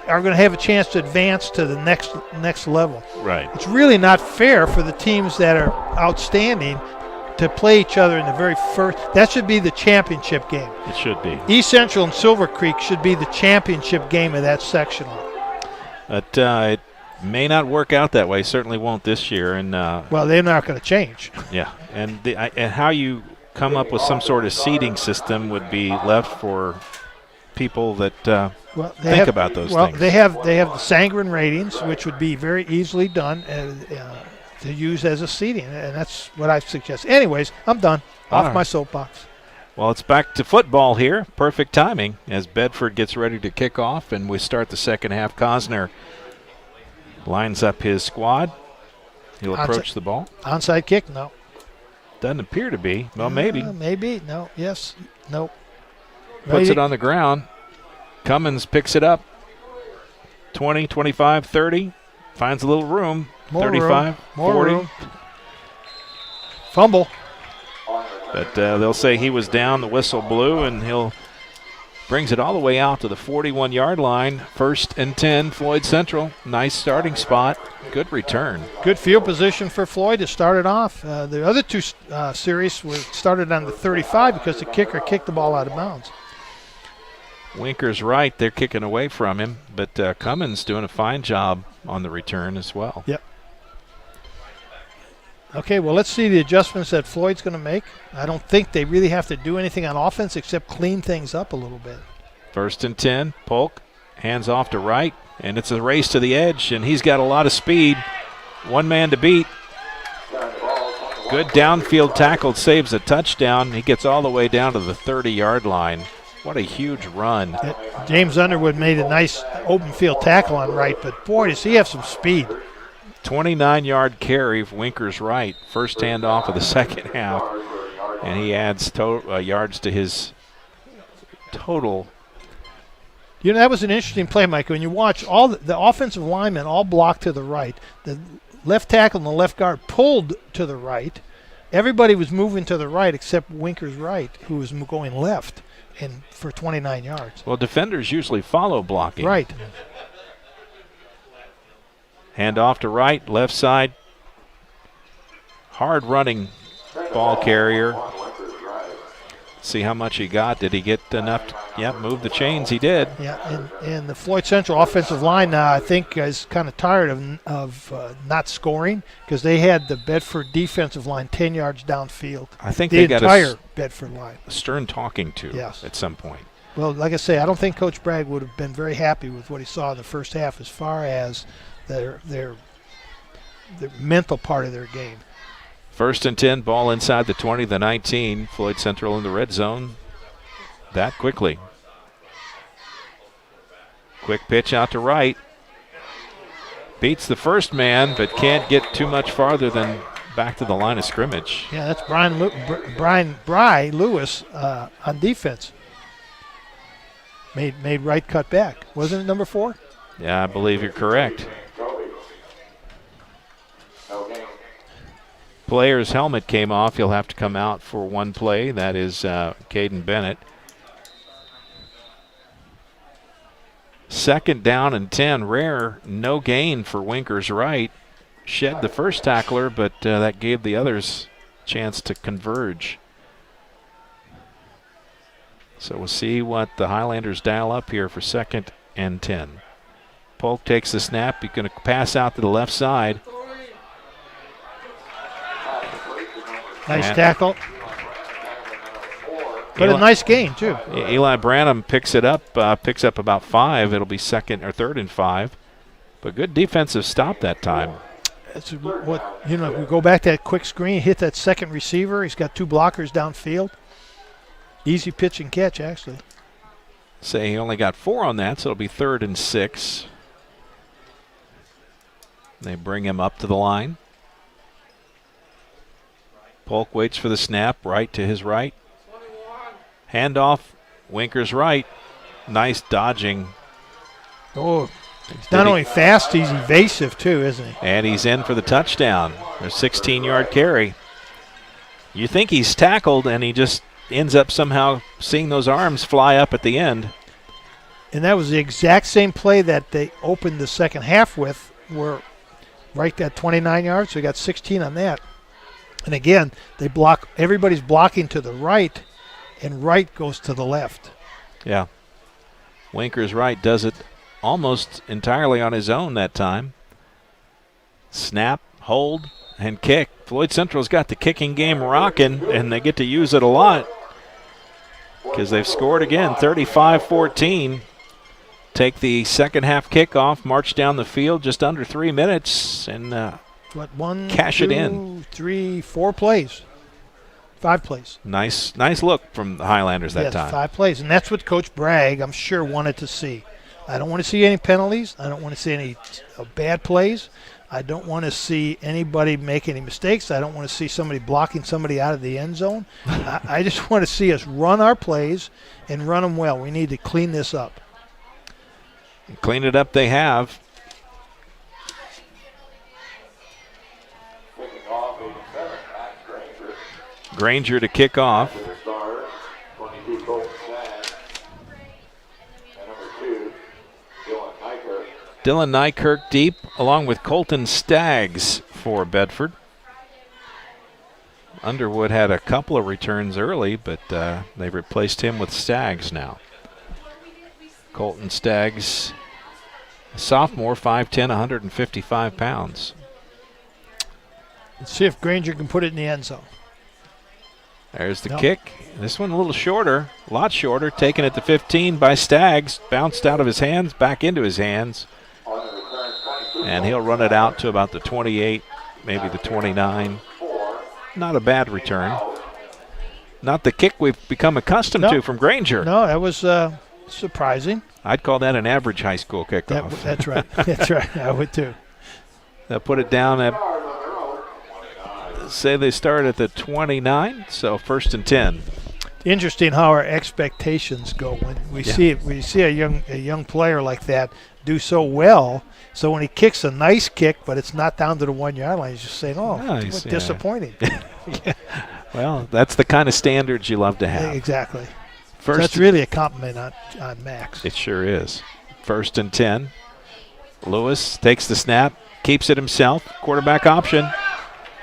are going to have a chance to advance to the next level. Right. It's really not fair for the teams that are outstanding to play each other in the very first. That should be the championship game. It should be. East Central and Silver Creek should be the championship game of that sectional. But it may not work out that way. Certainly won't this year. And well, they're not going to change. Yeah, and how you come up with some sort of seeding system would be left for people that think about those things. Well, they have the Sangren ratings, which would be very easily done to use as a seeding, and that's what I suggest. Anyways, I'm done. Off my soapbox. Well, it's back to football here. Perfect timing as Bedford gets ready to kick off, and we start the second half. Cosner lines up his squad. He'll approach the ball. Onside kick? No. Doesn't appear to be. Well, maybe. Maybe. No. Yes. Nope. Puts it on the ground. Cummins picks it up. 20, 25, 30. Finds a little room. More 35, room. More 40. Room. Fumble. But they'll say he was down. The whistle blew, and he'll brings it all the way out to the 41-yard line. 1st and 10, Floyd Central. Nice starting spot. Good return. Good field position for Floyd to start it off. The other two series were started on the 35 because the kicker kicked the ball out of bounds. Winker's right. They're kicking away from him, but Cummins doing a fine job on the return as well. Yep. Okay, well, let's see the adjustments that Floyd's going to make. I don't think they really have to do anything on offense except clean things up a little bit. 1st and 10, Polk hands off to right, and it's a race to the edge, and he's got a lot of speed. One man to beat. Good downfield tackle, saves a touchdown. He gets all the way down to the 30-yard line. What a huge run. James Underwood made a nice open field tackle on right, but boy, does he have some speed. 29-yard carry for Winker's right. First handoff of the second half, and he adds yards to his total. You know, that was an interesting play, Mike. When you watch all the offensive linemen all blocked to the right, the left tackle and the left guard pulled to the right. Everybody was moving to the right except Winker's right, who was going left and for 29 yards. Well, defenders usually follow blocking. Right. Hand off to right, left side. Hard running ball carrier. See how much he got. Did he get enough? Move the chains. He did. Yeah, and the Floyd Central offensive line now, I think, is kind of tired of not scoring because they had the Bedford defensive line 10 yards downfield. I think they got the entire Bedford line. Stern talking to at some point. Well, like I say, I don't think Coach Bragg would have been very happy with what he saw in the first half as far as their mental part of their game. 1st and 10, ball inside the 20, the 19. Floyd Central in the red zone that quickly. Quick pitch out to right. Beats the first man, but can't get too much farther than back to the line of scrimmage. Yeah, that's Brian Bry Lewis on defense. Made right cut back. Wasn't it number 4? Yeah, I believe you're correct. Player's helmet came off. He'll have to come out for one play. That is Caden Bennett. 2nd down and 10. Rare, no gain for Winker's right. Shed the first tackler, but that gave the others a chance to converge. So we'll see what the Highlanders dial up here for 2nd and 10. Polk takes the snap. He's going to pass out to the left side. Nice tackle. But a nice gain, too. Eli Branham picks it up, picks up about 5. It'll be 3rd and 5. But good defensive stop that time. That's what, we go back to that quick screen, hit that second receiver. He's got 2 blockers downfield. Easy pitch and catch, actually. Say he only got 4 on that, so it'll be 3rd and 6. They bring him up to the line. Polk waits for the snap, right to his right. Handoff, Winkers right. Nice dodging. Oh, he's not only fast, he's evasive too, isn't he? And he's in for the touchdown. A 16-yard carry. You think he's tackled, and he just ends up somehow seeing those arms fly up at the end. And that was the exact same play that they opened the second half with, where right at 29 yards, so he got 16 on that. And again, they block. Everybody's blocking to the right, and right goes to the left. Yeah. Winkers right does it almost entirely on his own that time. Snap, hold, and kick. Floyd Central's got the kicking game rocking, and they get to use it a lot because they've scored again, 35-14. Take the second half kickoff, march down the field just under 3 minutes, and cash it in. 3, 4 plays. 5 plays. Nice look from the Highlanders that time. 5 plays, and that's what Coach Bragg, I'm sure, wanted to see. I don't want to see any penalties. I don't want to see any bad plays. I don't want to see anybody make any mistakes. I don't want to see somebody blocking somebody out of the end zone. I just want to see us run our plays and run them well. We need to clean this up. And clean it up they have. Granger to kick off. Dylan Nykirk deep, along with Colton Staggs for Bedford. Underwood had a couple of returns early, but they've replaced him with Staggs now. Colton Staggs, sophomore, 5'10", 155 pounds. Let's see if Granger can put it in the end zone. There's the kick. This one a little shorter, a lot shorter, taken at the 15 by Staggs. Bounced out of his hands, back into his hands. And he'll run it out to about the 28, maybe the 29. Not a bad return. Not the kick we've become accustomed to from Granger. No, that was surprising. I'd call that an average high school kickoff. That's right. That's right. I would too. They'll put it down at, say they start at the 29, so 1st and 10. Interesting how our expectations go when we see a young player like that do so well. So when he kicks a nice kick, but it's not down to the 1 yard line, he's just saying, what disappointing. Well, that's the kind of standards you love to have. Exactly. So that's really a compliment on Max. It sure is. 1st and 10. Lewis takes the snap, keeps it himself, quarterback option.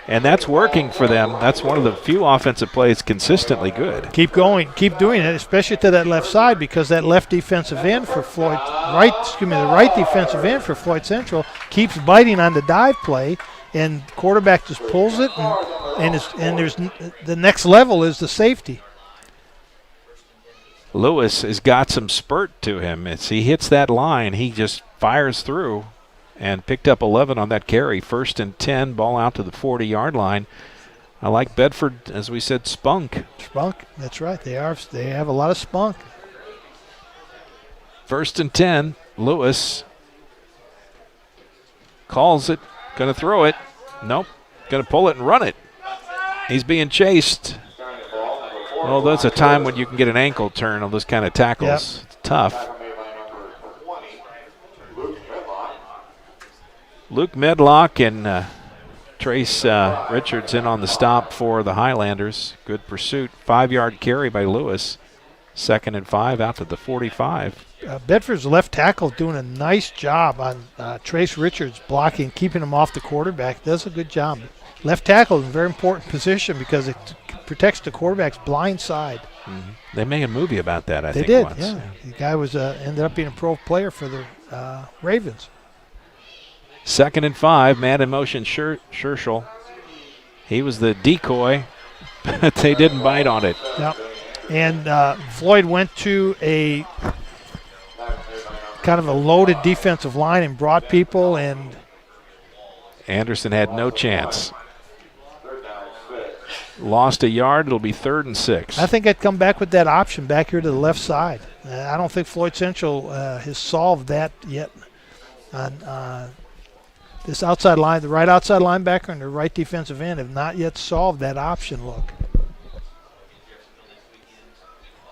And that's working for them. That's one of the few offensive plays consistently good. Keep going. Keep doing it, especially to that left side, because that left defensive end for Floyd, the right defensive end for Floyd Central keeps biting on the dive play, and quarterback just pulls it, and there's the next level is the safety. Lewis has got some spurt to him. As he hits that line, he just fires through. And picked up 11 on that carry. 1st and 10, ball out to the 40-yard line. I like Bedford, as we said, spunk. Spunk, that's right. They have a lot of spunk. 1st and 10, Lewis calls it, going to throw it. Nope, going to pull it and run it. He's being chased. Well, that's a time when you can get an ankle turn on those kind of tackles. Yep. It's tough. Luke Medlock and Trace Richards in on the stop for the Highlanders. Good pursuit. 5-yard carry by Lewis. 2nd and 5 out to the 45. Bedford's left tackle doing a nice job on Trace Richards blocking, keeping him off the quarterback. Does a good job. Left tackle is a very important position because it protects the quarterback's blind side. Mm-hmm. They made a movie about that, I think. They did, once. yeah. The guy was ended up being a pro player for the Ravens. 2nd and 5, man in motion, Scherschel. He was the decoy, but they didn't bite on it. Yep. And Floyd went to a kind of a loaded defensive line and brought people, and Anderson had no chance. Lost a yard. It'll be 3rd and 6. I think I'd come back with that option back here to the left side. I don't think Floyd Central has solved that yet on this outside line. The right outside linebacker and the right defensive end have not yet solved that option look.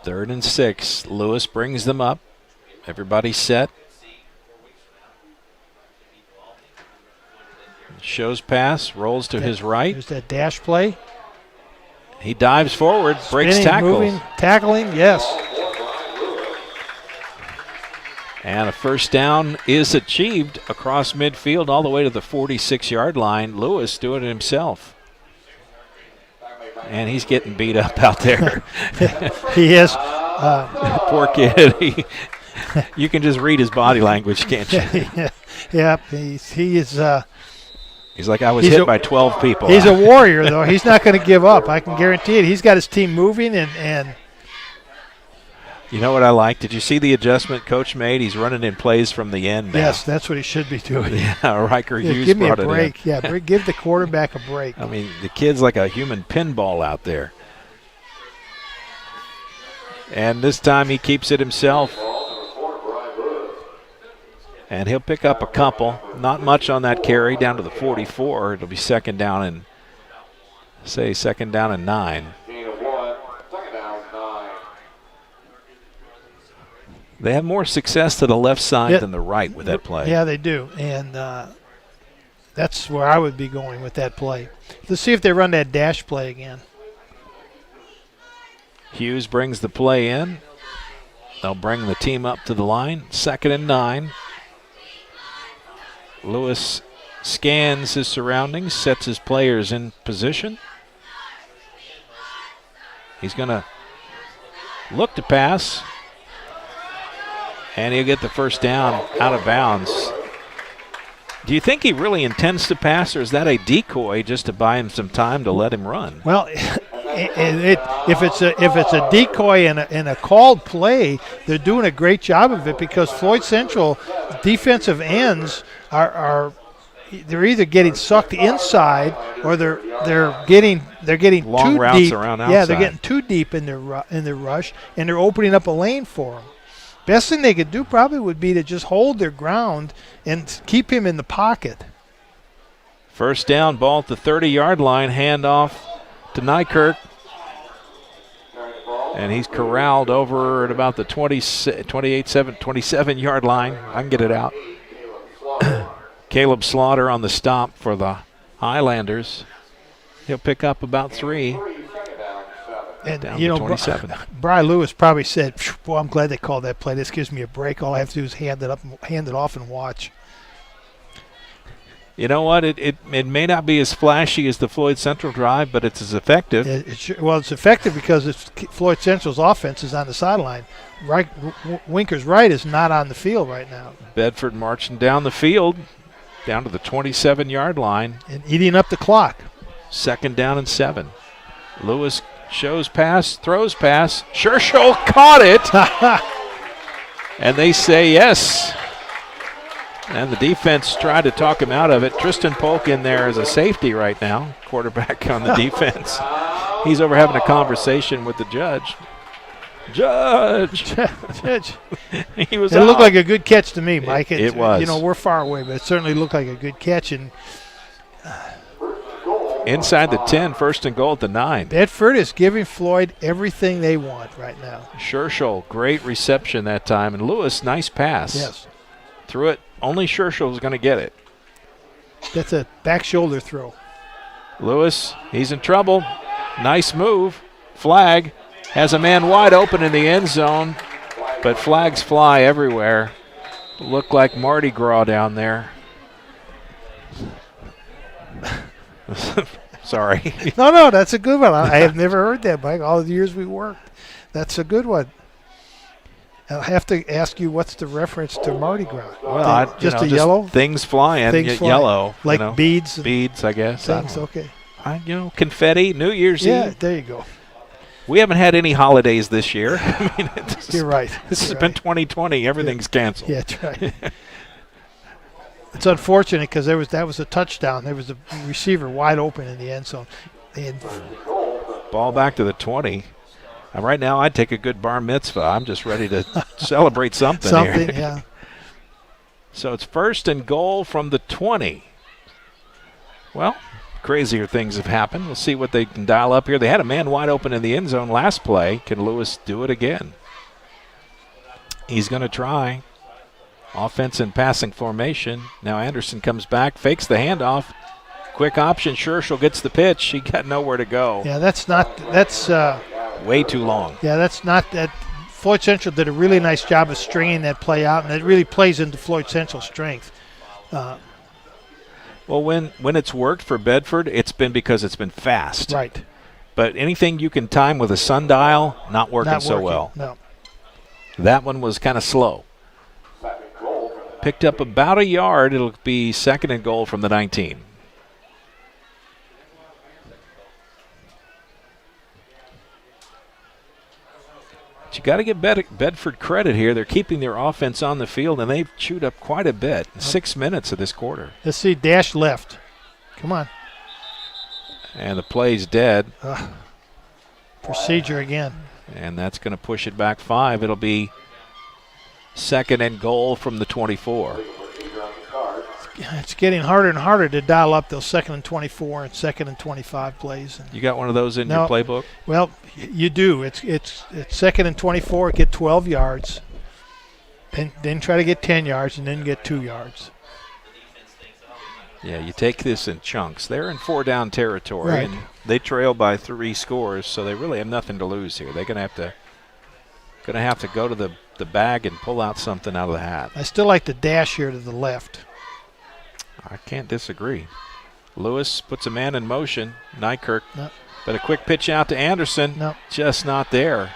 3rd and 6. Lewis brings them up. Everybody set. Shows pass, rolls to his right. There's that dash play. He dives forward, breaks Spinning, tackles. moving, tackling, yes. And a first down is achieved across midfield all the way to the 46-yard line. Lewis doing it himself. And he's getting beat up out there. He is. Poor kid. You can just read his body language, can't you? Yeah, he is. He's like, I was hit by 12 people. He's a warrior, though. He's not going to give up. I can guarantee it. He's got his team moving, and you know what I like? Did you see the adjustment Coach made? He's running in plays from the end now. Yes, that's what he should be doing. Yeah, Riker Hughes give me a brought break. it in. Yeah, give the quarterback a break. I mean, the kid's like a human pinball out there. And this time he keeps it himself. And he'll pick up a couple. Not much on that carry, down to the 44. It'll be second down and 9. They have more success to the left side than the right with that play. Yeah, they do. And that's where I would be going with that play. Let's see if they run that dash play again. Hughes brings the play in. They'll bring the team up to the line. 2nd and 9. Lewis scans his surroundings, sets his players in position. He's going to look to pass, and he'll get the first down out of bounds. Do you think he really intends to pass, or is that a decoy just to buy him some time to let him run? Well, if it's a decoy and a called play, they're doing a great job of it, because Floyd Central defensive ends they're either getting sucked inside or they're getting long too routes deep. around outside. Yeah, they're getting too deep in their rush, and they're opening up a lane for them. Best thing they could do probably would be to just hold their ground and keep him in the pocket. First down, ball at the 30-yard line, handoff to Nykirk. And he's corralled over at about the 27-yard line. I can get it out. Caleb Slaughter on the stop for the Highlanders. He'll pick up about 3. And down to 27. Brian Lewis probably said, "Boy, I'm glad they called that play. This gives me a break. All I have to do is hand it off, and watch." You know what? It may not be as flashy as the Floyd Central drive, but it's as effective. It's effective because Floyd Central's offense is on the sideline. Winker's right is not on the field right now. Bedford marching down the field, down to the 27-yard line. And eating up the clock. 2nd down and 7. Lewis shows pass, throws pass. Scherschel caught it. And they say yes. And the defense tried to talk him out of it. Tristan Polk in there as a safety right now, quarterback on the defense. He's over having a conversation with the judge. Judge. He was It looked like a good catch to me, Mike. It was. You know, we're far away, but it certainly looked like a good catch. And inside the 10, 1st and goal at the 9. Bedford is giving Floyd everything they want right now. Scherschel, great reception that time. And Lewis, nice pass. Yes. Threw it. Only Scherschel was going to get it. That's a back shoulder throw. Lewis, he's in trouble. Nice move. Flag has a man wide open in the end zone, but flags fly everywhere. Look like Mardi Gras down there. Sorry. No, that's a good one. I have never heard that, Mike. All the years we worked. That's a good one. I'll have to ask you, what's the reference to Mardi Gras? Well, just yellow? Things flying, yellow. Like beads? Beads, I guess. Things, okay. Confetti, New Year's Eve. Yeah, there you go. We haven't had any holidays this year. I mean, You're right. This has been 2020. Everything's canceled. Yeah, that's right. It's unfortunate because that was a touchdown. There was a receiver wide open in the end zone. Ball back to the 20. And right now, I'd take a good bar mitzvah. I'm just ready to celebrate something here. Yeah. So it's 1st and goal from the 20. Well, crazier things have happened. We'll see what they can dial up here. They had a man wide open in the end zone last play. Can Lewis do it again? He's going to try. Offense and passing formation. Now Anderson comes back, fakes the handoff. Quick option. Scherschel gets the pitch. He got nowhere to go. Yeah, that's way too long. Yeah, that's not that. Floyd Central did a really nice job of stringing that play out, and it really plays into Floyd Central's strength. Well, when it's worked for Bedford, it's been because it's been fast. Right. But anything you can time with a sundial, not working so well. No. That one was kind of slow. Picked up about a yard. It'll be 2nd and goal from the 19. But you got to give Bedford credit here. They're keeping their offense on the field, and they've chewed up quite a bit in 6 minutes of this quarter. Let's see, dash left. Come on. And the play's dead. Procedure again. And that's going to push it back 5. It'll be 2nd and goal from the 24. It's getting harder and harder to dial up those 2nd and 24 and 2nd and 25 plays. You got one of those in your playbook? Well, you do. It's 2nd and 24. Get 12 yards. Then try to get 10 yards and then get 2 yards. Yeah, you take this in chunks. They're in 4-down territory, right. And they trail by 3 scores, so they really have nothing to lose here. They're going to have to go to the bag and pull out something out of the hat. I still like the dash here to the left. I can't disagree. Lewis puts a man in motion. Nykirk, no. But a quick pitch out to Anderson. No. Just not there.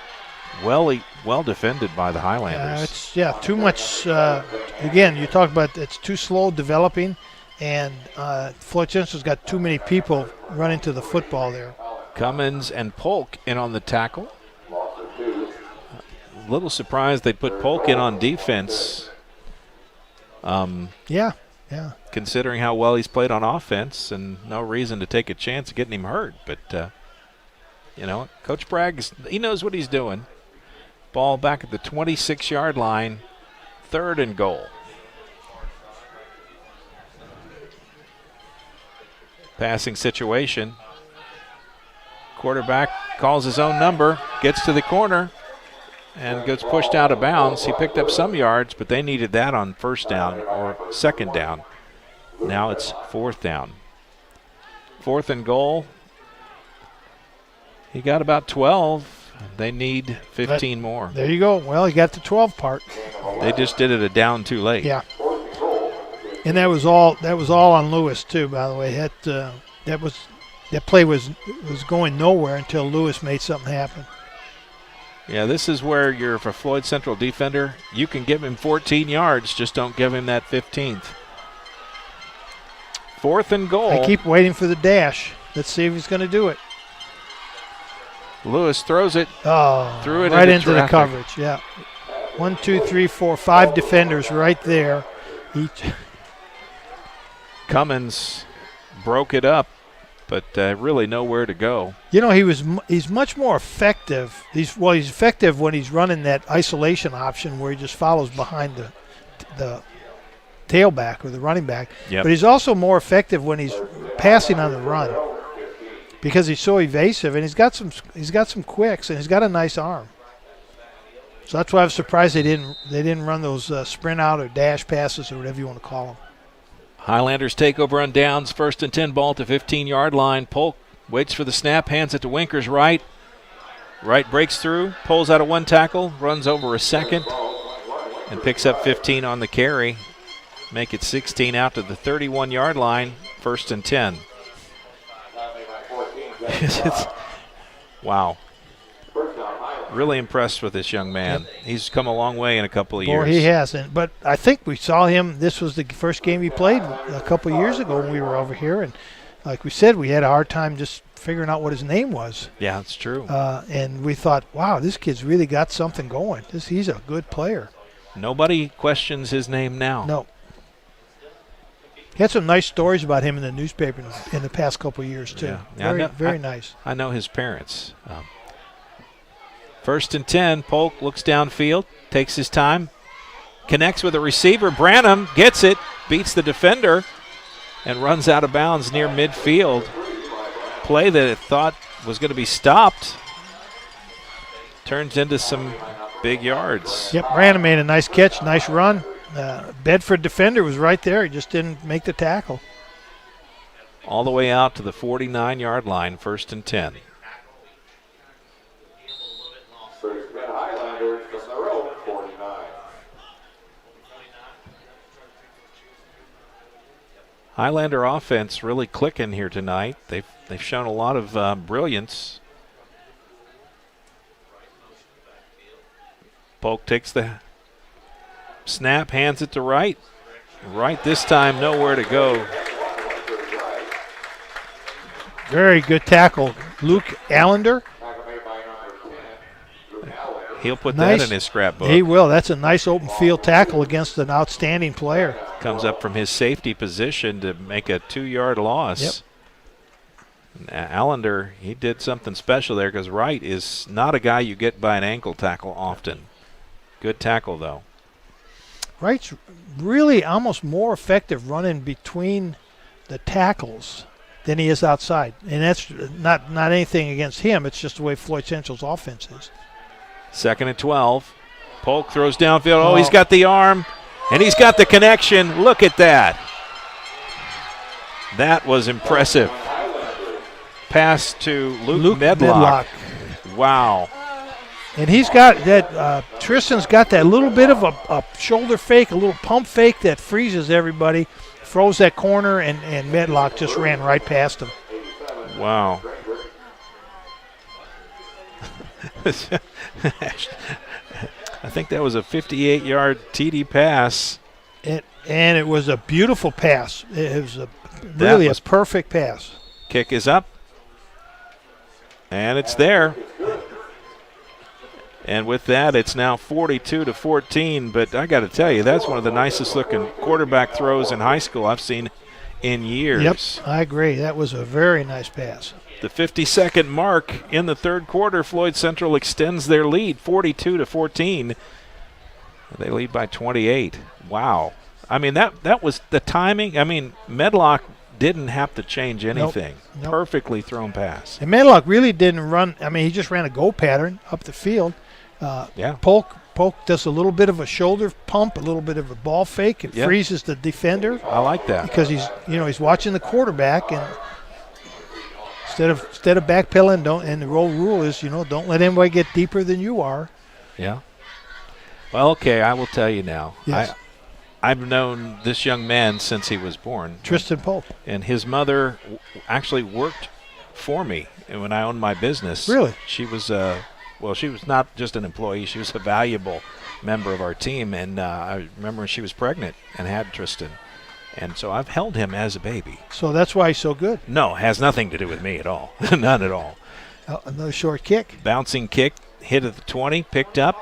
Well defended by the Highlanders. It's too much. Again, you talk about it's too slow developing, and Floyd Central's got too many people running to the football there. Cummins and Polk in on the tackle. A little surprised they put Polk in on defense. Yeah. Considering how well he's played on offense, and no reason to take a chance of getting him hurt. But, Coach Bragg, he knows what he's doing. Ball back at the 26-yard line, 3rd and goal. Passing situation. Quarterback calls his own number, gets to the corner, and gets pushed out of bounds. He picked up some yards, but they needed that on 1st down or 2nd down. Now it's 4th down. 4th and goal. He got about 12. They need 15 more. There you go. Well, he got the 12 part. They just did it a down too late. Yeah. And that was all on Lewis too, by the way. That play was going nowhere until Lewis made something happen. Yeah, this is where you're a Floyd Central defender. You can give him 14 yards, just don't give him that 15th. 4th and goal. I keep waiting for the dash. Let's see if he's going to do it. Lewis throws it. Threw it right into the traffic. coverage. Yeah. 1, 2, 3, 4, 5 defenders right there. Cummins broke it up, but really nowhere to go. He's much more effective. He's effective when he's running that isolation option where he just follows behind the tailback or the running back. Yep. But he's also more effective when he's passing on the run because he's so evasive, and he's got some quicks, and he's got a nice arm. So that's why I was surprised they didn't run those sprint out or dash passes or whatever you want to call them. Highlanders take over on downs. 1st and 10 ball to 15-yard line. Polk waits for the snap, hands it to Winkers right. Right breaks through, pulls out of 1 tackle, runs over a 2nd, and picks up 15 on the carry. Make it 16 out to the 31-yard line. 1st and 10. Wow. Really impressed with this young man. Yep. He's come a long way in a couple of years. Boy, he has. But I think we saw him. This was the first game he played a couple of years ago when we were over here. And like we said, we had a hard time just figuring out what his name was. Yeah, that's true. And we thought, wow, this kid's really got something going. He's a good player. Nobody questions his name now. No. He had some nice stories about him in the newspaper in the past couple of years, too. Yeah. Very nice. I know his parents. 1st and 10, Polk looks downfield, takes his time, connects with a receiver. Branham gets it, beats the defender, and runs out of bounds near midfield. play that it thought was going to be stopped turns into some big yards. Yep, Brandon made a nice catch, nice run. Bedford defender was right there. He just didn't make the tackle. All the way out to the 49-yard line, 1st and 10. Highlander offense really clicking here tonight. They've shown a lot of brilliance. Polk takes the snap, hands it to Wright. Wright this time nowhere to go. Very good tackle. Luke Allender. He'll put that in his scrapbook. He will. That's a nice open field tackle against an outstanding player. Comes up from his safety position to make a 2-yard loss. Yep. Allender, he did something special there because Wright is not a guy you get by an ankle tackle often. Good tackle, though. Wright's really almost more effective running between the tackles than he is outside. And that's not anything against him. It's just the way Floyd Central's offense is. 2nd and 12. Polk throws downfield. Oh, he's got the arm, and he's got the connection. Look at that. That was impressive. Pass to Luke Medlock. Wow. And he's got that, Tristan's got that little bit of a shoulder fake, a little pump fake that freezes everybody, throws that corner, and Medlock just ran right past him. Wow. I think that was a 58-yard TD pass. And it was a beautiful pass. It was really a perfect pass. Kick is up. And it's there. And with that, it's now 42-14. But I got to tell you, that's one of the nicest looking quarterback throws in high school I've seen in years. Yep, I agree. That was a very nice pass. The 52nd mark in the third quarter, Floyd Central extends their lead, 42-14. They lead by 28. Wow. I mean, that was the timing. I mean, Medlock didn't have to change anything. Nope. Perfectly thrown pass. And Medlock really didn't run. I mean, he just ran a go pattern up the field. Polk does a little bit of a shoulder pump, a little bit of a ball fake. It freezes the defender. I like that. Because he's watching the quarterback, and instead of backpedaling, and the rule is, don't let anybody get deeper than you are. Yeah. Well, okay, I will tell you now. Yes. I've known this young man since he was born. Tristan Polk. And his mother actually worked for me when I owned my business. Really? She was she was not just an employee. She was a valuable member of our team. And I remember when she was pregnant and had Tristan. And so I've held him as a baby. So that's why he's so good. No, it has nothing to do with me at all. None at all. Another short kick. Bouncing kick, hit at the 20, picked up.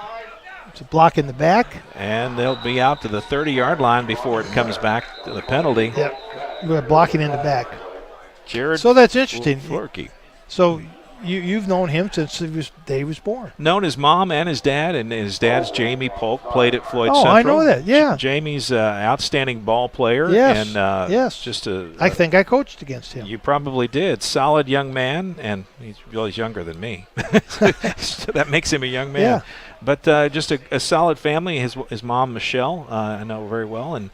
It's a block in the back. And they'll be out to the 30-yard line before it comes back to the penalty. Yep, we're blocking in the back. Jared. So that's interesting. Florkey. So you've known him since he was born. Known his mom and his dad, and his dad's Jamie Polk played at Floyd Central. Oh, I know that. Yeah. Jamie's an outstanding ball player. Yes. And yes. I think I coached against him. You probably did. Solid young man, and he's younger than me. So that makes him a young man. Yeah. But just a solid family. His mom, Michelle, I know very well. And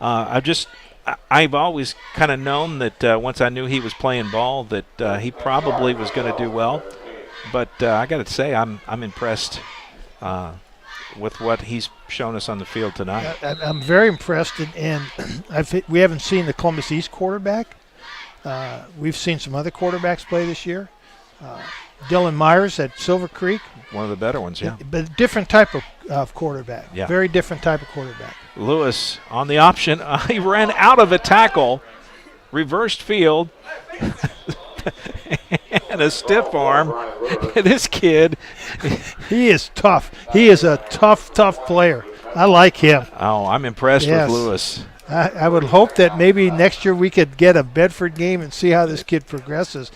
I've always kind of known that once I knew he was playing ball that he probably was going to do well. But I got to say, I'm impressed with what he's shown us on the field tonight. I'm very impressed, and we haven't seen the Columbus East quarterback. We've seen some other quarterbacks play this year. Dylan Myers at Silver Creek. One of the better ones, yeah. But different type of quarterback. Yeah. Very different type of quarterback. Lewis on the option. He ran out of a tackle, reversed field, and a stiff arm. This kid. He is tough. He is a tough player. I like him. Oh, I'm impressed with Lewis. I would hope that maybe next year we could get a Bedford game and see how this kid progresses.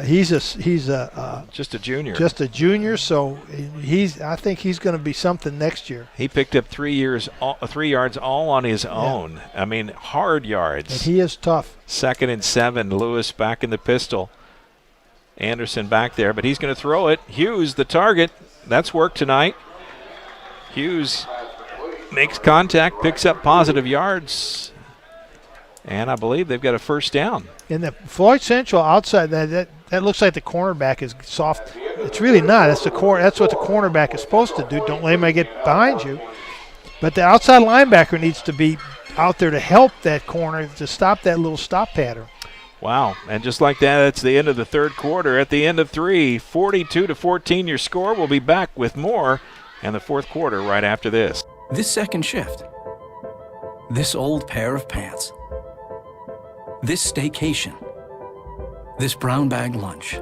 He's just a junior. Just a junior, so I think he's going to be something next year. He picked up 3 yards all on his own. I mean, hard yards. And he is tough. 2nd and 7. Lewis back in the pistol. Anderson back there, but he's going to throw it. Hughes, the target. That's work tonight. Hughes makes contact, picks up positive yards, and I believe they've got a first down. In the Floyd Central outside, that looks like the cornerback is soft. It's really not. That's what the cornerback is supposed to do. Don't let him get behind you. But the outside linebacker needs to be out there to help that corner to stop that little stop pattern. Wow, and just like that, it's the end of the third quarter. At the end of 3, 42-14 your score. We'll be back with more in the fourth quarter right after this. This second shift. This old pair of pants. This staycation. This brown bag lunch.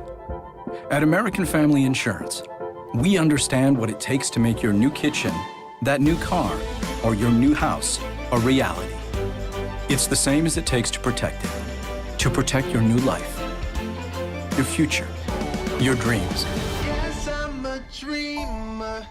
At American Family Insurance, we understand what it takes to make your new kitchen, that new car, or your new house a reality. It's the same as it takes to protect it. To protect your new life, your future, your dreams. Yes, I'm a dreamer.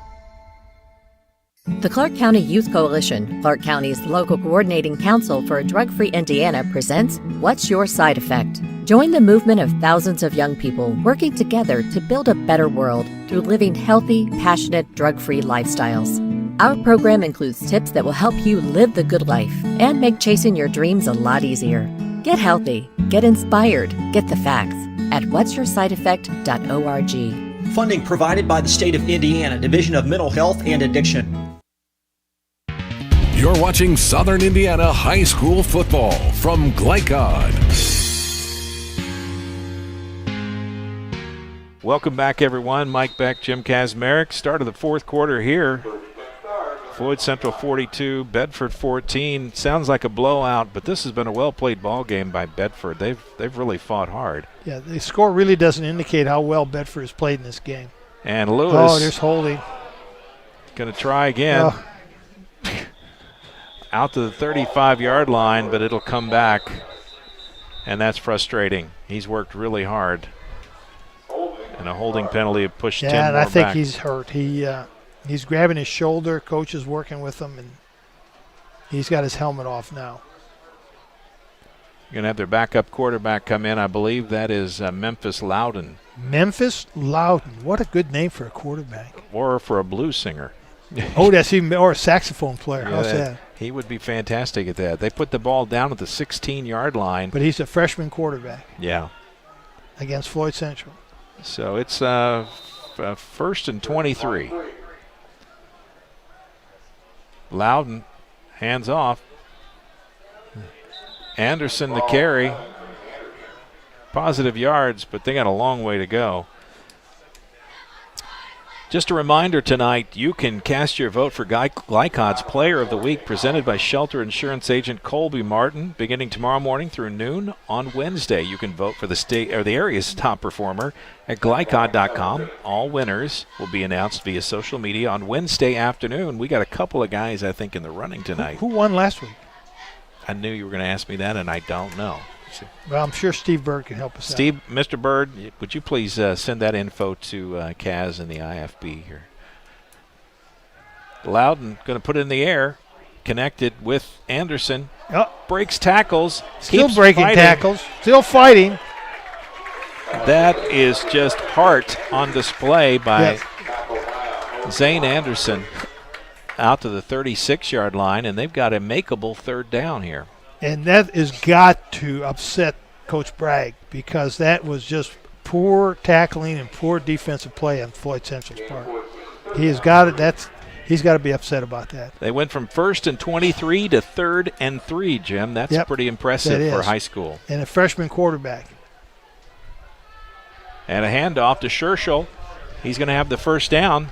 The Clark County Youth Coalition, Clark County's local coordinating council for a drug-free Indiana, presents What's Your Side Effect? Join the movement of thousands of young people working together to build a better world through living healthy, passionate, drug-free lifestyles. Our program includes tips that will help you live the good life and make chasing your dreams a lot easier. Get healthy, get inspired, get the facts at what'syoursideeffect.org. Funding provided by the State of Indiana Division of Mental Health and Addiction. You're watching Southern Indiana High School football from Glycod. Welcome back, everyone. Mike Beck, Jim Kazmarek. Start of the fourth quarter here. Floyd Central 42, Bedford 14. Sounds like a blowout, but this has been a well-played ball game by Bedford. They've really fought hard. Yeah, the score really doesn't indicate how well Bedford has played in this game. And Lewis. Oh, there's holding. Going to try again. Oh. Out to the 35-yard line, but it'll come back, and that's frustrating. He's worked really hard. And a holding penalty of push 10 more back. Yeah, and I think he's hurt. He's grabbing his shoulder. Coach is working with him, and he's got his helmet off now. You're going to have their backup quarterback come in. I believe that is Memphis Loudon. Memphis Loudon. What a good name for a quarterback. Or for a blues singer. Oh, that's even, or a saxophone player. Yeah, how's that? He would be fantastic at that. They put the ball down at the 16-yard line. But he's a freshman quarterback. Yeah. Against Floyd Central. So it's first and 23. Loudon, hands off. Anderson the carry. Positive yards, but they got a long way to go. Just a reminder tonight, you can cast your vote for Glycod's Player of the Week, presented by Shelter Insurance Agent Colby Martin, beginning tomorrow morning through noon on Wednesday. You can vote for the state or the area's top performer at glycod.com. All winners will be announced via social media on Wednesday afternoon. We got a couple of guys, I think, in the running tonight. Who won last week? I knew you were going to ask me that, and I don't know. Well, I'm sure Steve Bird can help us out. Steve, Mr. Bird, would you please send that info to Kaz and the IFB here? Loudon going to put it in the air, connected with Anderson. Oh. Breaks tackles. Still keeps breaking fighting. tackles. Still fighting. That is just heart on display by Zane Anderson out to the 36-yard line, and they've got a makeable third down here. And that has got to upset Coach Bragg, because that was just poor tackling and poor defensive play on Floyd Central's part. He has got it. He's got to be upset about that. They went from 1st and 23 to 3rd and 3, Jim. That's pretty impressive for high school. And a freshman quarterback. And a handoff to Scherschel. He's going to have the first down,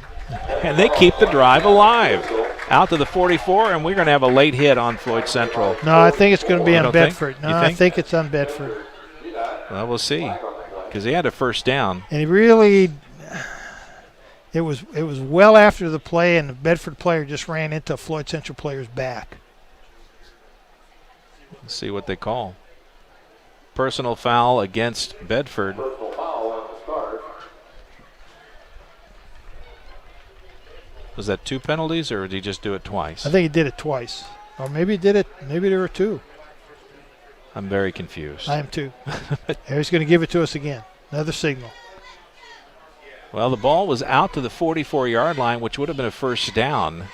and they keep the drive alive. Out to the 44, and we're going to have a late hit on Floyd Central. No, I think it's going to be on Bedford. No, I think it's on Bedford. Well, we'll see, because he had a first down. And he really, it was well after the play, and the Bedford player just ran into a Floyd Central player's back. Let's see what they call. Personal foul against Bedford. Was that 2 penalties, or did he just do it twice? I think he did it twice. Or maybe he did it, maybe there were 2. I'm very confused. I am too. He's going to give it to us again. Another signal. Well, the ball was out to the 44-yard line, which would have been a first down.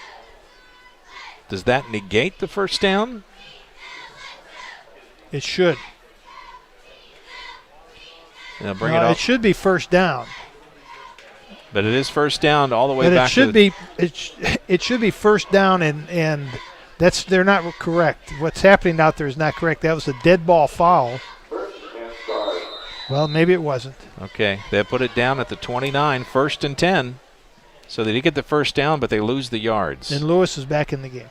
Does that negate the first down? It should. Now bring it up. It should be first down. But it is first down all the way but back. It should be first down, and they're not correct. What's happening out there is not correct. That was a dead ball foul. Well, maybe it wasn't. Okay, they put it down at the 29, 1st and 10. So they did get the first down, but they lose the yards. And Lewis is back in the game.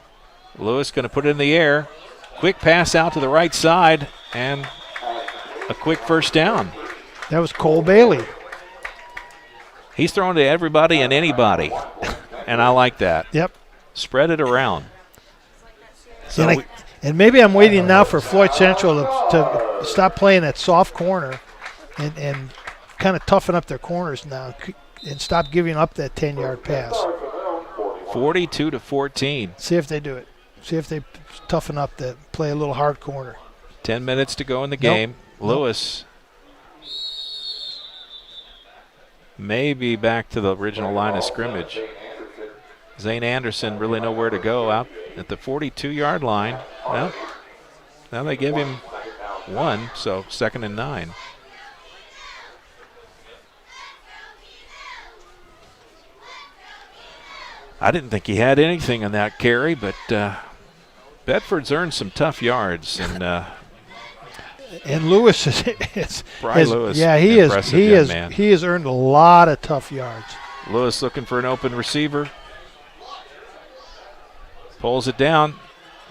Lewis going to put it in the air. Quick pass out to the right side, and a quick first down. That was Cole Bailey. He's throwing to everybody and anybody, and I like that. Yep. Spread it around. So and maybe I'm waiting now for Floyd Central to stop playing that soft corner and kind of toughen up their corners now and stop giving up that 10-yard pass. 42-14. See if they do it. See if they toughen up to play a little hard corner. 10 minutes to go in the game. Lewis may be back to the original line of scrimmage. Zane Anderson really nowhere to go out at the 42-yard line. Well, now they give him 1, so 2nd and 9. I didn't think he had anything on that carry, but Bedford's earned some tough yards, and Lewis Lewis. Yeah, he has earned a lot of tough yards. Lewis looking for an open receiver, pulls it down.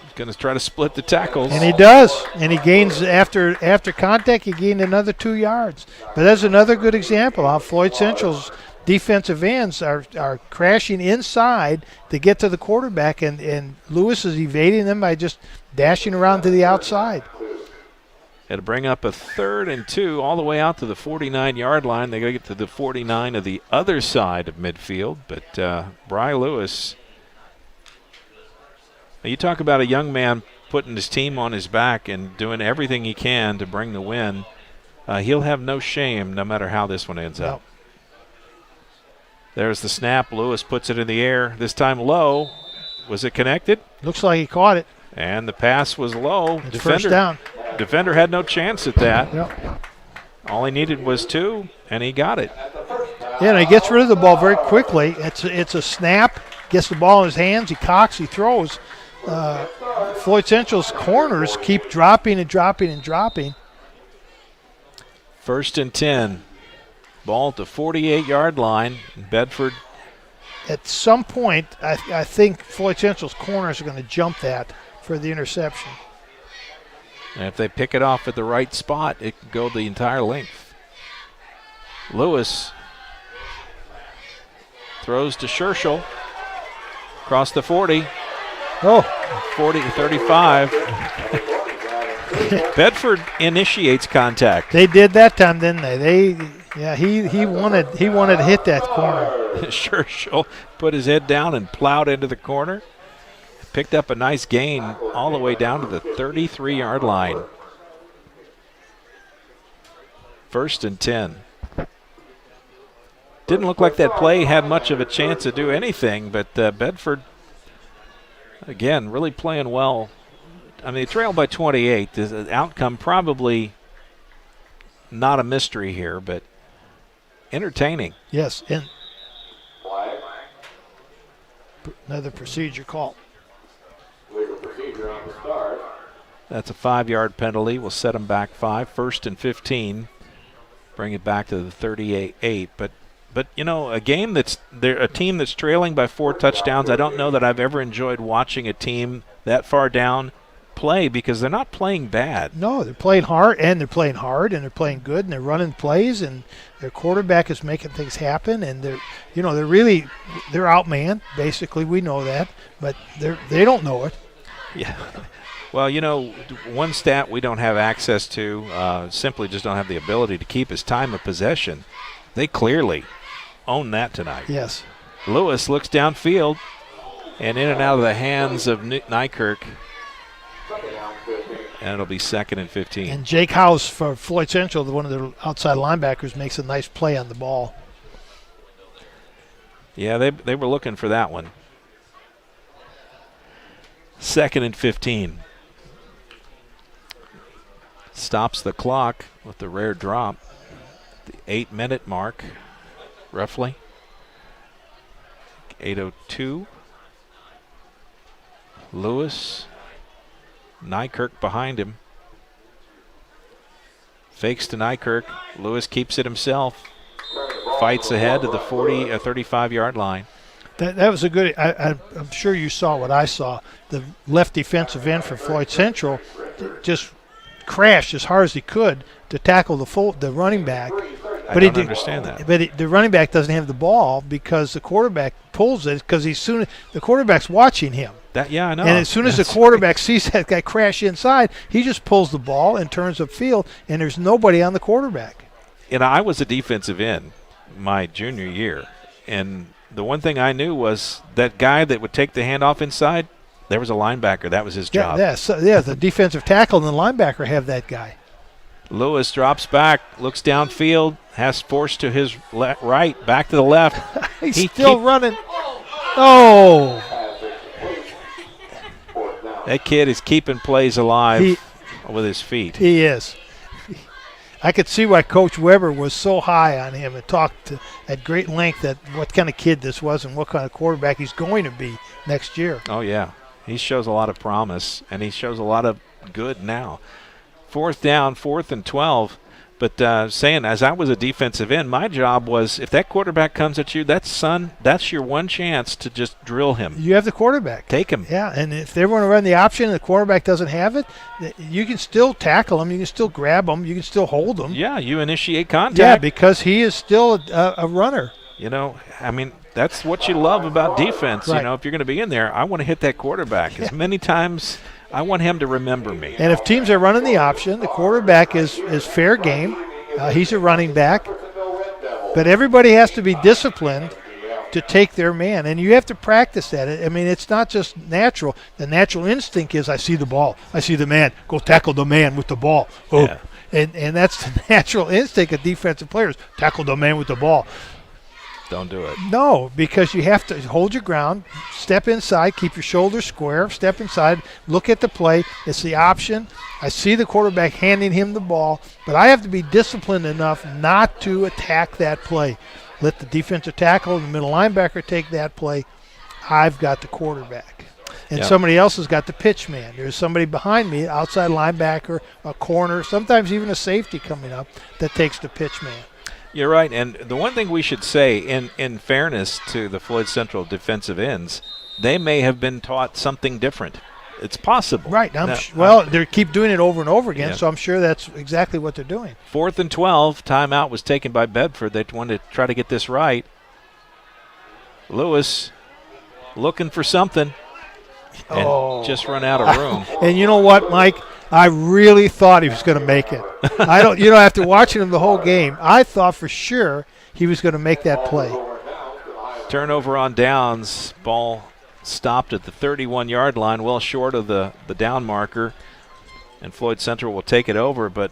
He's going to try to split the tackles, and he does. And he gains after contact. He gained another 2 yards. But that's another good example how Floyd Central's defensive ends are crashing inside to get to the quarterback, and Lewis is evading them by just dashing around to the outside. Had to bring up a 3rd and 2 all the way out to the 49-yard line. They got to get to the 49 of the other side of midfield, but Bry Lewis, you talk about a young man putting his team on his back and doing everything he can to bring the win. He'll have no shame no matter how this one ends up. There's the snap. Lewis puts it in the air, this time low. Was it connected? Looks like he caught it. And the pass was low. It's first down. Defender had no chance at that. Yep. All he needed was 2, and he got it. Yeah, and he gets rid of the ball very quickly. It's a snap. Gets the ball in his hands. He cocks. He throws. Floyd Central's corners keep dropping and dropping and dropping. 1st and 10. Ball at the 48-yard line. Bedford. At some point, I think Floyd Central's corners are going to jump that for the interception. And if they pick it off at the right spot, it can go the entire length. Lewis throws to Scherschel. Across the 40. 35. Bedford initiates contact. They did that time, didn't they? He wanted to hit that corner. Scherschel put his head down and plowed into the corner. Picked up a nice gain all the way down to the 33-yard line. 1st and 10. Didn't look like that play had much of a chance to do anything, but Bedford, again, really playing well. I mean, they trailed by 28. The outcome probably not a mystery here, but entertaining. Yes, and another procedure call. That's a 5-yard penalty. We'll set them back 5. 1st and 15. Bring it back to the 38. But you know, a team that's trailing by 4 touchdowns. I don't know that I've ever enjoyed watching a team that far down play because they're not playing bad. No, they're playing hard, and they're playing good, and they're running plays, and their quarterback is making things happen, and they're outmanned. Basically, we know that, but they don't know it. Yeah. Well, you know, one stat we don't have access to, simply just don't have the ability to keep is time of possession. They clearly own that tonight. Yes. Lewis looks downfield and in and out of the hands of Nykirk. And it'll be 2nd and 15. And Jake House for Floyd Central, one of the outside linebackers, makes a nice play on the ball. Yeah, they were looking for that one. 2nd and 15. Stops the clock with the rare drop. The 8-minute mark, roughly. 8:02. Lewis. Nykirk behind him. Fakes to Nykirk. Lewis keeps it himself. Fights ahead to the 35-yard line. That was a good. I'm sure you saw what I saw. The left defensive end for Floyd Central just crashed as hard as he could to tackle the running back. I don't understand that. But the running back doesn't have the ball because the quarterback pulls it because the quarterback's watching him. Yeah, I know. And as soon as the quarterback sees that guy crash inside, he just pulls the ball and turns upfield, and there's nobody on the quarterback. And I was a defensive end my junior year, and the one thing I knew was that guy that would take the handoff inside, there was a linebacker. That was his job. The defensive tackle and the linebacker have that guy. Lewis drops back, looks downfield, has force to his right, back to the left. He's still running. Oh! That kid is keeping plays alive with his feet. He is. I could see why Coach Weber was so high on him and talked at great length at what kind of kid this was and what kind of quarterback he's going to be next year. Oh, yeah. He shows a lot of promise, and he shows a lot of good now. 4th down, 4th and 12. But saying, as I was a defensive end, my job was if that quarterback comes at you, that's your one chance to just drill him. You have the quarterback. Take him. Yeah, and if they want to run the option and the quarterback doesn't have it, you can still tackle him. You can still grab him. You can still hold him. Yeah, you initiate contact. Yeah, because he is still a runner. You know, I mean, that's what you love about defense. Right. You know, if you're going to be in there, I want to hit that quarterback as many times. I want him to remember me. And if teams are running the option, the quarterback is fair game. He's a running back. But everybody has to be disciplined to take their man. And you have to practice that. I mean, it's not just natural. The natural instinct is I see the ball. I see the man. Go tackle the man with the ball. Oh. Yeah. And that's the natural instinct of defensive players. Tackle the man with the ball. Don't do it. No, because you have to hold your ground, step inside, keep your shoulders square, step inside, look at the play. It's the option. I see the quarterback handing him the ball, but I have to be disciplined enough not to attack that play. Let the defensive tackle and the middle linebacker take that play. I've got the quarterback. And somebody else has got the pitch man. There's somebody behind me, outside linebacker, a corner, sometimes even a safety coming up that takes the pitch man. You're right, and the one thing we should say, in fairness to the Floyd Central defensive ends, they may have been taught something different. It's possible. Right. They keep doing it over and over again, so I'm sure that's exactly what they're doing. 4th and 12, timeout was taken by Bedford. They wanted to try to get this right. Lewis looking for something and just run out of room. And you know what, Mike? I really thought he was going to make it. After watching him the whole game, I thought for sure he was going to make that play. Turnover on downs. Ball stopped at the 31-yard line, well short of the down marker. And Floyd Central will take it over, but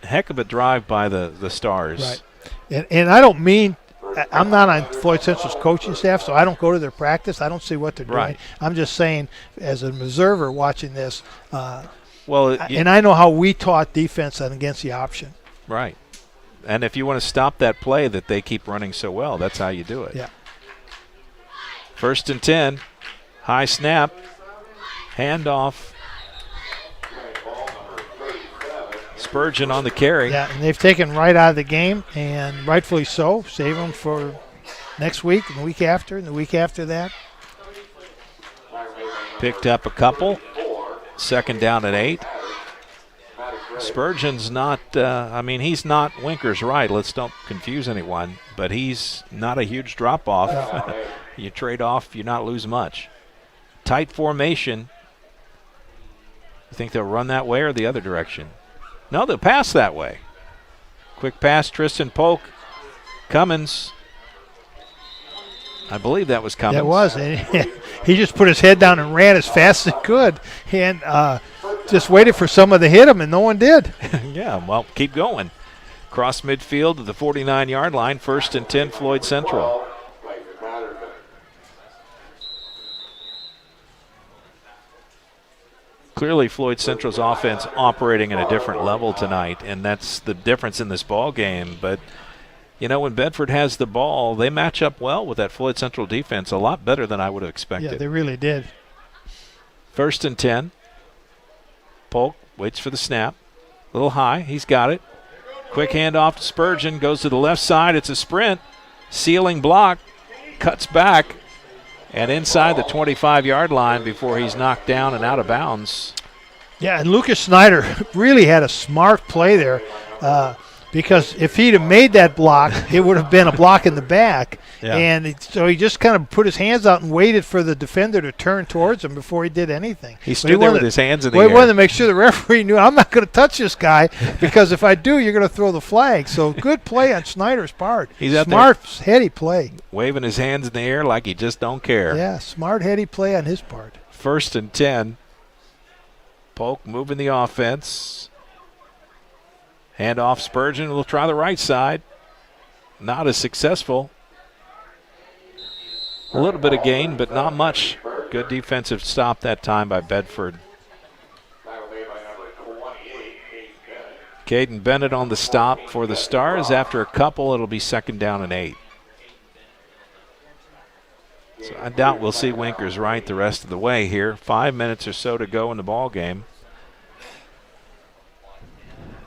heck of a drive by the Stars. Right. And I don't mean – I'm not on Floyd Central's coaching staff, so I don't go to their practice. I don't see what they're doing. Right. I'm just saying, as an observer watching this and I know how we taught defense against the option. Right. And if you want to stop that play that they keep running so well, that's how you do it. Yeah. 1st and 10. High snap. Handoff. Spurgeon on the carry. Yeah, and they've taken Wright out of the game, and rightfully so. Save him for next week and the week after and the week after that. Picked up a couple. 2nd down and 8. Spurgeon's not, he's not Winker's right. Let's don't confuse anyone. But he's not a huge drop-off. No. You trade off, you not lose much. Tight formation. You think they'll run that way or the other direction? No, they'll pass that way. Quick pass, Tristan Polk. Cummins. I believe that was Cummins. That was. He just put his head down and ran as fast as he could and just waited for someone to hit him, and no one did. Yeah, well, keep going. Cross midfield to the 49-yard line, 1st and 10, Floyd Central. Clearly, Floyd Central's offense operating at a different level tonight, and that's the difference in this ball game. But, you know, when Bedford has the ball, they match up well with that Floyd Central defense, a lot better than I would have expected. Yeah, they really did. 1st and 10. Polk waits for the snap. A little high. He's got it. Quick handoff to Spurgeon. Goes to the left side. It's a sprint. Ceiling block. Cuts back. And inside the 25-yard line before he's knocked down and out of bounds. Yeah, and Lucas Snyder really had a smart play there because if he'd have made that block, it would have been a block in the back. Yeah. And so he just kind of put his hands out and waited for the defender to turn towards him before he did anything. He stood there with his hands in the air. He wanted to make sure the referee knew, I'm not going to touch this guy because if I do, you're going to throw the flag. So good play on Snyder's part. He's out smart, heady play. Waving his hands in the air like he just don't care. Yeah, smart, heady play on his part. 1st and 10. Polk moving the offense. Hand off Spurgeon. We'll try the right side. Not as successful. A little bit of gain, but not much. Good defensive stop that time by Bedford. Caden Bennett on the stop for the Stars. After a couple, it'll be 2nd down and 8. So I doubt we'll see Winkers right the rest of the way here. 5 minutes or so to go in the ball game.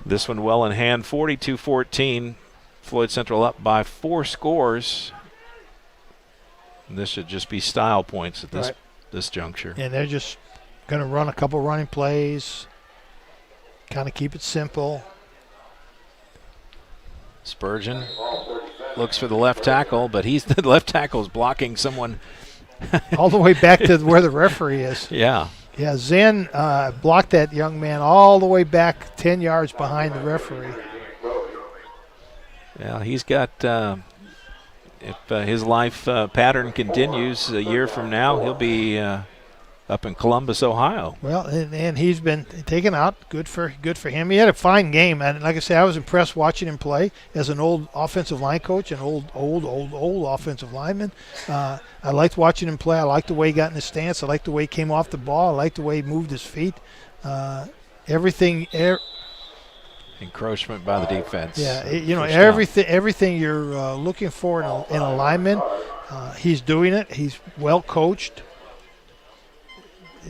This one well in hand, 42-14. Floyd Central up by 4 scores. And this should just be style points at this juncture. And they're just going to run a couple running plays, kind of keep it simple. Spurgeon looks for the left tackle, but the left tackle's blocking someone all the way back to where the referee is. Yeah. Yeah, Zen blocked that young man all the way back 10 yards behind the referee. Yeah, he's got, if his life pattern continues a year from now, he'll be up in Columbus, Ohio. Well, and he's been taken out. Good for him. He had a fine game, and like I say, I was impressed watching him play as an old offensive line coach, an old offensive lineman. I liked watching him play. I liked the way he got in his stance. I liked the way he came off the ball. I liked the way he moved his feet. Everything. Encroachment by the defense. Yeah, everything you're looking for in a lineman, he's doing it. He's well coached.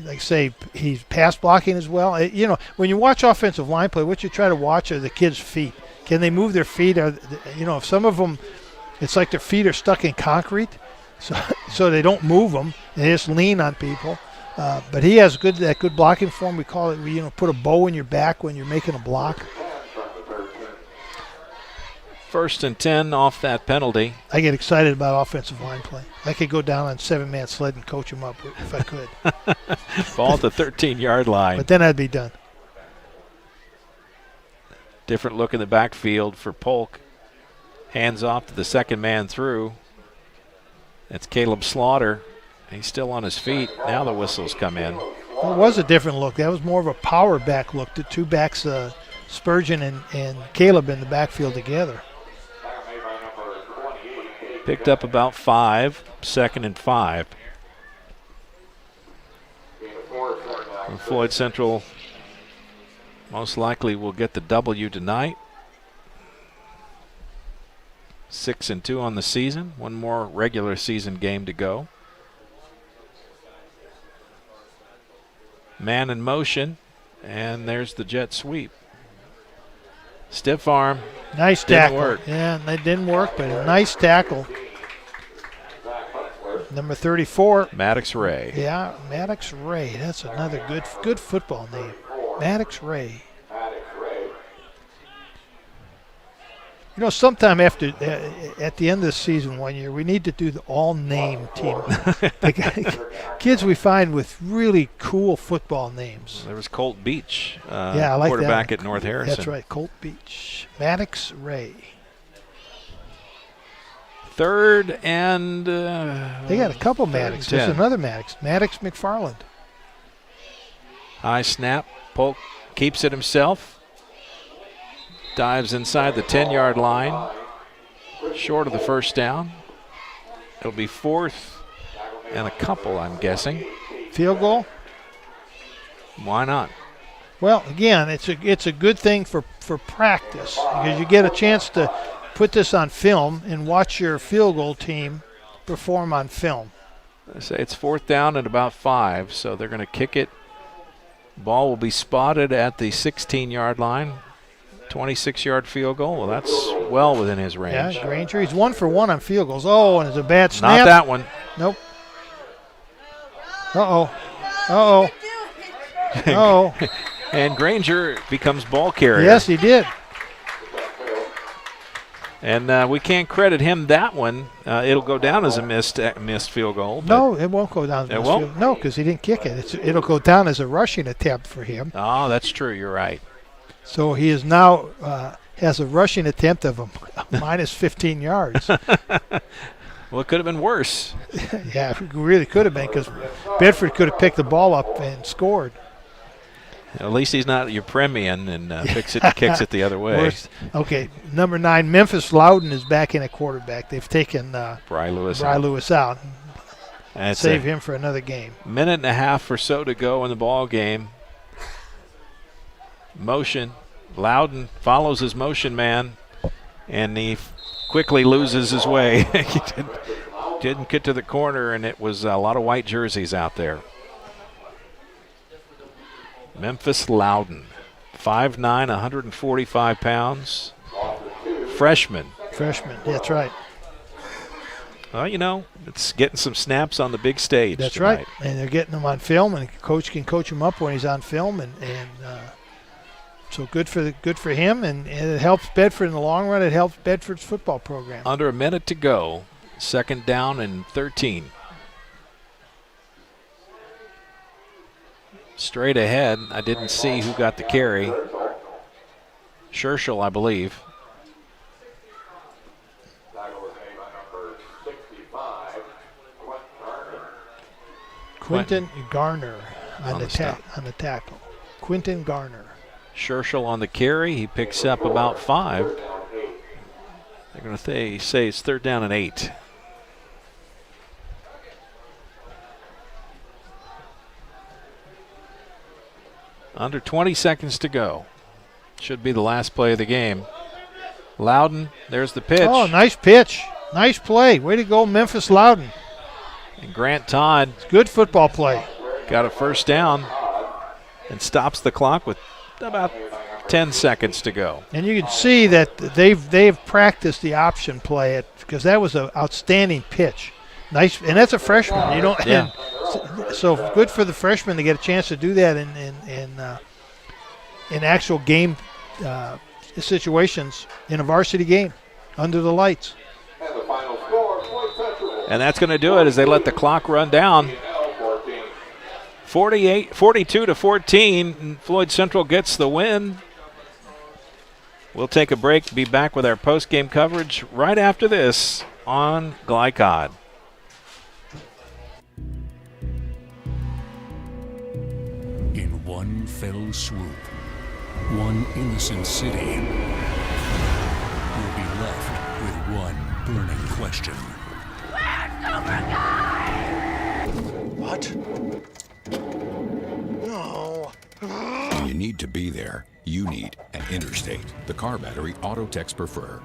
Like I say, he's pass blocking as well. When you watch offensive line play, what you try to watch are the kids' feet. Can they move their feet? If some of them, it's like their feet are stuck in concrete, so they don't move them. They just lean on people. But he has that good blocking form. We call it, put a bow in your back when you're making a block. 1st and 10 off that penalty. I get excited about offensive line play. I could go down on 7-man sled and coach them up if I could. Ball at the 13-yard line. But then I'd be done. Different look in the backfield for Polk. Hands off to the second man through. That's Caleb Slaughter. He's still on his feet. Now the whistles come in. Well, it was a different look. That was more of a power back look. The two backs, Spurgeon and Caleb in the backfield together. Picked up about 5, 2nd and 5. And Floyd Central most likely will get the W tonight. 6-2 on the season. One more regular season game to go. Man in motion, and there's the jet sweep. Stiff arm. Nice tackle. Work. Yeah, that didn't work, but a nice tackle. Number 34. Maddox Ray. Yeah, Maddox Ray. That's another good football name. Maddox Ray. Sometime at the end of the season one year, we need to do the all-name team. Kids we find with really cool football names. There was Colt Beach, I like quarterback that. At North Harrison. That's right, Colt Beach. Maddox Ray. 3rd and... they got a couple Maddox. There's another Maddox. Maddox McFarland. High snap. Polk keeps it himself. Dives inside the 10-yard line. Short of the first down. It'll be 4th and a couple, I'm guessing. Field goal? Why not? Well, again, it's a good thing for practice because you get a chance to put this on film and watch your field goal team perform on film. I say it's 4th down and about 5, so they're going to kick it. Ball will be spotted at the 16-yard line. 26-yard field goal. Well, that's well within his range. Yeah, Granger, he's 1 for 1 on field goals. Oh, and it's a bad snap. Not that one. Nope. Uh-oh. And Granger becomes ball carrier. Yes, he did. And we can't credit him that one. It'll go down as a missed field goal. No, it won't go down as a missed field goal. No, because he didn't kick it. It'll go down as a rushing attempt for him. Oh, that's true. You're right. So he is now has a rushing attempt of a minus 15 yards. Well, it could have been worse. Yeah, it really could have been because Bedford could have picked the ball up and scored. At least he's not your premium and kicks it the other way. Worse. Okay, number 9, Memphis Loudon is back in at quarterback. They've taken Bry Lewis out. And save him for another game. Minute and a half or so to go in the ball game. Motion. Loudon follows his motion man, and he quickly loses his way. He didn't get to the corner, and it was a lot of white jerseys out there. Memphis Loudon, 5'9", 145 pounds. Freshman. That's right. Well, it's getting some snaps on the big stage. That's tonight. right. And they're getting him on film, and the coach can coach him up when he's on film, and so good for him, and it helps Bedford in the long run. It helps Bedford's football program. Under a minute to go, 2nd down and 13. Straight ahead, I didn't see who got the carry. Scherschel, I believe. Quentin Garner on the tackle. Quentin Garner. Scherschel on the carry. He picks up about 5. They're going to say it's 3rd down and 8. Under 20 seconds to go. Should be the last play of the game. Loudon, there's the pitch. Oh, nice pitch. Nice play. Way to go, Memphis Loudon. And Grant Todd. It's good football play. Got a 1st down and stops the clock with about 10 seconds to go. And you can see that they've practiced the option play because that was an outstanding pitch. Nice, and that's a freshman. You don't. Yeah. So good for the freshman to get a chance to do that in actual game situations in a varsity game under the lights. And that's going to do it as they let the clock run down. 42-14. Floyd Central gets the win. We'll take a break. Be back with our post-game coverage right after this on Glycod. In one fell swoop, one innocent city will be left with one burning question. What? No. When you need to be there, you need an Interstate, the car battery auto techs prefer.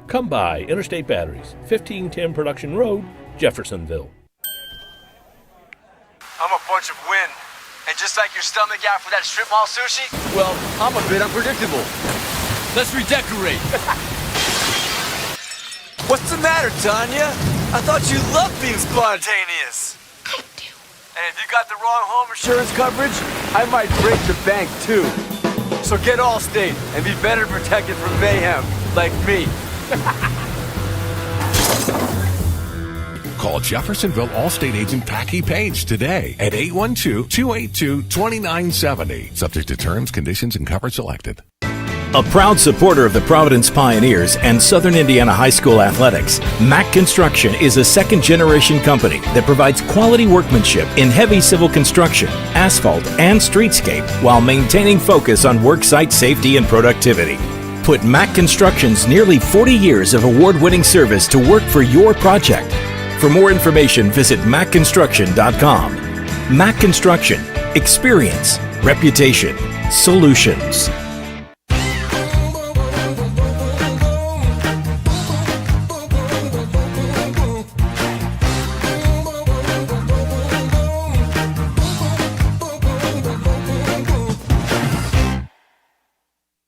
Come by Interstate Batteries, 1510 Production Road, Jeffersonville. I'm a bunch of wind. And just like your stomach after that strip mall sushi, well, I'm a bit unpredictable. Let's redecorate. What's the matter, Tanya? I thought you loved being spontaneous. I do. And if you got the wrong home insurance coverage, I might break the bank too. So get Allstate and be better protected from mayhem, like me. Call Jeffersonville Allstate agent Packy Page today at 812-282-2970. Subject to terms, conditions, and coverage selected. A proud supporter of the Providence Pioneers and Southern Indiana High School athletics, Mack Construction is a second-generation company that provides quality workmanship in heavy civil construction, asphalt, and streetscape while maintaining focus on worksite safety and productivity. Put Mack Construction's nearly 40 years of award-winning service to work for your project. For more information, visit mackconstruction.com. Mack Construction, Experience, reputation, solutions.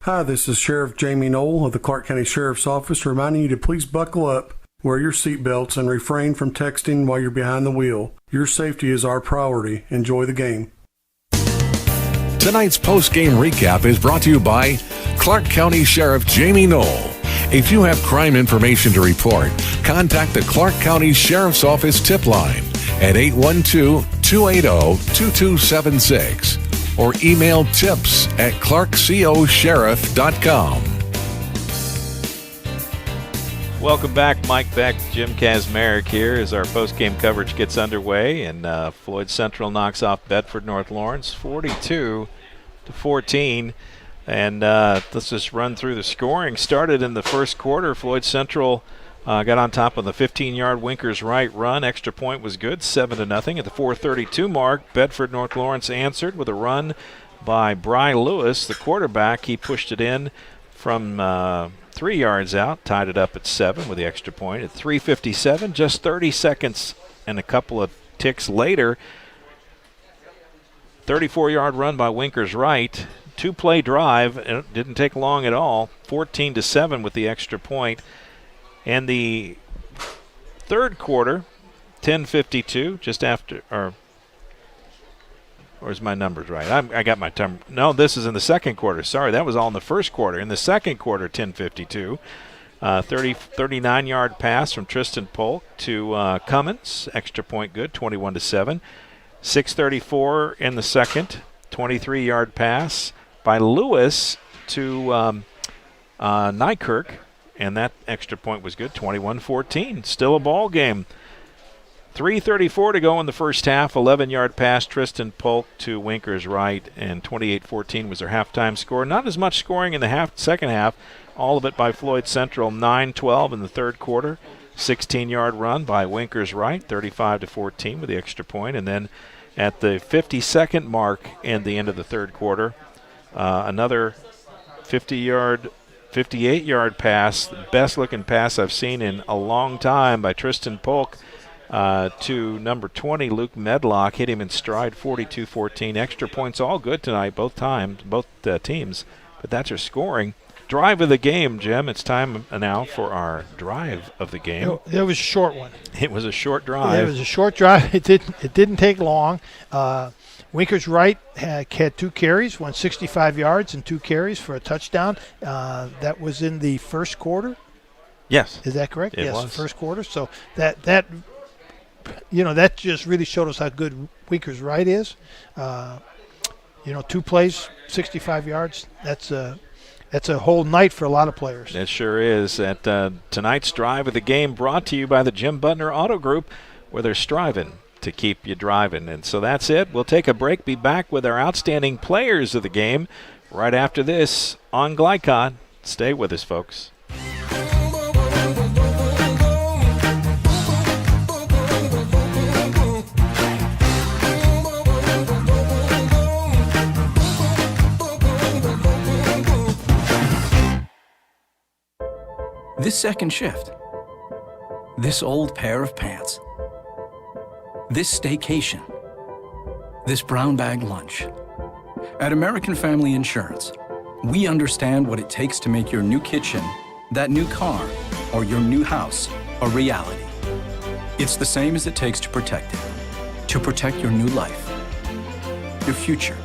Hi, this is Sheriff Jamie Knoll of the Clark County Sheriff's Office reminding you to please buckle up, wear your seatbelts, and refrain from texting while you're behind the wheel. Your safety is our priority. Enjoy the game. Tonight's post-game recap is brought to you by Clark County Sheriff Jamie Knoll. If you have crime information to report, contact the Clark County Sheriff's Office tip line at 812-280-2276 or email tips@clarkcosheriff.com. Welcome back. Mike Beck, Jim Kazmarek here as our post-game coverage gets underway, and Floyd Central knocks off Bedford North Lawrence 42-14. And let's just run through the scoring. Started in the first quarter. Floyd Central got on top of the 15-yard Winkers right run. Extra point was good, 7-0. At the 4:32 mark, Bedford North Lawrence answered with a run by Bry Lewis, the quarterback. He pushed it in from 3 yards out, tied it up at 7 with the extra point. At 3:57, just 30 seconds and a couple of ticks later, 34-yard run by Winkers right. 2-play drive. It didn't take long at all. 14-7 with the extra point. And the third quarter, 10:52, just after, or is my numbers right? I got my time. No, this is in the second quarter. Sorry, that was all in the first quarter. In the second quarter, 10:52, 39-yard pass from Tristan Polk to Cummins. Extra point good, 21-7. 6:34 in the second, 23-yard pass by Lewis to Nykirk. And that extra point was good, 21-14. Still a ball game. 3:34 to go in the first half. 11-yard pass, Tristan Polk to Winkers right, and 28-14 was their halftime score. Not as much scoring in the second half. All of it by Floyd Central. 9-12 in the third quarter. 16-yard run by Winkers right, 35-14 with the extra point. And then at the 52nd mark in the end of the third quarter, another 58-yard pass, the best-looking pass I've seen in a long time by Tristan Polk to number 20, Luke Medlock. Hit him in stride, 42-14. Extra points all good tonight, both teams. But that's your scoring. Drive of the game, Jim. It's time now for our drive of the game. It was a short one. It was a short drive. Yeah, it was a short drive. It didn't take long. Winkers Wright had 2 carries, went 65 yards and 2 carries for a touchdown. That was in the first quarter. Yes. Is that correct? It yes, was. First quarter. So that just really showed us how good Winkers Wright is. 2 plays, 65 yards. That's a whole night for a lot of players. It sure is. At tonight's drive of the game brought to you by the Jim Butner Auto Group, where they're striving to keep you driving. And so that's it. We'll take a break, be back with our outstanding players of the game right after this on Glycon. Stay with us, folks. This second shift. This old pair of pants. This staycation. This brown bag lunch. At American Family Insurance, we understand what it takes to make your new kitchen, that new car, or your new house a reality. It's the same as it takes to protect it. To protect your new life, your future,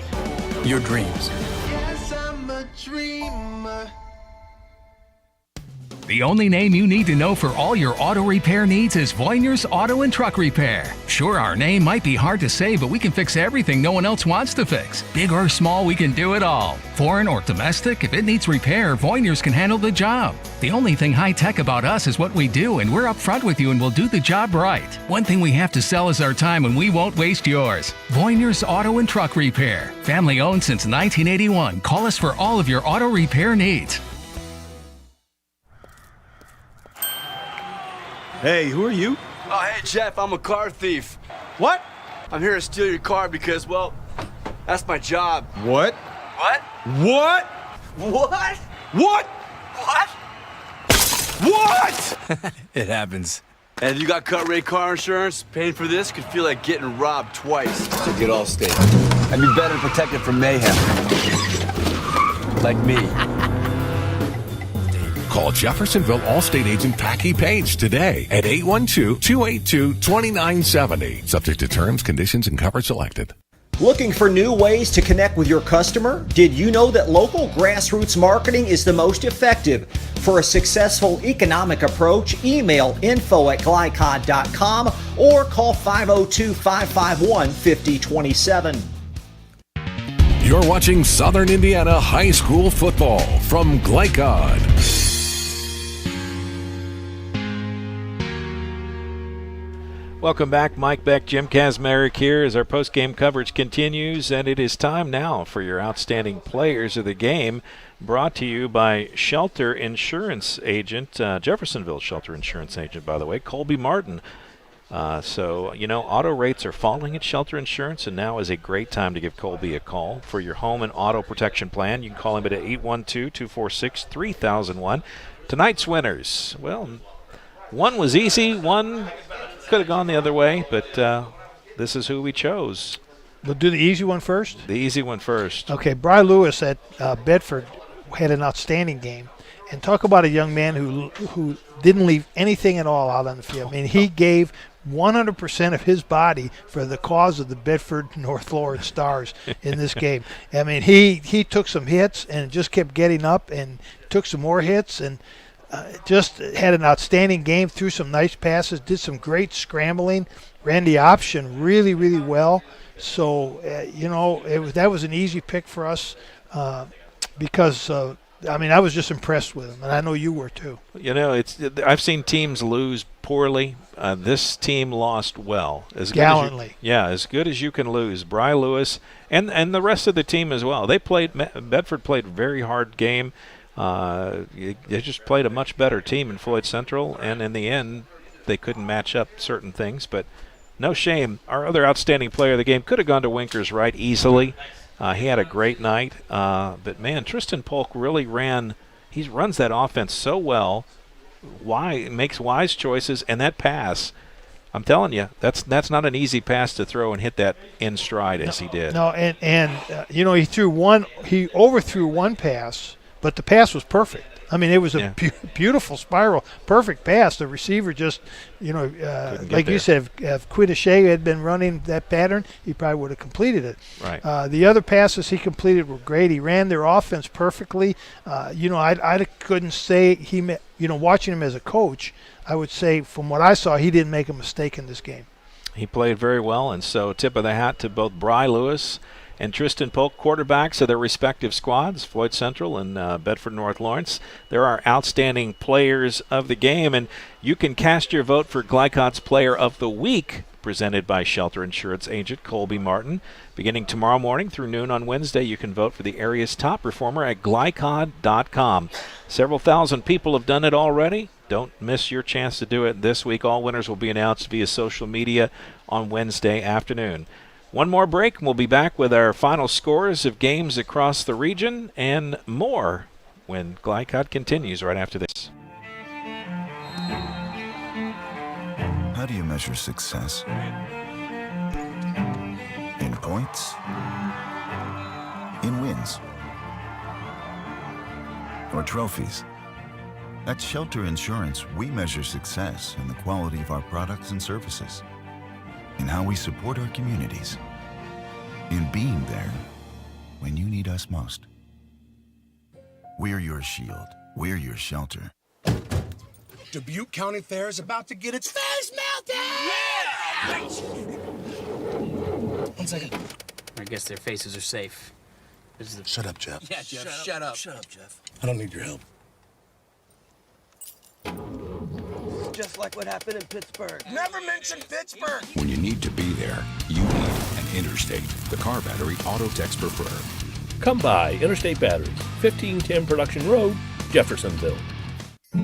your dreams. Yes, I'm a dreamer. The only name you need to know for all your auto repair needs is Voyner's Auto and Truck Repair. Sure, our name might be hard to say, but we can fix everything no one else wants to fix. Big or small, we can do it all. Foreign or domestic, if it needs repair, Voyner's can handle the job. The only thing high-tech about us is what we do, and we're upfront with you and we'll do the job right. One thing we have to sell is our time, and we won't waste yours. Voyner's Auto and Truck Repair. Family-owned since 1981. Call us for all of your auto repair needs. Hey, who are you? Oh, hey, Jeff, I'm a car thief. What? I'm here to steal your car because, well, That's my job. What? What? What? What? What? What? What? It happens. And if you got cut rate car insurance, paying for this could feel like getting robbed twice. So get Allstate. I'd be better protected from mayhem. Like me. Call Jeffersonville Allstate agent Packy Page today at 812-282-2970. Subject to terms, conditions, and coverage selected. Looking for new ways to connect with your customer? Did you know that local grassroots marketing is the most effective? For a successful economic approach, email info@glycod.com or call 502-551-5027. You're watching Southern Indiana High School football from Glycod. Welcome back. Mike Beck, Jim Kazmarek here as our post-game coverage continues, and it is time now for your outstanding players of the game, brought to you by Shelter Insurance Agent, Jeffersonville Shelter Insurance Agent, by the way, Colby Martin. So, auto rates are falling at Shelter Insurance, and now is a great time to give Colby a call for your home and auto protection plan. You can call him at 812-246-3001. Tonight's winners, well, one was easy, one could have gone the other way, but this is who we chose. We'll do the easy one first? The easy one first. Okay, Bry Lewis at Bedford had an outstanding game. And talk about a young man who didn't leave anything at all out on the field. I mean, he gave 100% of his body for the cause of the Bedford North Lawrence Stars in this game. I mean, he took some hits and just kept getting up and took some more hits and just had an outstanding game, threw some nice passes, did some great scrambling, ran the option really, really well. So, that was an easy pick for us because I was just impressed with him, and I know you were too. I've seen teams lose poorly. This team lost well. Gallantly. As good as you can lose. Bry Lewis and the rest of the team as well. Bedford played a very hard game. They just played a much better team in Floyd Central, and in the end, they couldn't match up certain things. But no shame. Our other outstanding player of the game could have gone to Winkers Wright easily. He had a great night. But, man, Tristan Polk really he runs that offense so well. Makes wise choices, and that pass, I'm telling you, that's not an easy pass to throw and hit that in stride as he did. No, and he overthrew one pass, but the pass was perfect. I mean, it was a beautiful spiral, perfect pass. The receiver just, like you said, if Quiddashay had been running that pattern, he probably would have completed it. Right. The other passes he completed were great. He ran their offense perfectly. I couldn't say watching him as a coach, I would say from what I saw, he didn't make a mistake in this game. He played very well, and so tip of the hat to both Bry Lewis and Tristan Polk, quarterbacks of their respective squads, Floyd Central and Bedford North Lawrence. They're our outstanding players of the game, and you can cast your vote for Glycod's Player of the Week, presented by Shelter Insurance Agent Colby Martin. Beginning tomorrow morning through noon on Wednesday, you can vote for the area's top performer at glycod.com. Several thousand people have done it already. Don't miss your chance to do it this week. All winners will be announced via social media on Wednesday afternoon. One more break, and we'll be back with our final scores of games across the region and more when Glycod continues right after this. How do you measure success? In points? In wins? Or trophies? At Shelter Insurance, we measure success in the quality of our products and services, in how we support our communities, in being there when you need us most. We're your shield. We're your shelter. Dubuque County Fair is about to get its face melted! Yeah! 1 second. I guess their faces are safe. Shut up, Jeff. Yeah, Jeff, shut up. Shut up, Jeff. I don't need your help. Just like what happened in Pittsburgh. Never mention Pittsburgh! When you need to be there, you need an Interstate, the car battery auto techs prefer. Come by Interstate Batteries, 1510 Production Road, Jeffersonville.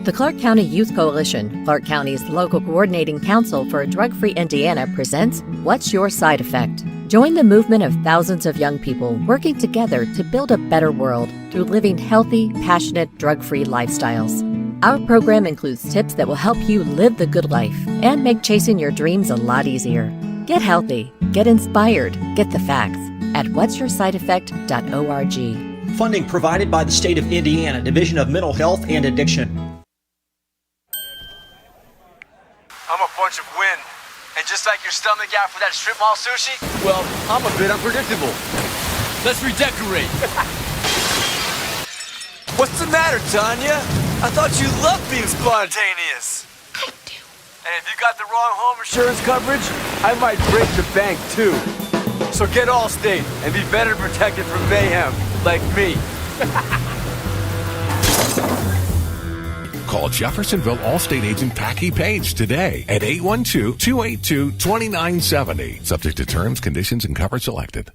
The Clark County Youth Coalition, Clark County's local coordinating council for a drug-free Indiana, presents What's Your Side Effect? Join the movement of thousands of young people working together to build a better world through living healthy, passionate, drug-free lifestyles. Our program includes tips that will help you live the good life and make chasing your dreams a lot easier. Get healthy, get inspired, get the facts at what'syoursideeffect.org. Funding provided by the State of Indiana, Division of Mental Health and Addiction. I'm a bunch of wind. And just like your stomach after that strip mall sushi, well, I'm a bit unpredictable. Let's redecorate. What's the matter, Tanya? I thought you loved being spontaneous. I do. And if you got the wrong home insurance coverage, I might break the bank too. So get Allstate and be better protected from mayhem, like me. Call Jeffersonville Allstate agent Packy Page today at 812-282-2970. Subject to terms, conditions, and coverage selected.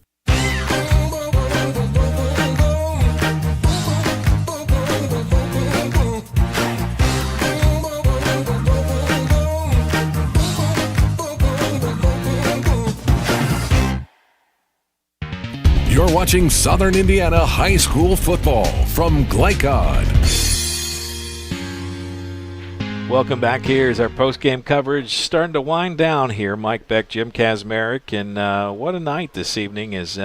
You're watching Southern Indiana High School football from Glycod. Welcome back. Here's our post-game coverage. Starting to wind down here. Mike Beck, Jim Kazmarek, and what a night this evening as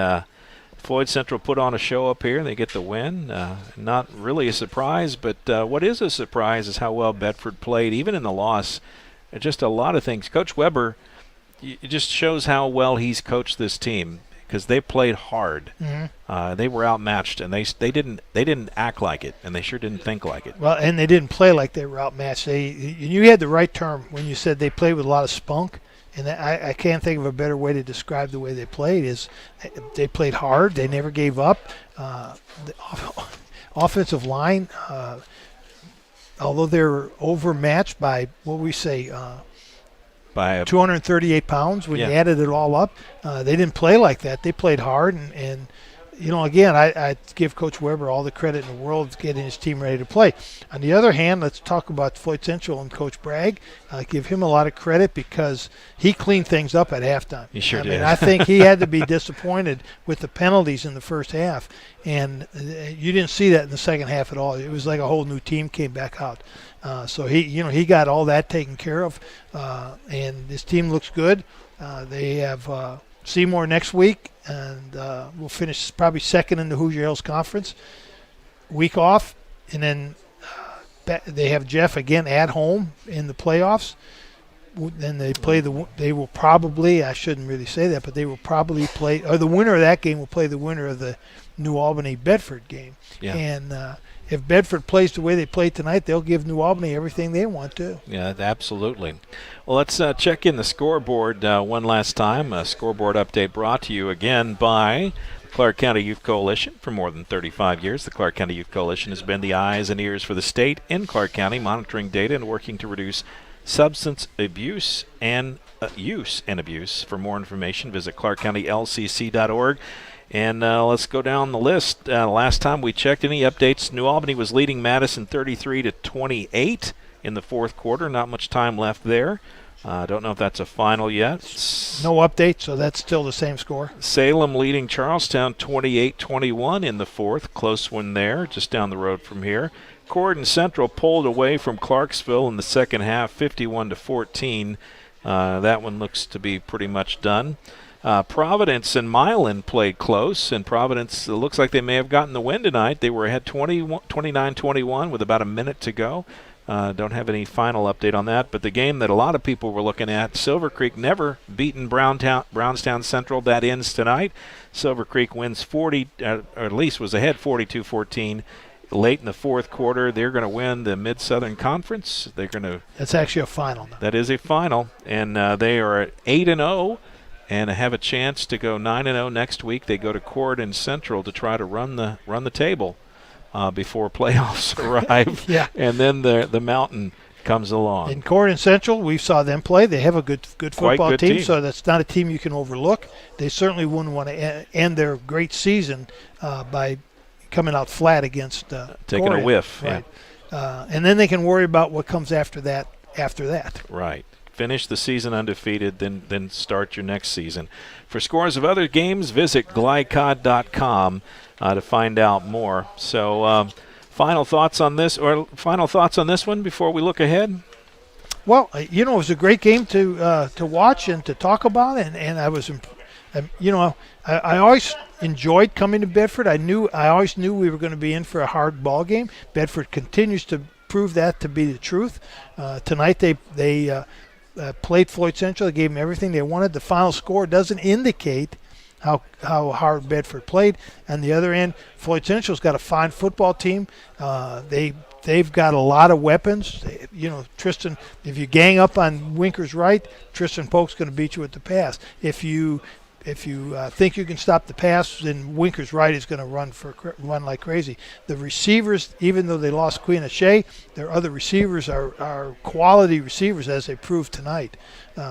Floyd Central put on a show up here. They get the win. Not really a surprise, but what is a surprise is how well Bedford played, even in the loss. Just a lot of things. Coach Weber, it just shows how well he's coached this team because they played hard. Mm-hmm. They were outmatched, and they didn't act like it, and they sure didn't think like it. Well, and they didn't play like they were outmatched. You had the right term when you said they played with a lot of spunk, and I can't think of a better way to describe the way they played. Is they played hard. They never gave up. The offensive line, although they were overmatched by what we say. By 238 pounds when you added it all up. They didn't play like that. They played hard, and you know, again, I give Coach Weber all the credit in the world for getting his team ready to play. On the other hand, let's talk about Floyd Central and Coach Bragg. Give him a lot of credit because he cleaned things up at halftime. He sure did. I mean, I think he had to be disappointed with the penalties in the first half, and you didn't see that in the second half at all. It was like a whole new team came back out. So he got all that taken care of, and his team looks good. They have Seymour next week, and we'll finish probably second in the Hoosier Hills Conference. Week off, and then they have Jeff again at home in the playoffs. Then they play they will probably, I shouldn't really say that, but they will probably play, or the winner of that game will play the winner of the New Albany Bedford game. Yeah. And if Bedford plays the way they played tonight, they'll give New Albany everything they want to. Yeah, absolutely. Well, let's check in the scoreboard one last time. A scoreboard update brought to you again by the Clark County Youth Coalition. For more than 35 years, the Clark County Youth Coalition has been the eyes and ears for the state in Clark County, monitoring data and working to reduce substance abuse and use and abuse. For more information, visit clarkcountylcc.org. And let's go down the list. Last time we checked, any updates? New Albany was leading Madison 33-28 in the fourth quarter. Not much time left there. Don't know if that's a final yet. No update, so that's still the same score. Salem leading Charlestown 28-21 in the fourth. Close one there, just down the road from here. Corydon Central pulled away from Clarksville in the second half, 51-14. That one looks to be pretty much done. Providence and Milan played close, and Providence, it looks like they may have gotten the win tonight. They were ahead 29-21 with about a minute to go. Don't have any final update on that, but the game that a lot of people were looking at, Silver Creek never beaten Brownstown Central. That ends tonight. Silver Creek wins 40, or at least was ahead 42-14. Late in the fourth quarter, they're going to win the Mid-Southern Conference. That's actually a final now. That is a final, and they are at 8-0. And have a chance to go 9-0 next week. They go to Corydon Central to try to run the table before playoffs arrive. Yeah. And then the Mountain comes along. In Corydon Central, we saw them play. They have a good football team, so that's not a team you can overlook. They certainly wouldn't want to end their great season by coming out flat against taking Corydon. A whiff. Right. Yeah. And then they can worry about what comes after that. Right. Finish the season undefeated, then start your next season. For scores of other games, visit glycod.com to find out more. So, final thoughts on this one before we look ahead? Well, it was a great game to watch and to talk about, and I was, I always enjoyed coming to Bedford. I always knew we were going to be in for a hard ball game. Bedford continues to prove that to be the truth. Tonight they played Floyd Central. They gave them everything they wanted. The final score doesn't indicate how hard Bedford played. On the other end, Floyd Central's got a fine football team. They've got a lot of weapons. Tristan, if you gang up on Winker's right, Tristan Polk's going to beat you with the pass. If you think you can stop the pass, then Winker's right is going to run like crazy. The receivers, even though they lost Queen Shea, their other receivers are quality receivers, as they proved tonight.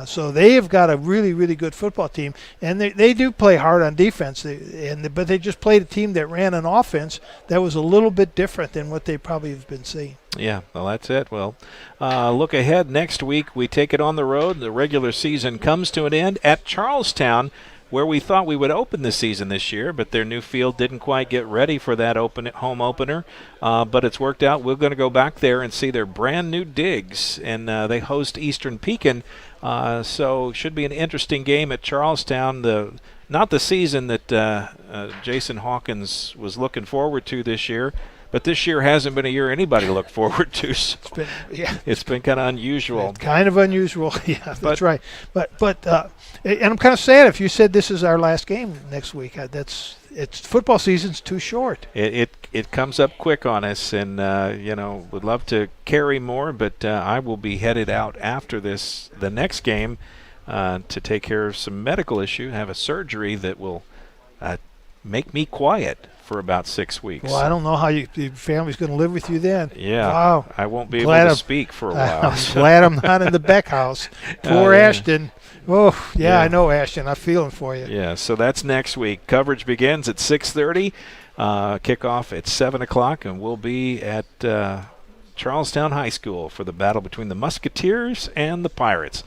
So they have got a really, really good football team, and they do play hard on defense. But they just played a team that ran an offense that was a little bit different than what they probably have been seeing. Yeah, well, that's it. Well, look ahead. Next week we take it on the road. The regular season comes to an end at Charlestown, where we thought we would open the season this year, but their new field didn't quite get ready for that home opener. But it's worked out. We're going to go back there and see their brand new digs, and they host Eastern Pekin. So should be an interesting game at Charlestown. Not the season that Jason Hawkins was looking forward to this year, but this year hasn't been a year anybody looked forward to. So it's been kind of unusual. Kind of unusual, yeah, that's right. But and I'm kind of sad if you said this is our last game next week. It's football season's too short. It comes up quick on us, and would love to carry more, but I will be headed out after the next game to take care of some medical issue, have a surgery that will make me quiet for about 6 weeks. Well, I don't know how your family's going to live with you then. Yeah, wow. I won't be able to speak for a while. I'm glad I'm not in the Beck house. Poor Ashton. Oh, yeah, I know, Ashton. I'm feeling for you. Yeah, so that's next week. Coverage begins at 6:30. Kickoff at 7 o'clock, and we'll be at Charlestown High School for the battle between the Musketeers and the Pirates.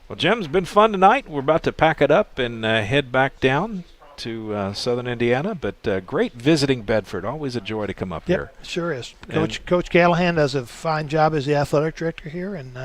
Well, Jim, it's been fun tonight. We're about to pack it up and head back down to southern Indiana, but great visiting Bedford. Always a joy to come up here. Sure is. Coach Callahan does a fine job as the athletic director here, and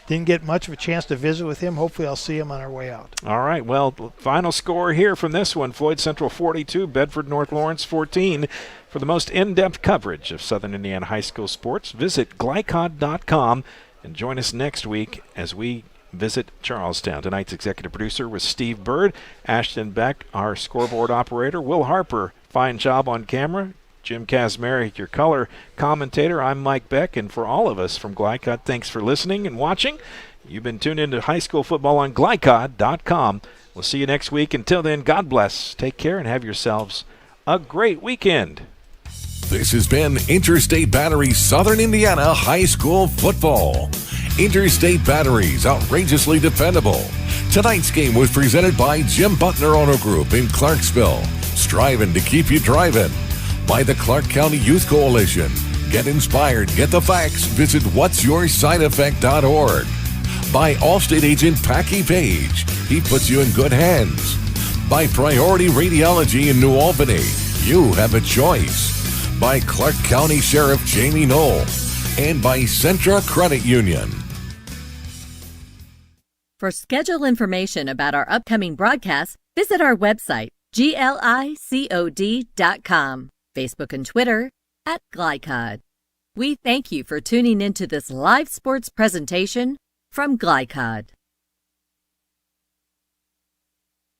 didn't get much of a chance to visit with him. Hopefully I'll see him on our way out. All right, well, final score here from this one, Floyd Central 42, Bedford North Lawrence 14. For the most in-depth coverage of Southern Indiana high school sports, visit glycod.com and join us next week as we visit Charlestown. Tonight's executive producer was Steve Bird, Ashton Beck, our scoreboard operator, Will Harper, fine job on camera, Jim Kazmarek, your color commentator. I'm Mike Beck, and for all of us from Glycod, thanks for listening and watching. You've been tuned into high school football on glycod.com. We'll see you next week. Until then, God bless. Take care and have yourselves a great weekend. This has been Interstate Battery Southern Indiana High School Football. Interstate Batteries, outrageously dependable. Tonight's game was presented by Jim Butler Auto Group in Clarksville, striving to keep you driving. By the Clark County Youth Coalition. Get inspired, get the facts, visit what'syoursideeffect.org. By Allstate agent Packy Page. He puts you in good hands. By Priority Radiology in New Albany. You have a choice. By Clark County Sheriff Jamie Knoll. And by Centra Credit Union. For schedule information about our upcoming broadcasts, visit our website, glycod.com, Facebook and Twitter @Glycod. We thank you for tuning into this live sports presentation from Glycod.